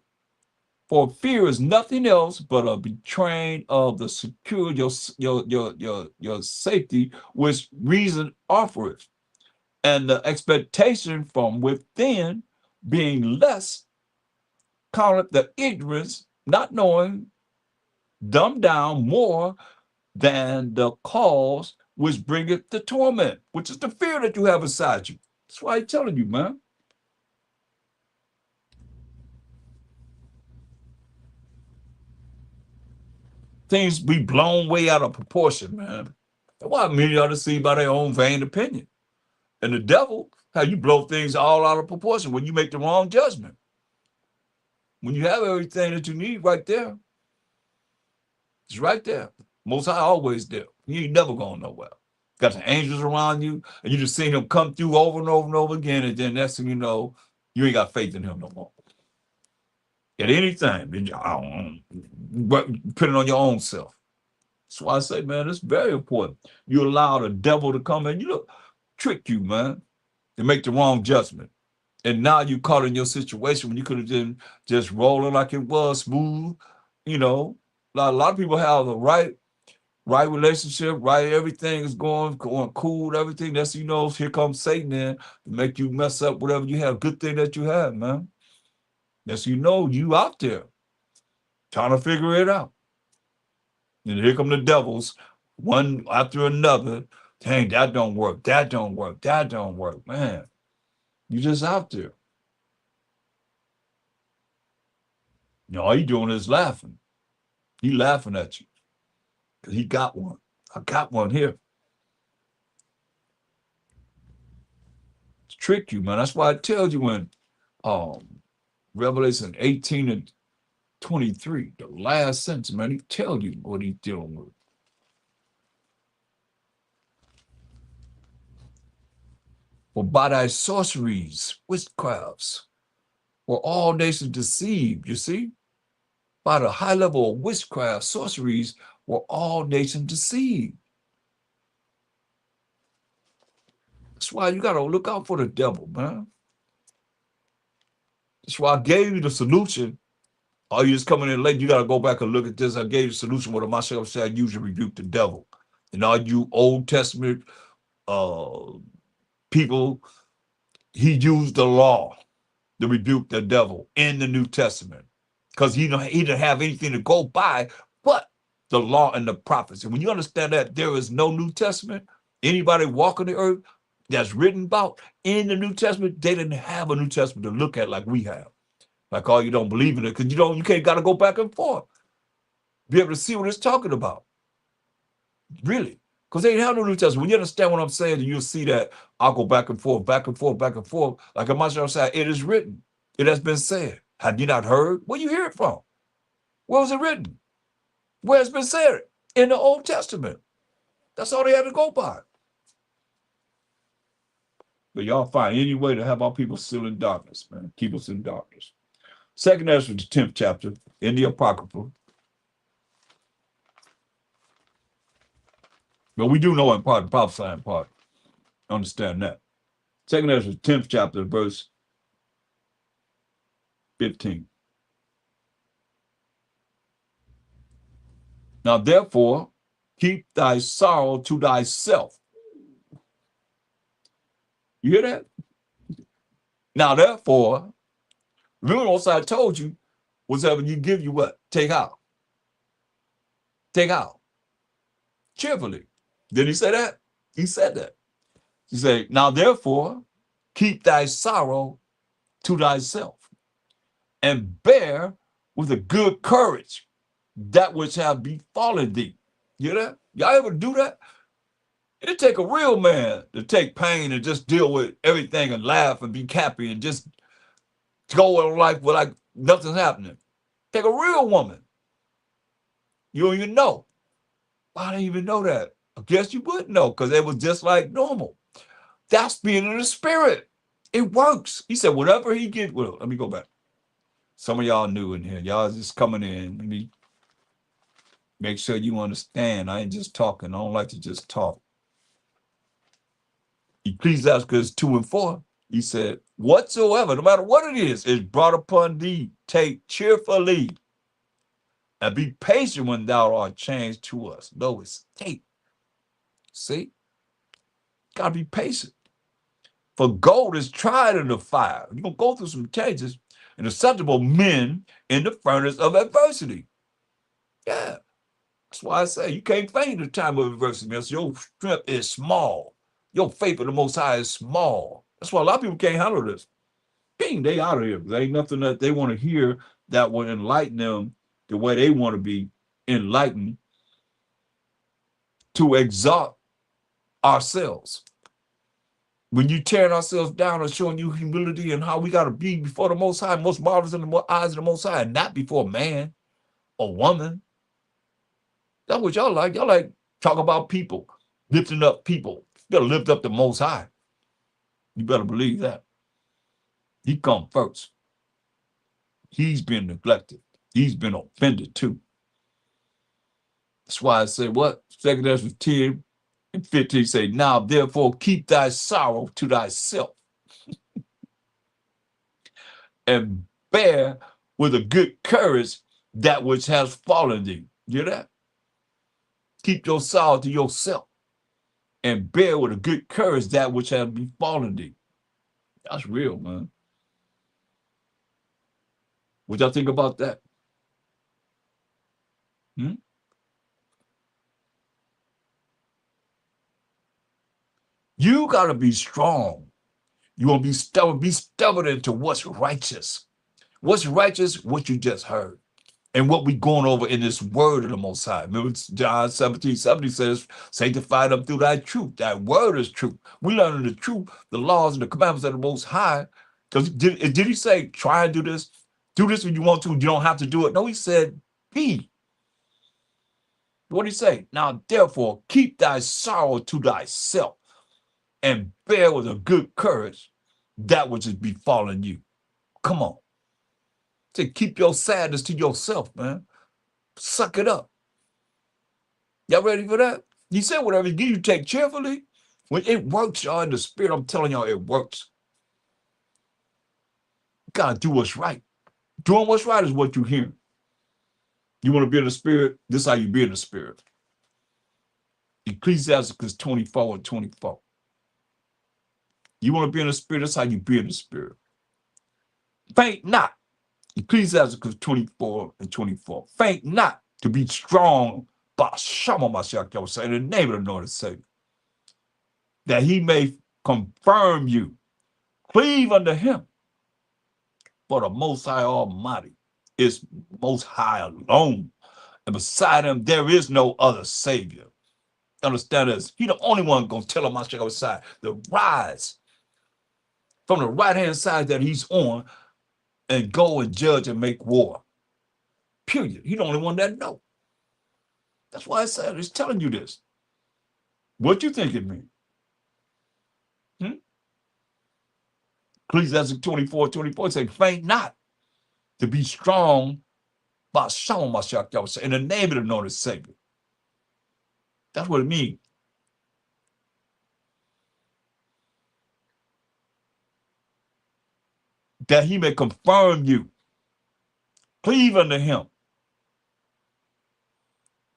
for fear is nothing else but a betraying of the secure your safety, which reason offereth, and the expectation from within being less counteth the ignorance, not knowing, dumbed down more than the cause which bringeth the torment, which is the fear that you have inside you. That's why I'm telling you, man. Things be blown way out of proportion, man. That's why many are deceived by their own vain opinion. And the devil, how you blow things all out of proportion when you make the wrong judgment. When you have everything that you need right there, it's right there. Most High always there. You ain't never going nowhere. Got the angels around you, and you just seen him come through over and over and over again, and then next thing you know, you ain't got faith in him no more. At any time, put it on your own self. That's why I say, man, it's very important. You allow the devil to come in, trick you, man, to make the wrong judgment. And now you caught in your situation when you could have been just rolling like it was smooth. A lot of people have the right relationship, right, everything is going cool, everything. That's, here comes Satan in to make you mess up whatever you have, good thing that you have, man. That's, you out there trying to figure it out. And here come the devils, one after another. Dang, that don't work, that don't work, that don't work, man. You just out there. All he doing is laughing. He laughing at you. Because he got one. I got one here. To trick you, man. That's why I tell you in Revelation 18 and 23, the last sentence, man, he tell you what he's dealing with. For by thy sorceries, witchcrafts, were all nations deceived, you see? By the high level of witchcraft, sorceries, were all nations deceived. That's why you got to look out for the devil, man. That's why I gave you the solution. Or you just coming in late, you got to go back and look at this. I gave you the solution what myself said I usually rebuke the devil. And all you Old Testament people, he used the law to rebuke the devil in the New Testament. Because he didn't have anything to go by but the law and the prophets. And when you understand that there is no New Testament, anybody walking the earth that's written about in the New Testament, they didn't have a New Testament to look at like we have. Like, oh, you don't believe in it because you can't got to go back and forth. Be able to see what it's talking about. Really. Because they didn't have no New Testament. When you understand what I'm saying, you'll see that I'll go back and forth, back and forth, back and forth. Like myself said, it is written. It has been said. Have you not heard? Where you hear it from? Where was it written? Where it's been said? In the Old Testament. That's all they had to go by. But y'all find any way to have our people still in darkness, man. Keep us in darkness. Second Ezra, the 10th chapter, in the Apocrypha. But we do know in part, prophesy in part. Understand that. Second Ezra, 10th chapter, verse 15. Now, therefore, keep thy sorrow to thyself. You hear that? Now, therefore, remember what I told you, whatever you give you what? Take out. Take out. Cheerfully. Did he say that? He said that. He said, now, therefore, keep thy sorrow to thyself and bear with a good courage that which have befallen thee. You hear that? Y'all ever do that? It take a real man to take pain and just deal with everything and laugh and be happy and just go in life with like nothing's happening. Take a real woman. You don't even know. I didn't even know that. I guess you would know because it was just like normal. That's being in the spirit. It works. He said, whatever he gives, well, let me go back. Some of y'all new in here. Y'all just coming in. Make sure you understand. I ain't just talking. I don't like to just talk. Ecclesiastes 2 and 4, he said, whatsoever, no matter what it is brought upon thee, take cheerfully and be patient when thou art changed to us. No escape. See? Gotta be patient. For gold is tried in the fire. You're gonna go through some changes, and acceptable men in the furnace of adversity. Yeah. That's why I say you can't faint in the time of adversity, man. So your strength is small. Your faith in the Most High is small. That's why a lot of people can't handle this. Bing, they out of here. There ain't nothing that they want to hear that will enlighten them the way they want to be enlightened to exalt ourselves. When you tearing ourselves down and showing you humility and how we got to be before the Most High, most marvelous in the eyes of the Most High, not before man or woman. That's what y'all like. Y'all like talk about people, lifting up people. You better lift up the Most High. You better believe that. He come first. He's been neglected. He's been offended too. That's why I say what? 2 Ezra 10 and 15 say, now therefore keep thy sorrow to thyself and bear with a good courage that which has fallen thee. You hear that? Keep your sorrow to yourself and bear with a good courage that which has befallen thee. That's real, man. What y'all think about that? You got to be strong. You want to be stubborn into what's righteous. What's righteous? What you just heard. And what we going over in this word of the Most High. Remember John 17:70 says, sanctify them through thy truth. That word is truth. We learn the truth, the laws and the commandments of the Most High. Because did he say, try and do this? Do this when you want to. You don't have to do it. No, he said, be. What did he say? Now, therefore, keep thy sorrow to thyself and bear with a good courage that which is befallen you. Come on. Say, keep your sadness to yourself, man. Suck it up. Y'all ready for that? He said, whatever you give, you take cheerfully. When it works, y'all, in the spirit, I'm telling y'all, it works. You gotta do what's right. Doing what's right is what you hear. You want to be in the spirit? This is how you be in the spirit. Ecclesiastes 24 and 24. You want to be in the spirit? That's how you be in the spirit. Faint not. Ecclesiastes 24 and 24. Faint not to be strong by Shama Mashiach, in the name of the Lord and Savior, that he may confirm you. Cleave unto him. For the Most High Almighty is Most High alone. And beside him, there is no other Savior. Understand this? He the only one going to tell him Mashiach to rise from the right-hand side that he's on and go and judge and make war. Period. He the only one that know. That's why I said it's telling you this. What you think it means? Ecclesiastes 24:24 says, faint not to be strong by Shalom Mashiach, in the name of the Lord and Savior. That's what it means. That he may confirm you. Cleave unto him.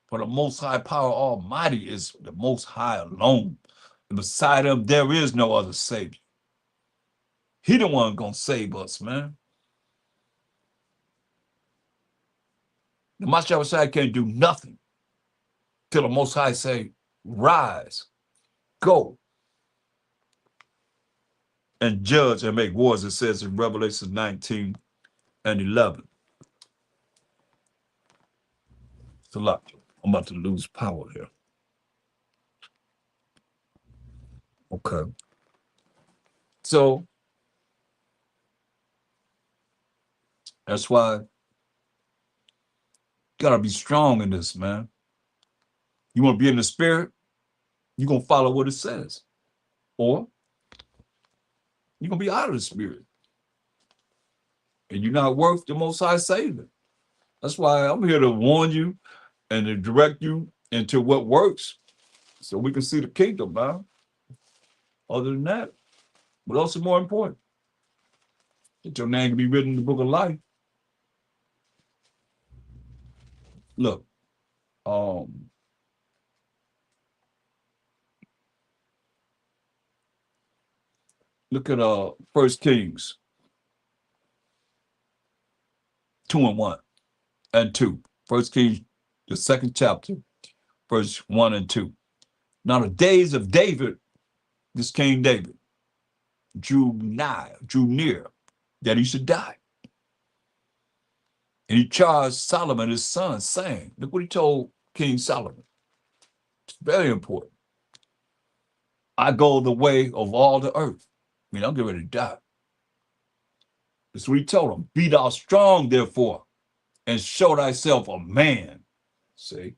For the Most High Power Almighty is the Most High alone. And beside him, there is no other Savior. He the one gonna save us, man. The Mashiach can't do nothing till the Most High say, rise, go, and judge and make wars, it says in Revelation 19 and 11. It's a lot. I'm about to lose power here. Okay. So that's why you gotta be strong in this, man. You want to be in the spirit, you're gonna follow what it says. Or you're gonna be out of the spirit. And you're not worth the Most High saving. That's why I'm here to warn you and to direct you into what works so we can see the kingdom, man. Other than that, what else is more important? That your name can be written in the book of life. Look, um, look at First Kings 2:1 and 2. First Kings, the second chapter, verse 1 and 2. Now the days of David, this King David, drew near that he should die. And he charged Solomon, his son, saying, look what he told King Solomon. It's very important. I go the way of all the earth. I mean, I'm getting ready to die. That's what he told him. Be thou strong, therefore, and show thyself a man. See?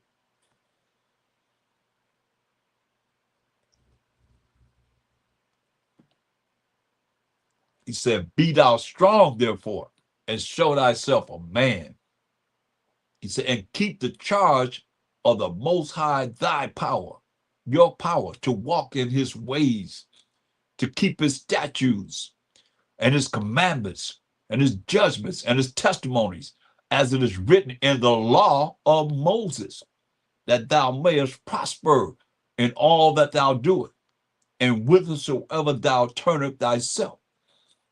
He said, be thou strong, therefore, and show thyself a man. He said, and keep the charge of the Most High thy power, your power to walk in his ways, to keep his statutes and his commandments and his judgments and his testimonies, as it is written in the law of Moses, that thou mayest prosper in all that thou doest, and whithersoever thou turnest thyself,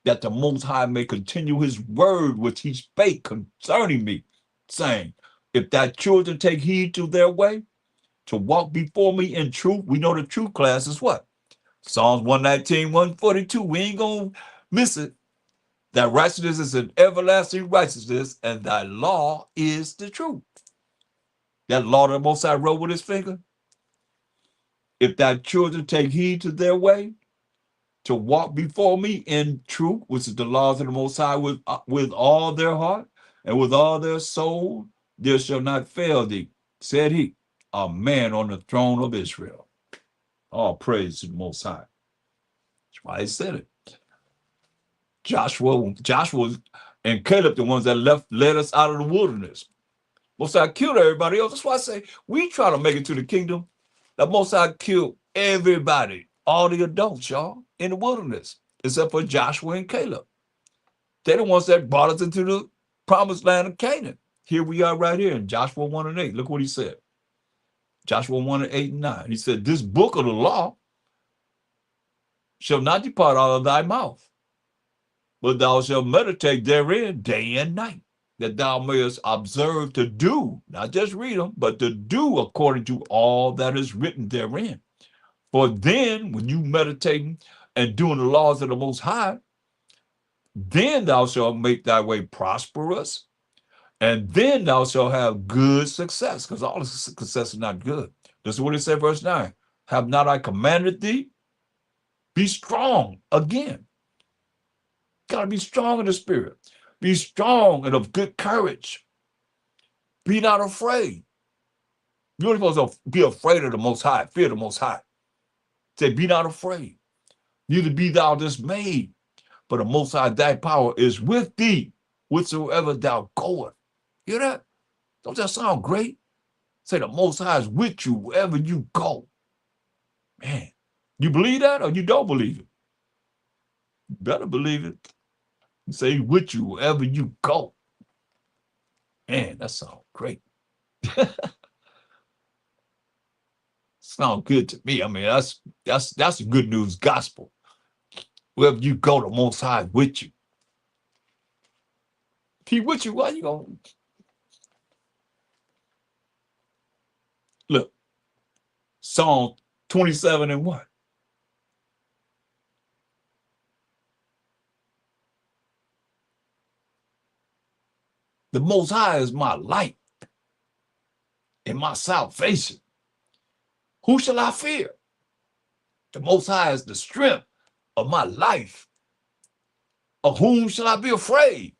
that the Most High may continue his word which he spake concerning me, saying, if thy children take heed to their way, to walk before me in truth. We know the truth class is what? Psalms 119, 142. We ain't going to miss it. That righteousness is an everlasting righteousness, and thy law is the truth. That law that Most High wrote with his finger. If thy children take heed to their way, to walk before me in truth, which is the laws of the Most High, with all their heart and with all their soul, there shall not fail thee, said he, a man on the throne of Israel. All praise to the Most High. That's why he said it. Joshua and Caleb, the ones that led us out of the wilderness. Most High killed everybody else. That's why I say we try to make it to the kingdom. The Most High killed everybody, all the adults, y'all, in the wilderness, except for Joshua and Caleb. They're the ones that brought us into the promised land of Canaan. Here we are right here in Joshua 1 and 8. Look what he said. Joshua 1 and 8 and 9. He said, this book of the law shall not depart out of thy mouth, but thou shalt meditate therein day and night, that thou mayest observe to do, not just read them, but to do according to all that is written therein. For then, when you meditating and doing the laws of the Most High, then thou shalt make thy way prosperous, and then thou shalt have good success, because all the success is not good. This is what it said, verse 9. Have not I commanded thee? Be strong again. Got to be strong in the spirit. Be strong and of good courage. Be not afraid. You're supposed to be afraid of the Most High, fear the Most High. Say, be not afraid. Neither be thou dismayed, for the Most High thy power is with thee, whithersoever thou goest. Hear that? Don't that sound great? Say the Most High is with you wherever you go. Man, you believe that or you don't believe it? You better believe it. Say with you wherever you go. Man, that sounds great. Sounds good to me. I mean, that's a good news gospel. Wherever you go, the Most High with you. If he with you, why you going? Look, Psalm 27 and 1. The Most High is my light and my salvation. Who shall I fear? The Most High is the strength of my life. Of whom shall I be afraid?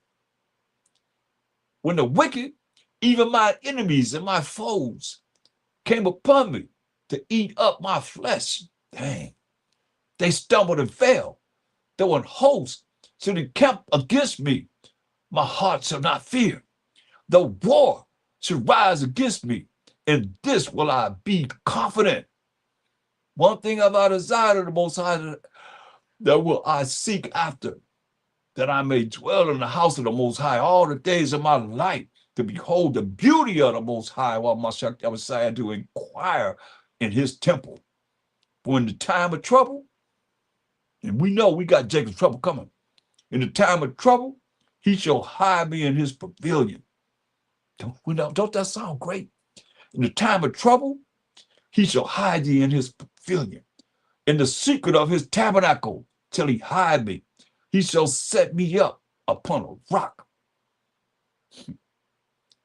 When the wicked, even my enemies and my foes, came upon me to eat up my flesh, dang, they stumbled and fell. Though an host should encamp against me, my heart shall not fear. Though war should rise against me, In this will I be confident. One thing have I desired of the Most High, that will I seek after, that I may dwell in the house of the Most High all the days of my life, to behold the beauty of the Most High, while my Messiah to inquire in his temple. For in the time of trouble, and we know we got Jacob's trouble coming, in the time of trouble, he shall hide me in his pavilion. Don't that sound great? In the time of trouble, he shall hide thee in his pavilion. In the secret of his tabernacle, till he hide me. He shall set me up upon a rock.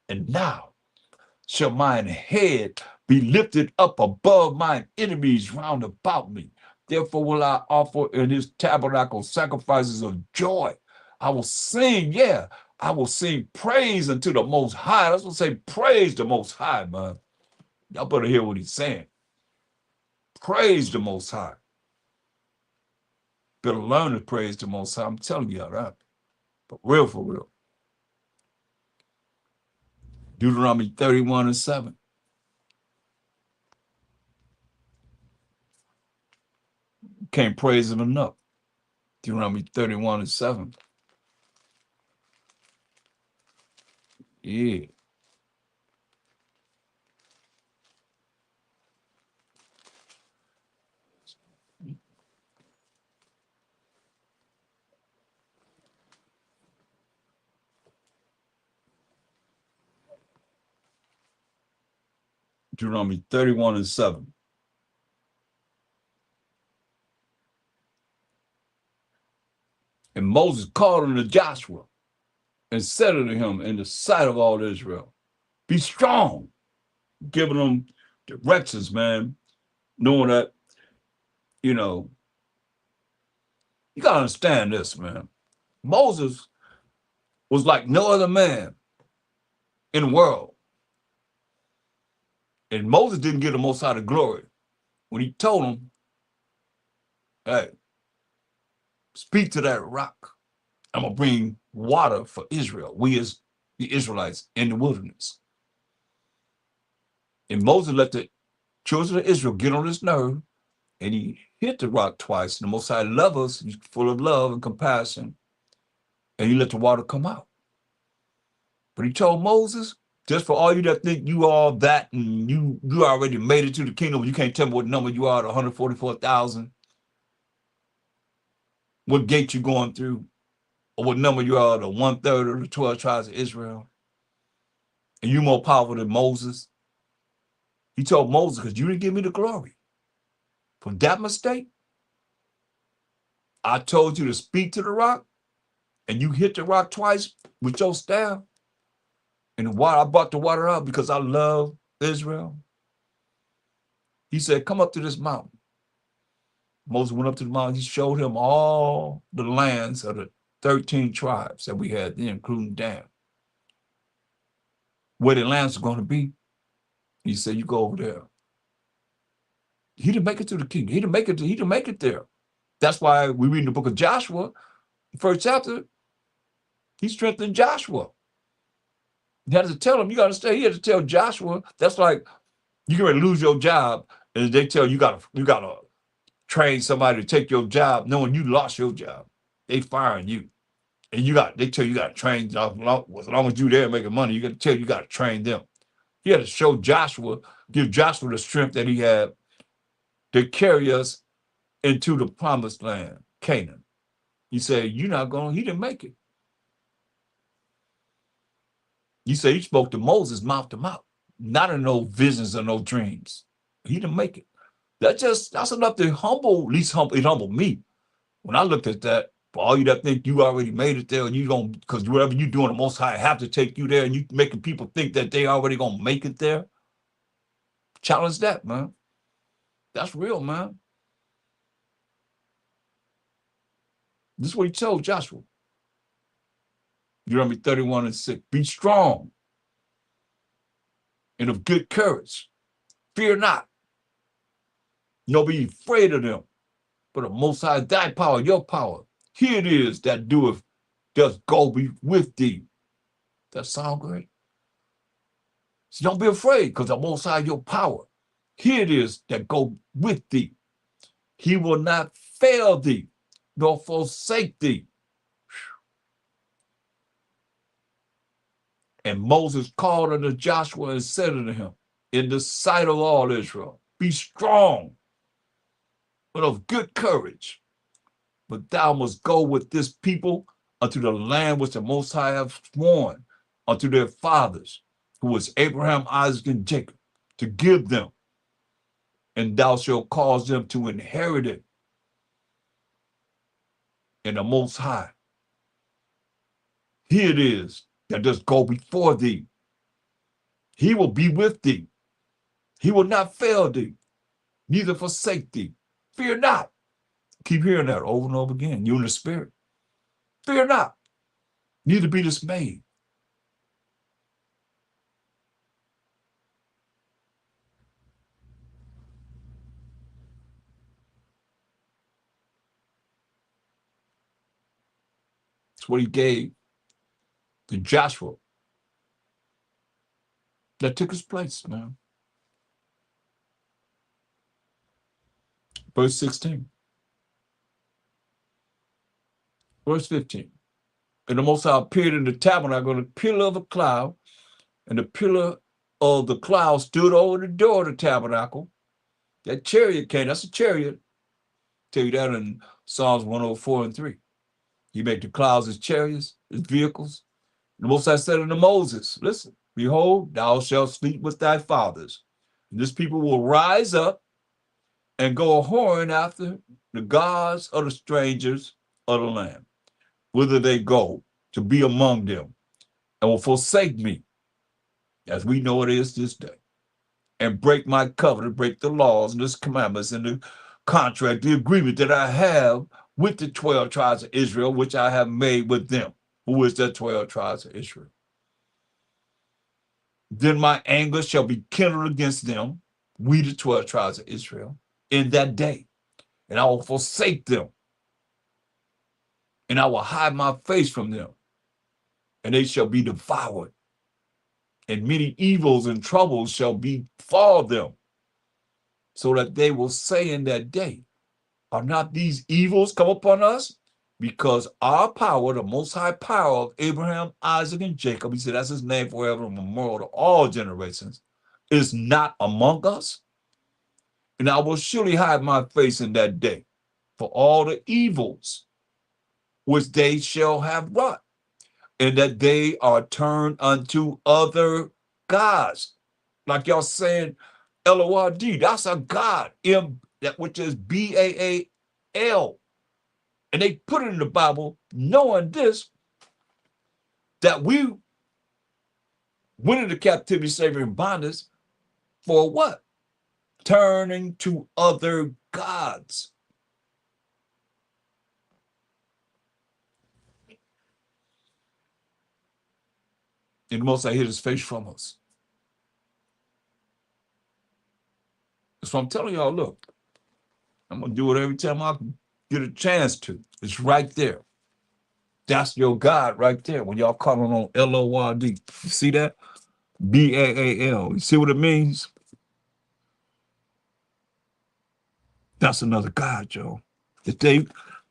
And now shall mine head be lifted up above mine enemies round about me. Therefore will I offer in his tabernacle sacrifices of joy. I will sing, I will sing praise unto the Most High. That's what say, praise the Most High, man. Y'all better hear what he's saying. Praise the Most High. Better learn to praise the Most High. I'm telling you, all right? But real for real. Deuteronomy 31:7. Can't praise him enough. Deuteronomy 31:7. Yeah. Deuteronomy 31:7. And Moses called unto Joshua and said unto him in the sight of all Israel, be strong, giving them directions, man, knowing that, you know, you got to understand this, man. Moses was like no other man in the world. And Moses didn't give the Most High the glory when he told him, hey, speak to that rock. I'm going to bring water for Israel. We as the Israelites in the wilderness. And Moses let the children of Israel get on his nerve, and he hit the rock twice. And the Most High loves us. He's full of love and compassion. And he let the water come out. But he told Moses, just for all you that think you are that and you already made it to the kingdom, you can't tell me what number you are, the 144,000, what gate you're going through, or what number you are, the 1/3 of the 12 tribes of Israel. And you're more powerful than Moses. He told Moses, because you didn't give me the glory. For that mistake, I told you to speak to the rock, and you hit the rock twice with your staff. And the water, I brought the water up because I love Israel. He said, come up to this mountain. Moses went up to the mountain. He showed him all the lands of the 13 tribes that we had then, including Dan. Where the lands are going to be. He said, you go over there. He didn't make it to the kingdom. He didn't make it there. That's why we read in the book of Joshua, the first chapter, he strengthened Joshua. He had to tell him, you got to stay. He had to tell Joshua, that's like you're going to lose your job, and they tell you got to train somebody to take your job, knowing you lost your job. They firing you. And they tell you got to train, as long as you're there making money, you got to train them. He had to show Joshua, give Joshua the strength that he had to carry us into the promised land, Canaan. He said, he didn't make it. He said he spoke to Moses mouth to mouth, not in no visions or no dreams. He didn't make it. That's enough to it humbled me. When I looked at that, for all you that think you already made it there, and you don't, because whatever you're doing, the Most High have to take you there, and you making people think that they already gonna make it there. Challenge that, man. That's real, man. This is what he told Joshua. Deuteronomy 31:6. Be strong and of good courage. Fear not. Nor be afraid of them. But the Most High, thy power, your power. Here it is that does go be with thee. That sound great? So don't be afraid, because the Most High, your power. Here it is that go with thee. He will not fail thee, nor forsake thee. And Moses called unto Joshua and said unto him, in the sight of all Israel, be strong and of good courage, but thou must go with this people unto the land which the Most High hath sworn unto their fathers, who was Abraham, Isaac, and Jacob, to give them, and thou shalt cause them to inherit it. And the Most High, here it is that does go before thee. He will be with thee. He will not fail thee, neither forsake thee. Fear not. Keep hearing that over and over again. You in the spirit. Fear not, neither be dismayed. That's what he gave to Joshua. That took his place, man. Verse 16. Verse 15. And the Most High appeared in the tabernacle in a pillar of a cloud, and the pillar of the cloud stood over the door of the tabernacle. That chariot came. That's a chariot. Tell you that in Psalms 104 and 3. He made the clouds his chariots, his vehicles. And the Most High said unto Moses, listen, behold, thou shalt sleep with thy fathers. And this people will rise up and go a whoring after the gods of the strangers of the land, whither they go to be among them, and will forsake me, as we know it is this day, and break my covenant, break the laws and the commandments and the contract, the agreement that I have with the 12 tribes of Israel, which I have made with them. Who is the 12 tribes of Israel? Then my anger shall be kindled against them, we the 12 tribes of Israel, in that day, and I will forsake them, and I will hide my face from them, and they shall be devoured, and many evils and troubles shall befall them, so that they will say in that day, are not these evils come upon us? Because our power, the Most High power of Abraham, Isaac, and Jacob, he said that's his name forever, a memorial to all generations, is not among us. And I will surely hide my face in that day for all the evils which they shall have wrought, and that they are turned unto other gods. Like y'all saying, L-O-R-D, that's a God, that which is B-A-A-L. And they put it in the Bible, knowing this, that we went into captivity, slavery, and bondage for what? Turning to other gods. And the Most High hid his face from us. So I'm telling y'all, look, I'm going to do it every time I get a chance to. It's right there. That's your God right there. When y'all calling on L-O-R-D. You see that? B-A-A-L. You see what it means? That's another God, Joe. Let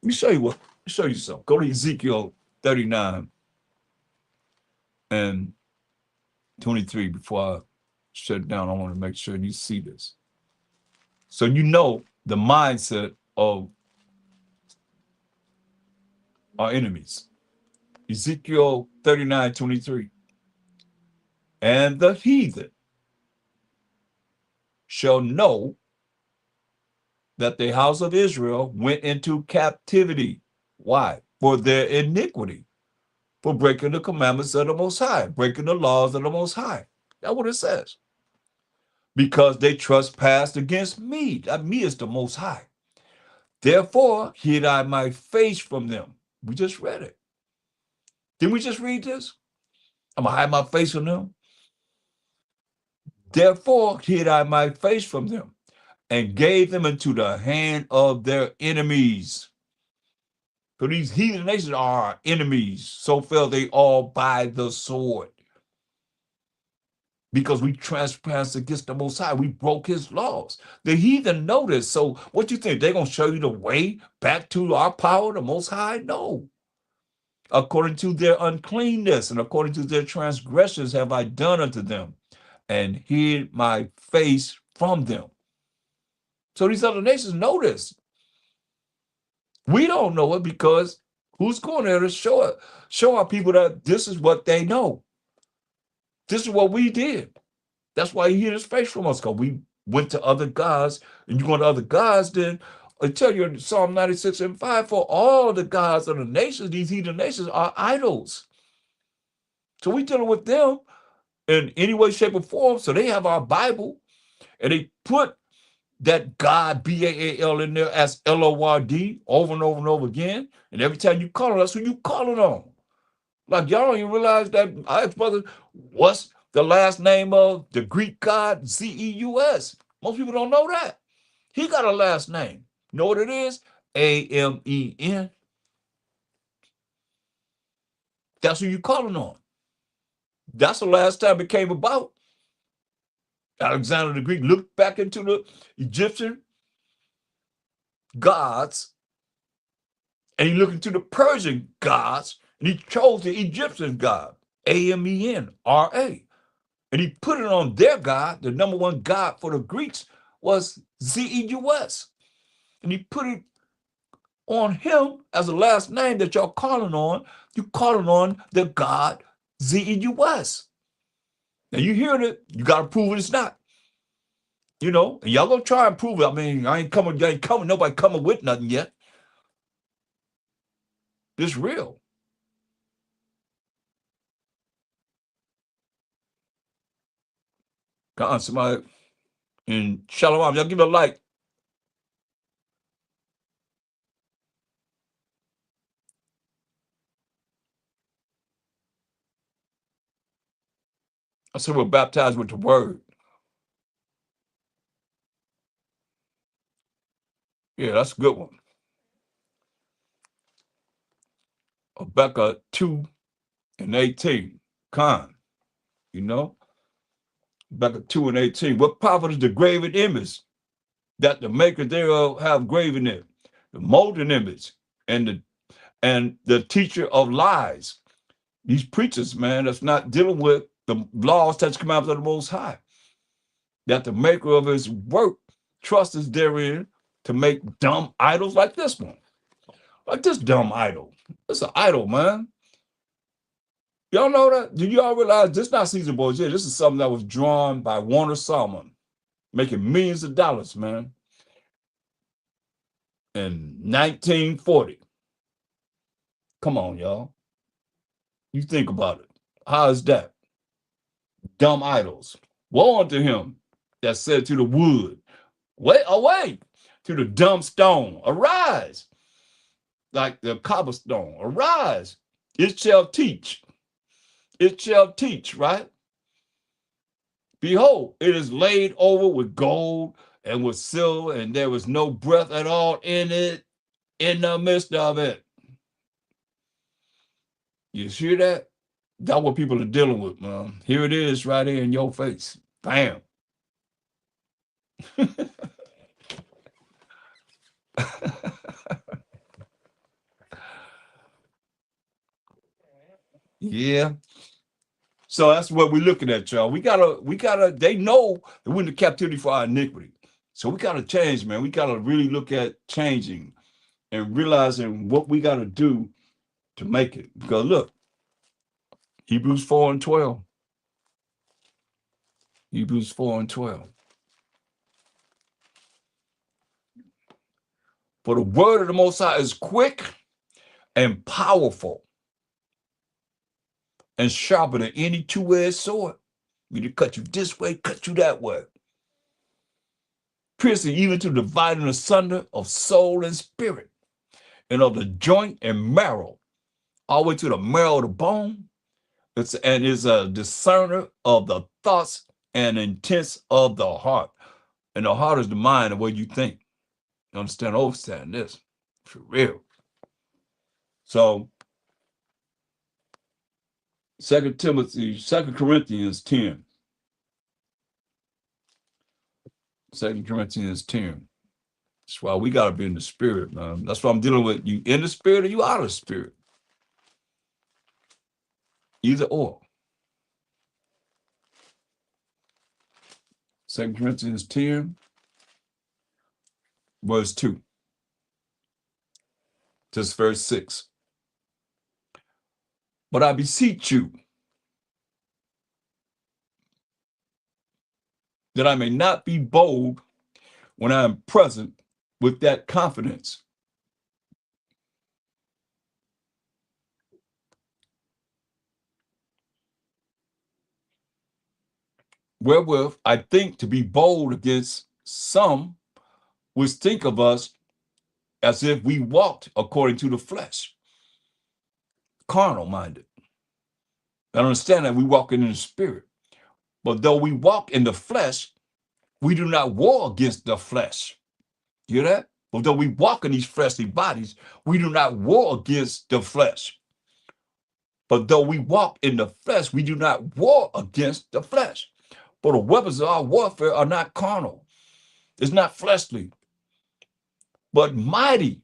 me show you what. Let me show you something. Go to Ezekiel 39 and 23 before I shut it down. I want to make sure you see this. So you know the mindset of our enemies. Ezekiel 39:23. And the heathen shall know that the house of Israel went into captivity. Why? For their iniquity, for breaking the commandments of the Most High, breaking the laws of the Most High. That's what it says. Because they trespassed against me. That me is the Most High. Therefore, hid I my face from them. We just read it. Didn't we just read this? I'm going to hide my face from them. Therefore, hid I my face from them and gave them into the hand of their enemies. For these heathen nations are our enemies. So fell they all by the sword. because we trespassed against the Most High. We broke his laws. The heathen know this. So what you think? They're going to show you the way back to our power, the Most High? No. According to their uncleanness and according to their transgressions have I done unto them, and hid my face from them. So these other nations know this. We don't know it because who's going there to show our people that this is what they know. This is what we did. That's why he hid his face from us, because we went to other gods, and you go to other gods, then I tell you in Psalm 96:5, for all the gods of the nations, these heathen nations are idols. So we dealing with them in any way, shape, or form. So they have our Bible, and they put that God, B-A-A-L, in there as L-O-R-D over and over and over again. And every time you call it, that's who you calling on. Like, y'all don't even realize that I asked brother, what's the last name of the Greek god Zeus? Most people don't know that. He got a last name. You know what it is? A-M-E-N. That's who you calling on. That's the last time it came about. Alexander the Greek looked back into the Egyptian gods, and he looked into the Persian gods, and he chose the Egyptian god, A-M-E-N-R-A. And he put it on their god. The number one god for the Greeks was Zeus. And he put it on him as the last name that y'all calling on. You calling on the god Zeus. Now you hearing it, you got to prove it's not. You know, and y'all gonna try and prove it. I mean, nobody coming with nothing yet. It's real. Come on, somebody in Shalom, y'all give it a like. I said we're baptized with the word. Yeah, that's a good one. Habakkuk 2:18. Con, you know, Habakkuk 2:18. What profit is the graven image that the maker thereof have graven it? The molten image and the teacher of lies. These preachers, man, that's not dealing with the laws that's come out of the Most High. That the maker of his work trusts therein to make dumb idols like this one. Like this dumb idol. It's an idol, man. Y'all know that? Do y'all realize this is not Caesar Borgia? This is something that was drawn by Warner Salmon, making millions of dollars, man, in 1940. Come on, y'all. You think about it. How is that? Dumb idols. Woe unto him that said to the wood, wait, away, to the dumb stone, arise, like the cobblestone, arise. It shall teach. It shall teach, right? Behold, it is laid over with gold and with silver, and there was no breath at all in it, in the midst of it. You hear that? That's what people are dealing with, man. Here it is right here in your face. Bam. Yeah. So that's what we're looking at, y'all. They know that we're in the captivity for our iniquity. So we gotta change, man. We gotta really look at changing and realizing what we gotta do to make it. Because look, Hebrews 4:12. Hebrews 4:12. For the word of the Most High is quick and powerful and sharper than any two-edged sword. We to cut you this way, cut you that way. Piercing even to dividing asunder of soul and spirit, and of the joint and marrow, all the way to the marrow of the bone. And is a discerner of the thoughts and intents of the heart. And the heart is the mind, the way you think. You understand this for real. So 2 Corinthians 10. 2 Corinthians 10. That's why we got to be in the spirit, man. That's why I'm dealing with you in the spirit or you out of the spirit. Either or. 2 Corinthians 10, verse 2. Just verse 6. But I beseech you that I may not be bold when I am present with that confidence, wherewith I think to be bold against some which think of us as if we walked according to the flesh, carnal minded. I understand that we walk in the spirit, but though we walk in the flesh, we do not war against the flesh. You hear that? But though we walk in these fleshly bodies, we do not war against the flesh. But though we walk in the flesh, we do not war against the flesh. For the weapons of our warfare are not carnal. It's not fleshly, but mighty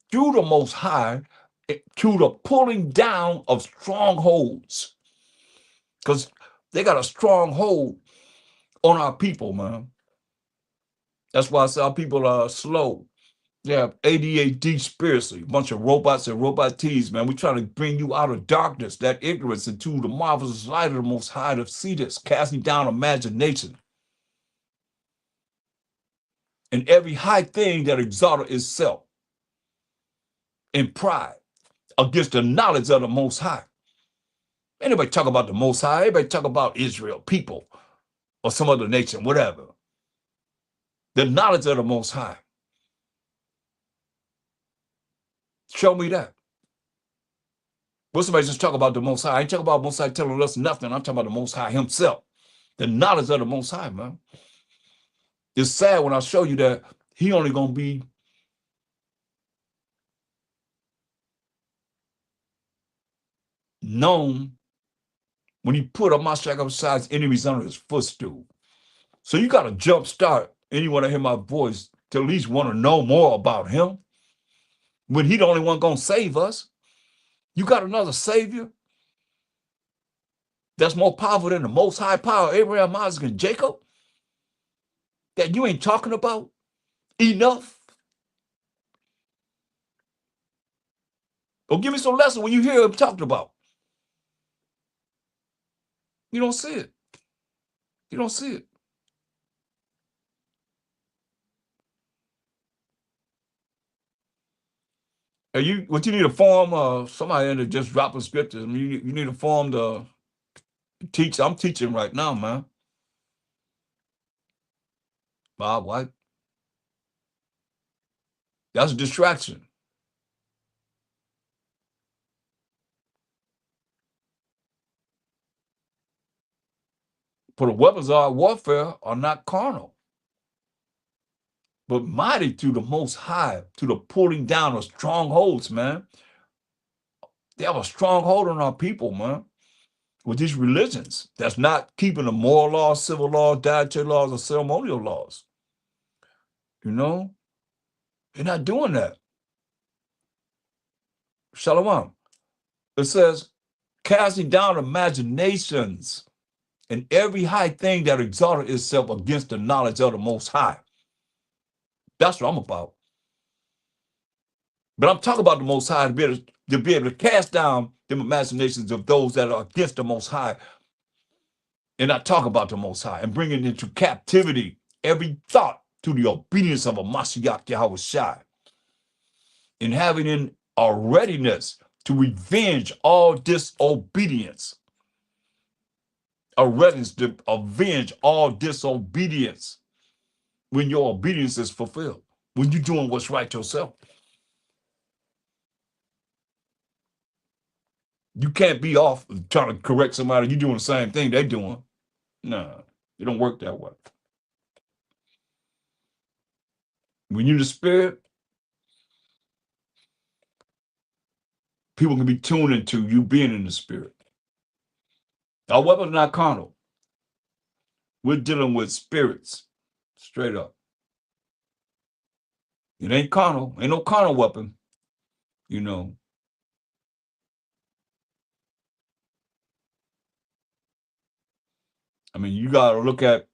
through the Most High to the pulling down of strongholds. Because they got a stronghold on our people, man. That's why I say our people are slow. They have ADHD spiritually, a bunch of robots and robotees, man. We're trying to bring you out of darkness, that ignorance, into the marvelous light of the Most High to see this, casting down imagination. And every high thing that exalteth itself in pride against the knowledge of the Most High. Anybody talk about the Most High, everybody talk about Israel, people, or some other nation, whatever. The knowledge of the Most High. Show me that. Well, somebody just talk about the Most High. I ain't talking about Most High telling us nothing. I'm talking about the Most High himself. The knowledge of the Most High, man. It's sad when I show you that he only going to be known when he put a Mashiach upside enemies under his footstool. So you got to jumpstart anyone to hear my voice to at least want to know more about him. When he the only one going to save us. You got another savior that's more powerful than the Most High power, Abraham, Isaac, and Jacob, that you ain't talking about enough? Or give me some lesson when you hear him talked about. You don't see it. You don't see it. And what you need a form, somebody in there just dropping scriptures. I mean, you need a form to teach. I'm teaching right now, man. Bob White. That's a distraction. For the weapons of our warfare are not carnal, but mighty through the Most High, to the pulling down of strongholds, man. They have a stronghold on our people, man, with these religions that's not keeping the moral laws, civil laws, dietary laws, or ceremonial laws. You know? They're not doing that. Shalom. It says, casting down imaginations and every high thing that exalted itself against the knowledge of the Most High. That's what I'm about. But I'm talking about the Most High to be able to cast down them imaginations of those that are against the Most High. And I talk about the Most High and bringing into captivity every thought to the obedience of a Mashiach Yahweh Shai. And having in a readiness to revenge all disobedience. A readiness to avenge all disobedience when your obedience is fulfilled, when you're doing what's right yourself. You can't be off trying to correct somebody. You're doing the same thing they're doing. No, it don't work that way. When you're the spirit, people can be tuned into you being in the spirit. Our weapons are not carnal. We're dealing with spirits, straight up. It ain't carnal. Ain't no carnal weapon, you know. I mean, you got to look at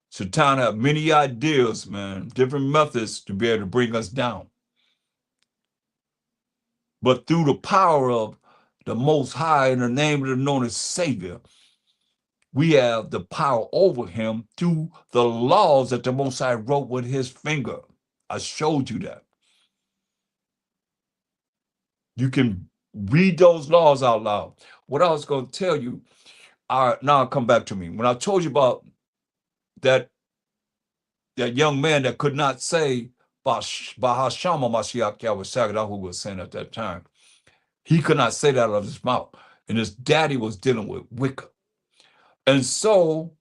Satan have many ideas, man, different methods to be able to bring us down. But through the power of the Most High in the name of the known as Savior, we have the power over him through the laws that the Most High wrote with his finger. I showed you that. You can read those laws out loud. What I was going to tell you, now come back to me. When I told you about that young man that could not say Bahashama Mashiach Yahweh, who was saying at that time, he could not say that out of his mouth. And his daddy was dealing with Wicca. And so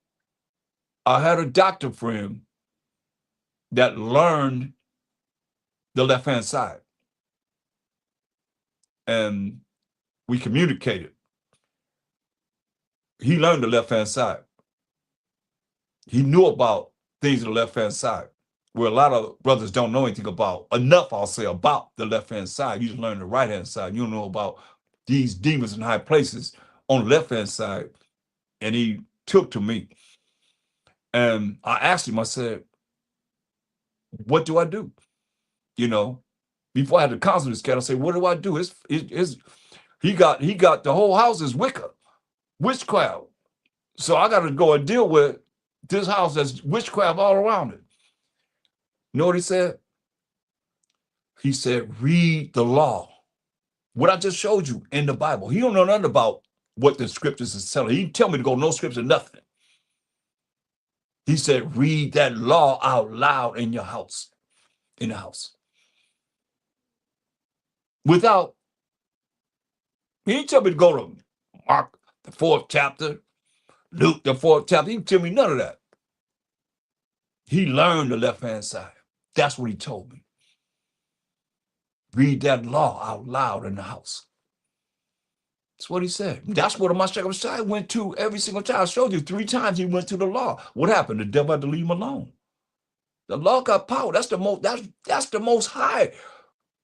I had a doctor friend that learned the left-hand side. And we communicated. He learned the left-hand side. He knew about things on the left-hand side, where a lot of brothers don't know anything about, enough, I'll say, about the left-hand side. You just learn the right-hand side. You don't know about these demons in high places on the left-hand side. And he took to me. And I asked him, I said, what do I do? You know, before I had to counsel this cat, I said, what do I do? He got the whole house is Wicca, witchcraft. So I got to go and deal with this house that's witchcraft all around it. You know what he said? He said, read the law. What I just showed you in the Bible. He don't know nothing about what the scriptures is telling. He didn't tell me to go no scripture, nothing. He said, read that law out loud in your house, in the house. Without, he didn't tell me to go to Mark, the 4th chapter, Luke, the 4th chapter. He didn't tell me none of that. He learned the left-hand side. That's what he told me. Read that law out loud in the house. That's what he said. That's what Mashiach went to every single time. I showed you 3 times he went to the law. What happened? The devil had to leave him alone. The law got power. That's the most high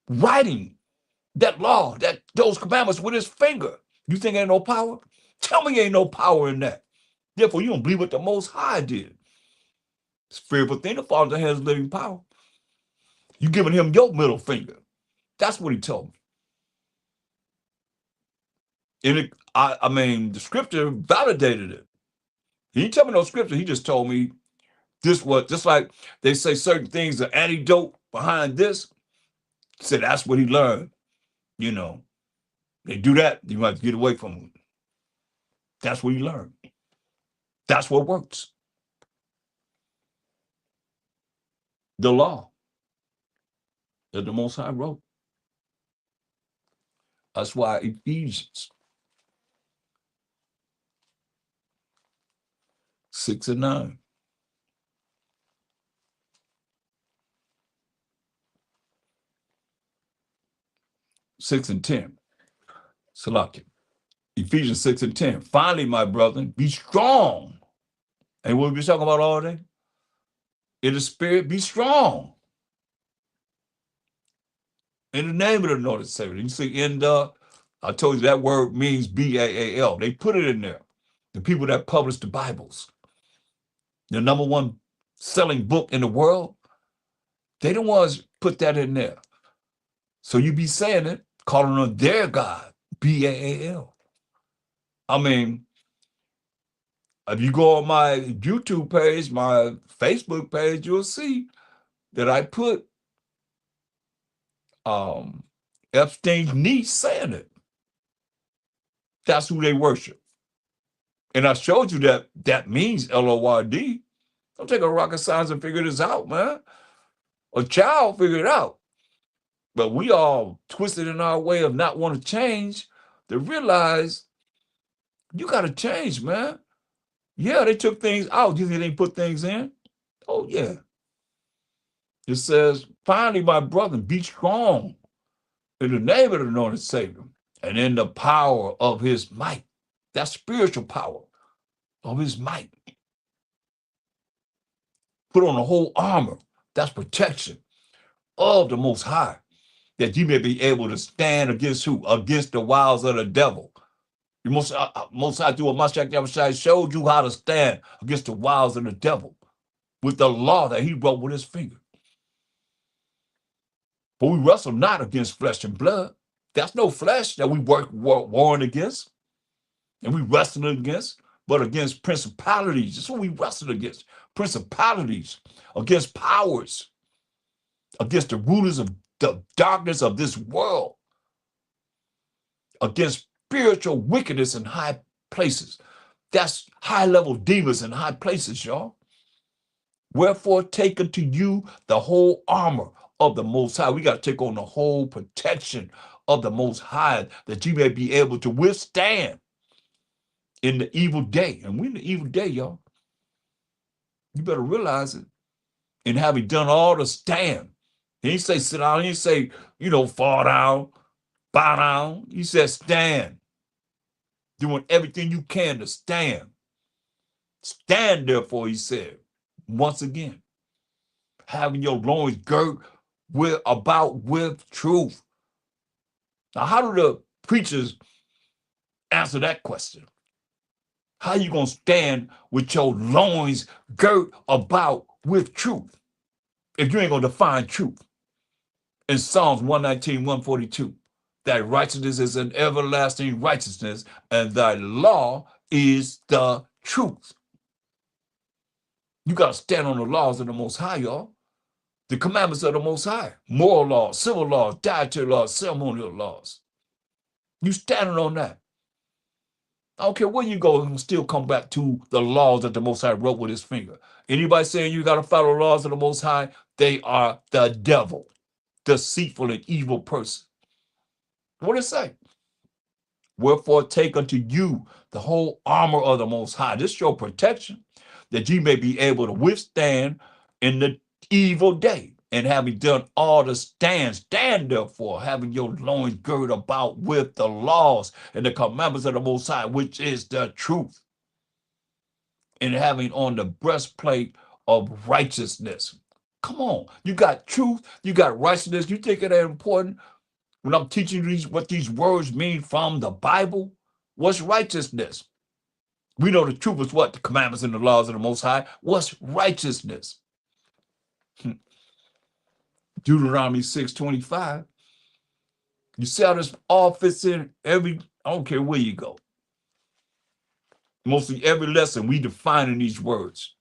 writing that law, those commandments with his finger. You think ain't no power? Tell me ain't no power in that. Therefore, you don't believe what the Most High did. Spiritual thing, the Father has living power. You giving him your middle finger. That's what he told me. And I mean, the scripture validated it. He didn't tell me no scripture. He just told me this was, just like they say certain things, the antidote behind this. He said that's what he learned. You know, they do that, you might get away from them. That's what he learned. That's what works. The law that the Most High wrote. That's why Ephesians 6 and 9. 6 and 10. Salakia. Ephesians 6 and 10. Finally, my brethren, be strong. And what we talking about all day? In the spirit, be strong. In the name of the Lord and Savior. You see, I told you that word means B-A-A-L. They put it in there. The people that publish the Bibles, the #1 selling book in the world, they the ones put that in there. So you be saying it, calling on their God, B-A-A-L. I mean, if you go on my YouTube page, my Facebook page, you'll see that I put Epstein's niece saying it. That's who they worship. And I showed you that that means L-O-R-D. Don't take a rocket science and figure this out, man. A child figure it out. But we all twisted in our way of not want to change to realize you got to change, man. Yeah, they took things out. You think they put things in? Oh, yeah. It says, finally, my brother, be strong in the name of the Lord and Savior and in the power of his might. That's spiritual power of his might. Put on the whole armor. That's protection. of the Most High, that you may be able to stand against who? Against the wiles of the devil. The Most High, through a Mashiach Yahushua, showed you how to stand against the wiles of the devil with the law that he wrote with his finger. For we wrestle not against flesh and blood. That's no flesh that we warring against and we wrestling against, but against principalities. That's what we wrestle against. Principalities, against powers, against the rulers of the darkness of this world, against spiritual wickedness in high places. That's high-level demons in high places, y'all. Wherefore, take unto you the whole armor of the Most High. We got to take on the whole protection of the Most High, that you may be able to withstand in the evil day. And we're in the evil day, y'all. You better realize it. And having done all to stand. He didn't say sit down. He didn't say, fall down, bow down. He said stand. Doing everything you can to stand. Stand, therefore, he said, once again, having your loins girt about with truth. Now, how do the preachers answer that question? How you going to stand with your loins girt about with truth if you ain't going to define truth? In Psalms 119, 142, that righteousness is an everlasting righteousness, and thy law is the truth. You got to stand on the laws of the Most High, y'all. The commandments of the Most High. Moral laws, civil laws, dietary laws, ceremonial laws. You standing on that. I don't care where you go, and still come back to the laws that the Most High wrote with his finger. Anybody saying you got to follow the laws of the Most High, they are the devil, deceitful and evil person. What does it say? Wherefore take unto you the whole armor of the Most High. This is your protection, that you may be able to withstand in the evil day. And having done all to stand therefore, having your loins girded about with the laws and the commandments of the Most High, which is the truth. And having on the breastplate of righteousness. Come on, you got truth, you got righteousness. You think it ain't important? When I'm teaching you what these words mean from the Bible, what's righteousness? We know the truth is what? The commandments and the laws of the Most High. What's righteousness? Deuteronomy 6:25. You see how this all fits in I don't care where you go. Mostly every lesson we defining these words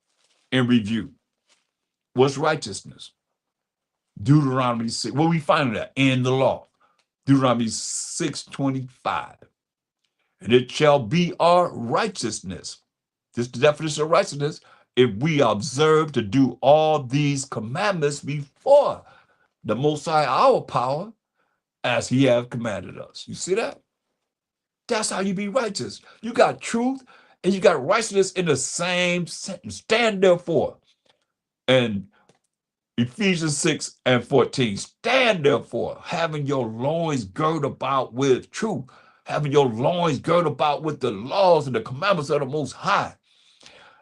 in review. What's righteousness? Deuteronomy 6. Where we find that? In the law. Deuteronomy 6:25. And it shall be our righteousness. This is the definition of righteousness. If we observe to do all these commandments before the Most High, our power, as he have commanded us. You see that? That's how you be righteous. You got truth and you got righteousness in the same sentence. Stand therefore. And Ephesians 6:14. Stand therefore, having your loins girded about with truth, having your loins girded about with the laws and the commandments of the Most High,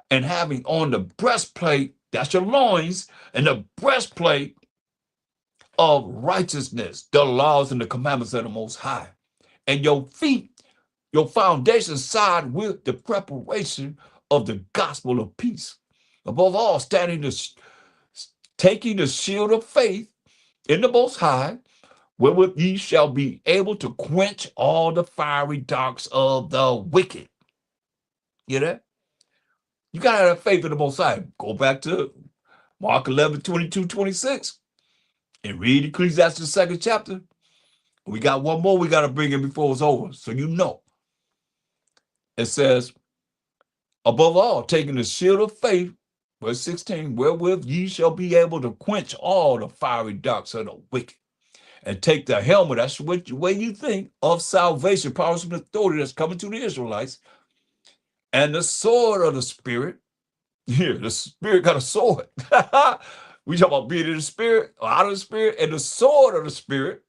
and having on the breastplate, that's your loins, and the breastplate of righteousness, the laws and the commandments of the Most High, and your feet, your foundation side with the preparation of the gospel of peace. Above all, taking the shield of faith in the Most High, wherewith ye shall be able to quench all the fiery darts of the wicked. You know? You got to have faith in the Most High. Go back to Mark 11:22-26 and read Ecclesiastes 2nd chapter. We got one more we got to bring in before it's over, so you know. It says, above all, taking the shield of faith, verse 16, wherewith ye shall be able to quench all the fiery darts of the wicked. And take the helmet, that's what way you think, of salvation, powers and authority that's coming to the Israelites, and the sword of the Spirit. Here, the Spirit got a sword. We talk about being in the Spirit, or out of the Spirit, and the sword of the Spirit.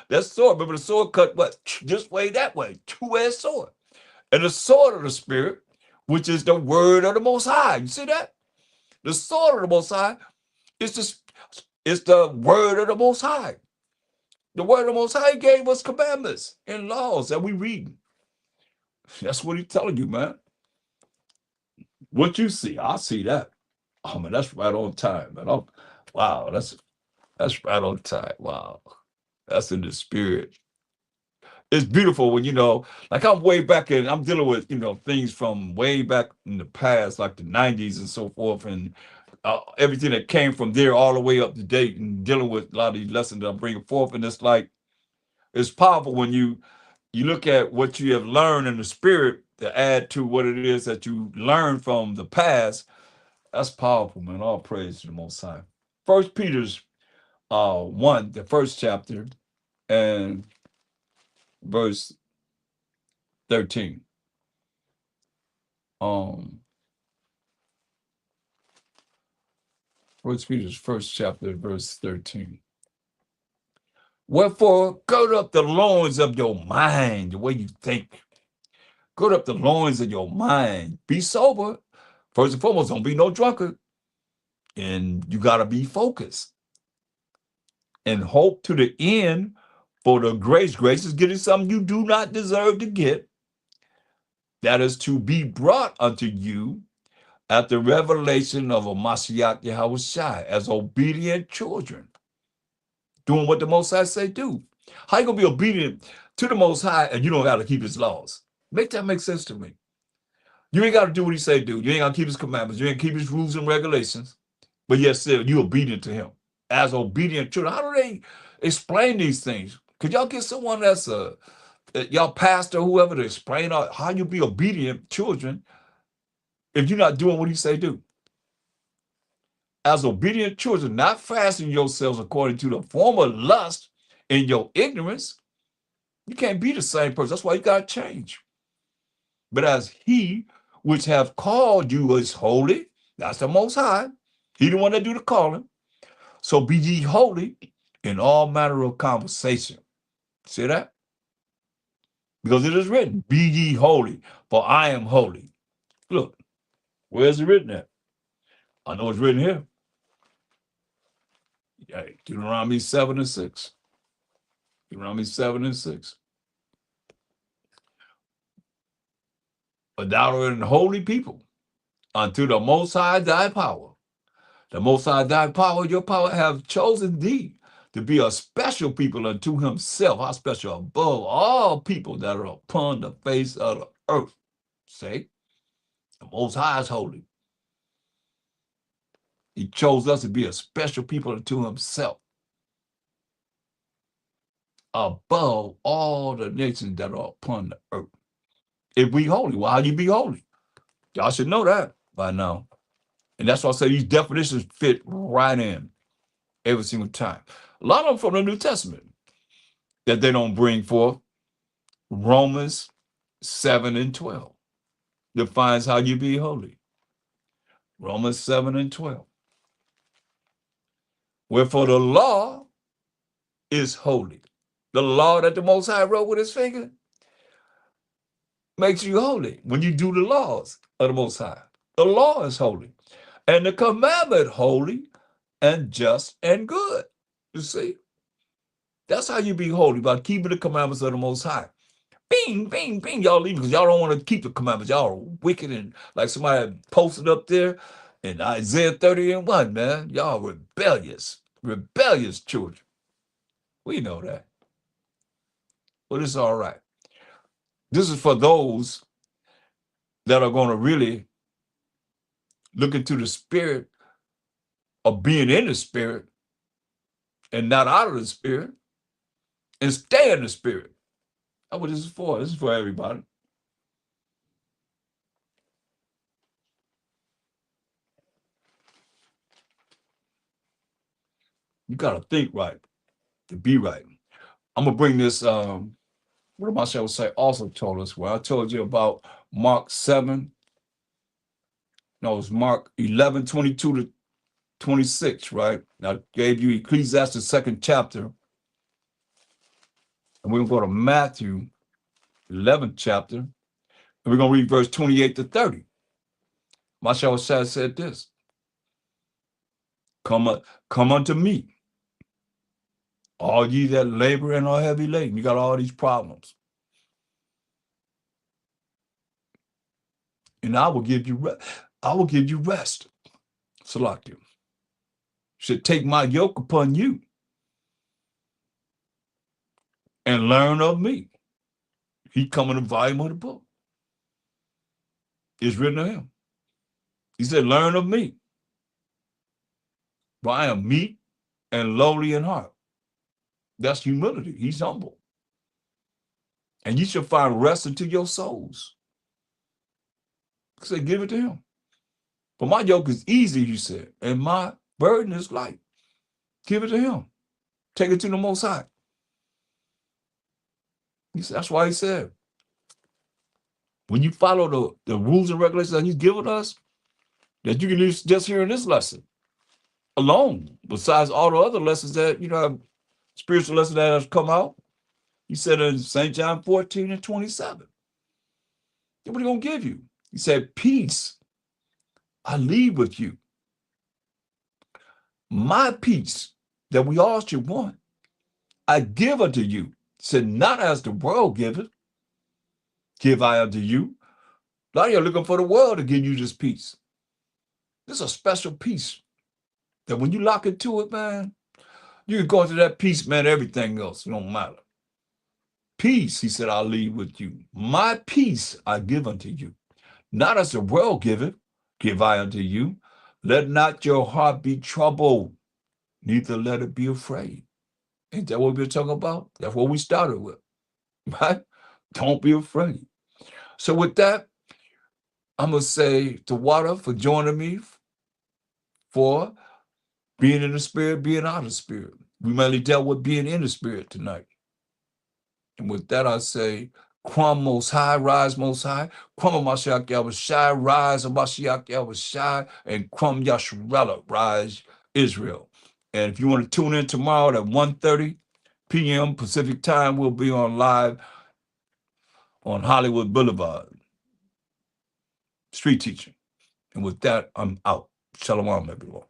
That sword, remember the sword cut what? This way, that way, two-edged sword. And the sword of the Spirit, which is the word of the Most High. You see that? The sword of the Most High is It's the word of the Most High. The word of the Most High gave us commandments and laws that we read. That's what he's telling you, man. What you see, I see that. Oh man, that's right on time, man. Oh, wow, that's right on time. Wow, that's in the spirit. It's beautiful when like I'm way back in. I'm dealing with things from way back in the past, like the '90s and so forth, and everything that came from there all the way up to date, and dealing with a lot of these lessons that I'm bringing forth. And it's like it's powerful when you look at what you have learned in the spirit to add to what it is that you learned from the past. That's powerful, man. All praise to the Most High. First Peter's 1, the first chapter, and verse 13. Um, First Peter's first chapter, verse 13. Wherefore, gird up the loins of your mind, the way you think. Gird up the loins of your mind. Be sober. First and foremost, don't be no drunkard. And you got to be focused. And hope to the end for the grace. Grace is getting something you do not deserve to get. That is to be brought unto you at the revelation of a Mashiach Yahushua as obedient children, doing what the Most High say do. How you gonna be obedient to the Most High and you don't got to keep His laws? Make that make sense to me. You ain't got to do what He say do. You ain't got to keep His commandments. You ain't keep His rules and regulations. But yes, still, you obedient to Him as obedient children. How do they explain these things? Could y'all get someone that's y'all pastor, whoever, to explain how you be obedient children if you're not doing what He say do? As obedient children, not fastening yourselves according to the former lust in your ignorance, you can't be the same person. That's why you got to change. But as He which have called you is holy, that's the Most High. He the one that do the calling. So be ye holy in all manner of conversation. See that? Because it is written, be ye holy, for I am holy. Look, where's it written at? I know it's written here. Yeah, Deuteronomy 7 and 6. Deuteronomy 7 and 6. But thou art an holy people unto the Most High thy power. The Most High thy power, your power, have chosen thee to be a special people unto Himself. How special? Above all people that are upon the face of the earth. Say, the Most High is holy. He chose us to be a special people unto Himself, above all the nations that are upon the earth. If we holy, well, how you be holy? Y'all should know that by now. And that's why I say these definitions fit right in every single time. A lot of them from the New Testament that they don't bring forth. Romans 7 and 12 defines how you be holy. Romans 7 and 12. Wherefore the law is holy. The law that the Most High wrote with His finger makes you holy when you do the laws of the Most High. The law is holy. And the commandment holy and just and good. You see? That's how you be holy, by keeping the commandments of the Most High. Bing, bing, bing. Y'all leave because y'all don't want to keep the commandments. Y'all are wicked, and like somebody posted up there in Isaiah 30 and 1, man. Y'all rebellious children. We know that. But it's all right. This is for those that are going to really look into the spirit of being in the spirit and not out of the spirit and stay in the spirit. That's what this is for. This is for everybody. You got to think right to be right. I'm going to bring this, what am I shall say, also told us where I told you about Mark 7. No, it's Mark 11, 22 to 26, right? I gave you Ecclesiastes 2nd chapter. And we're going to go to Matthew 11th chapter. And we're going to read verse 28 to 30. Mashal Shah said this. Come unto me, all ye that labor and are heavy laden. You got all these problems, and I will give you rest. I will give you rest. Salakia. Should take my yoke upon you and learn of me. He come in the volume of the book. It's written of him. He said, learn of me. For I am meek and lowly in heart. That's humility. He's humble. And you shall find rest unto your souls. He said, give it to him. For my yoke is easy, he said, and my burden is light. Give it to him. Take it to the Most High. He said, that's why he said, when you follow the rules and regulations that he's given us, that you can just hear in this lesson alone, besides all the other lessons that, spiritual lessons that have come out. He said in St. John 14:27, what are he going to give you? He said, peace I leave with you. My peace that we all should want, I give unto you. He said, not as the world giveth, give I unto you. Now you're looking for the world to give you this peace. This is a special peace that when you lock into it, man, you can go into that peace, man, everything else, it don't matter. Peace, he said, I'll leave with you. My peace I give unto you. Not as the world giveth, give I unto you. Let not your heart be troubled, neither let it be afraid. Ain't that what we're talking about? That's what we started with, right? Don't be afraid. So with that, I'm going to say to Wada for joining me for being in the spirit, being out of the spirit. We mainly dealt with being in the spirit tonight. And with that, I say, Kwam Most High, rise Most High. Kwam Mashiach Yahushai, rise Mashiach Yahushai. And Kwam Yasharella, rise Israel. And if you want to tune in tomorrow at 1:30 p.m. Pacific time, we'll be on live on Hollywood Boulevard. Street teaching. And with that, I'm out. Shalom, everyone.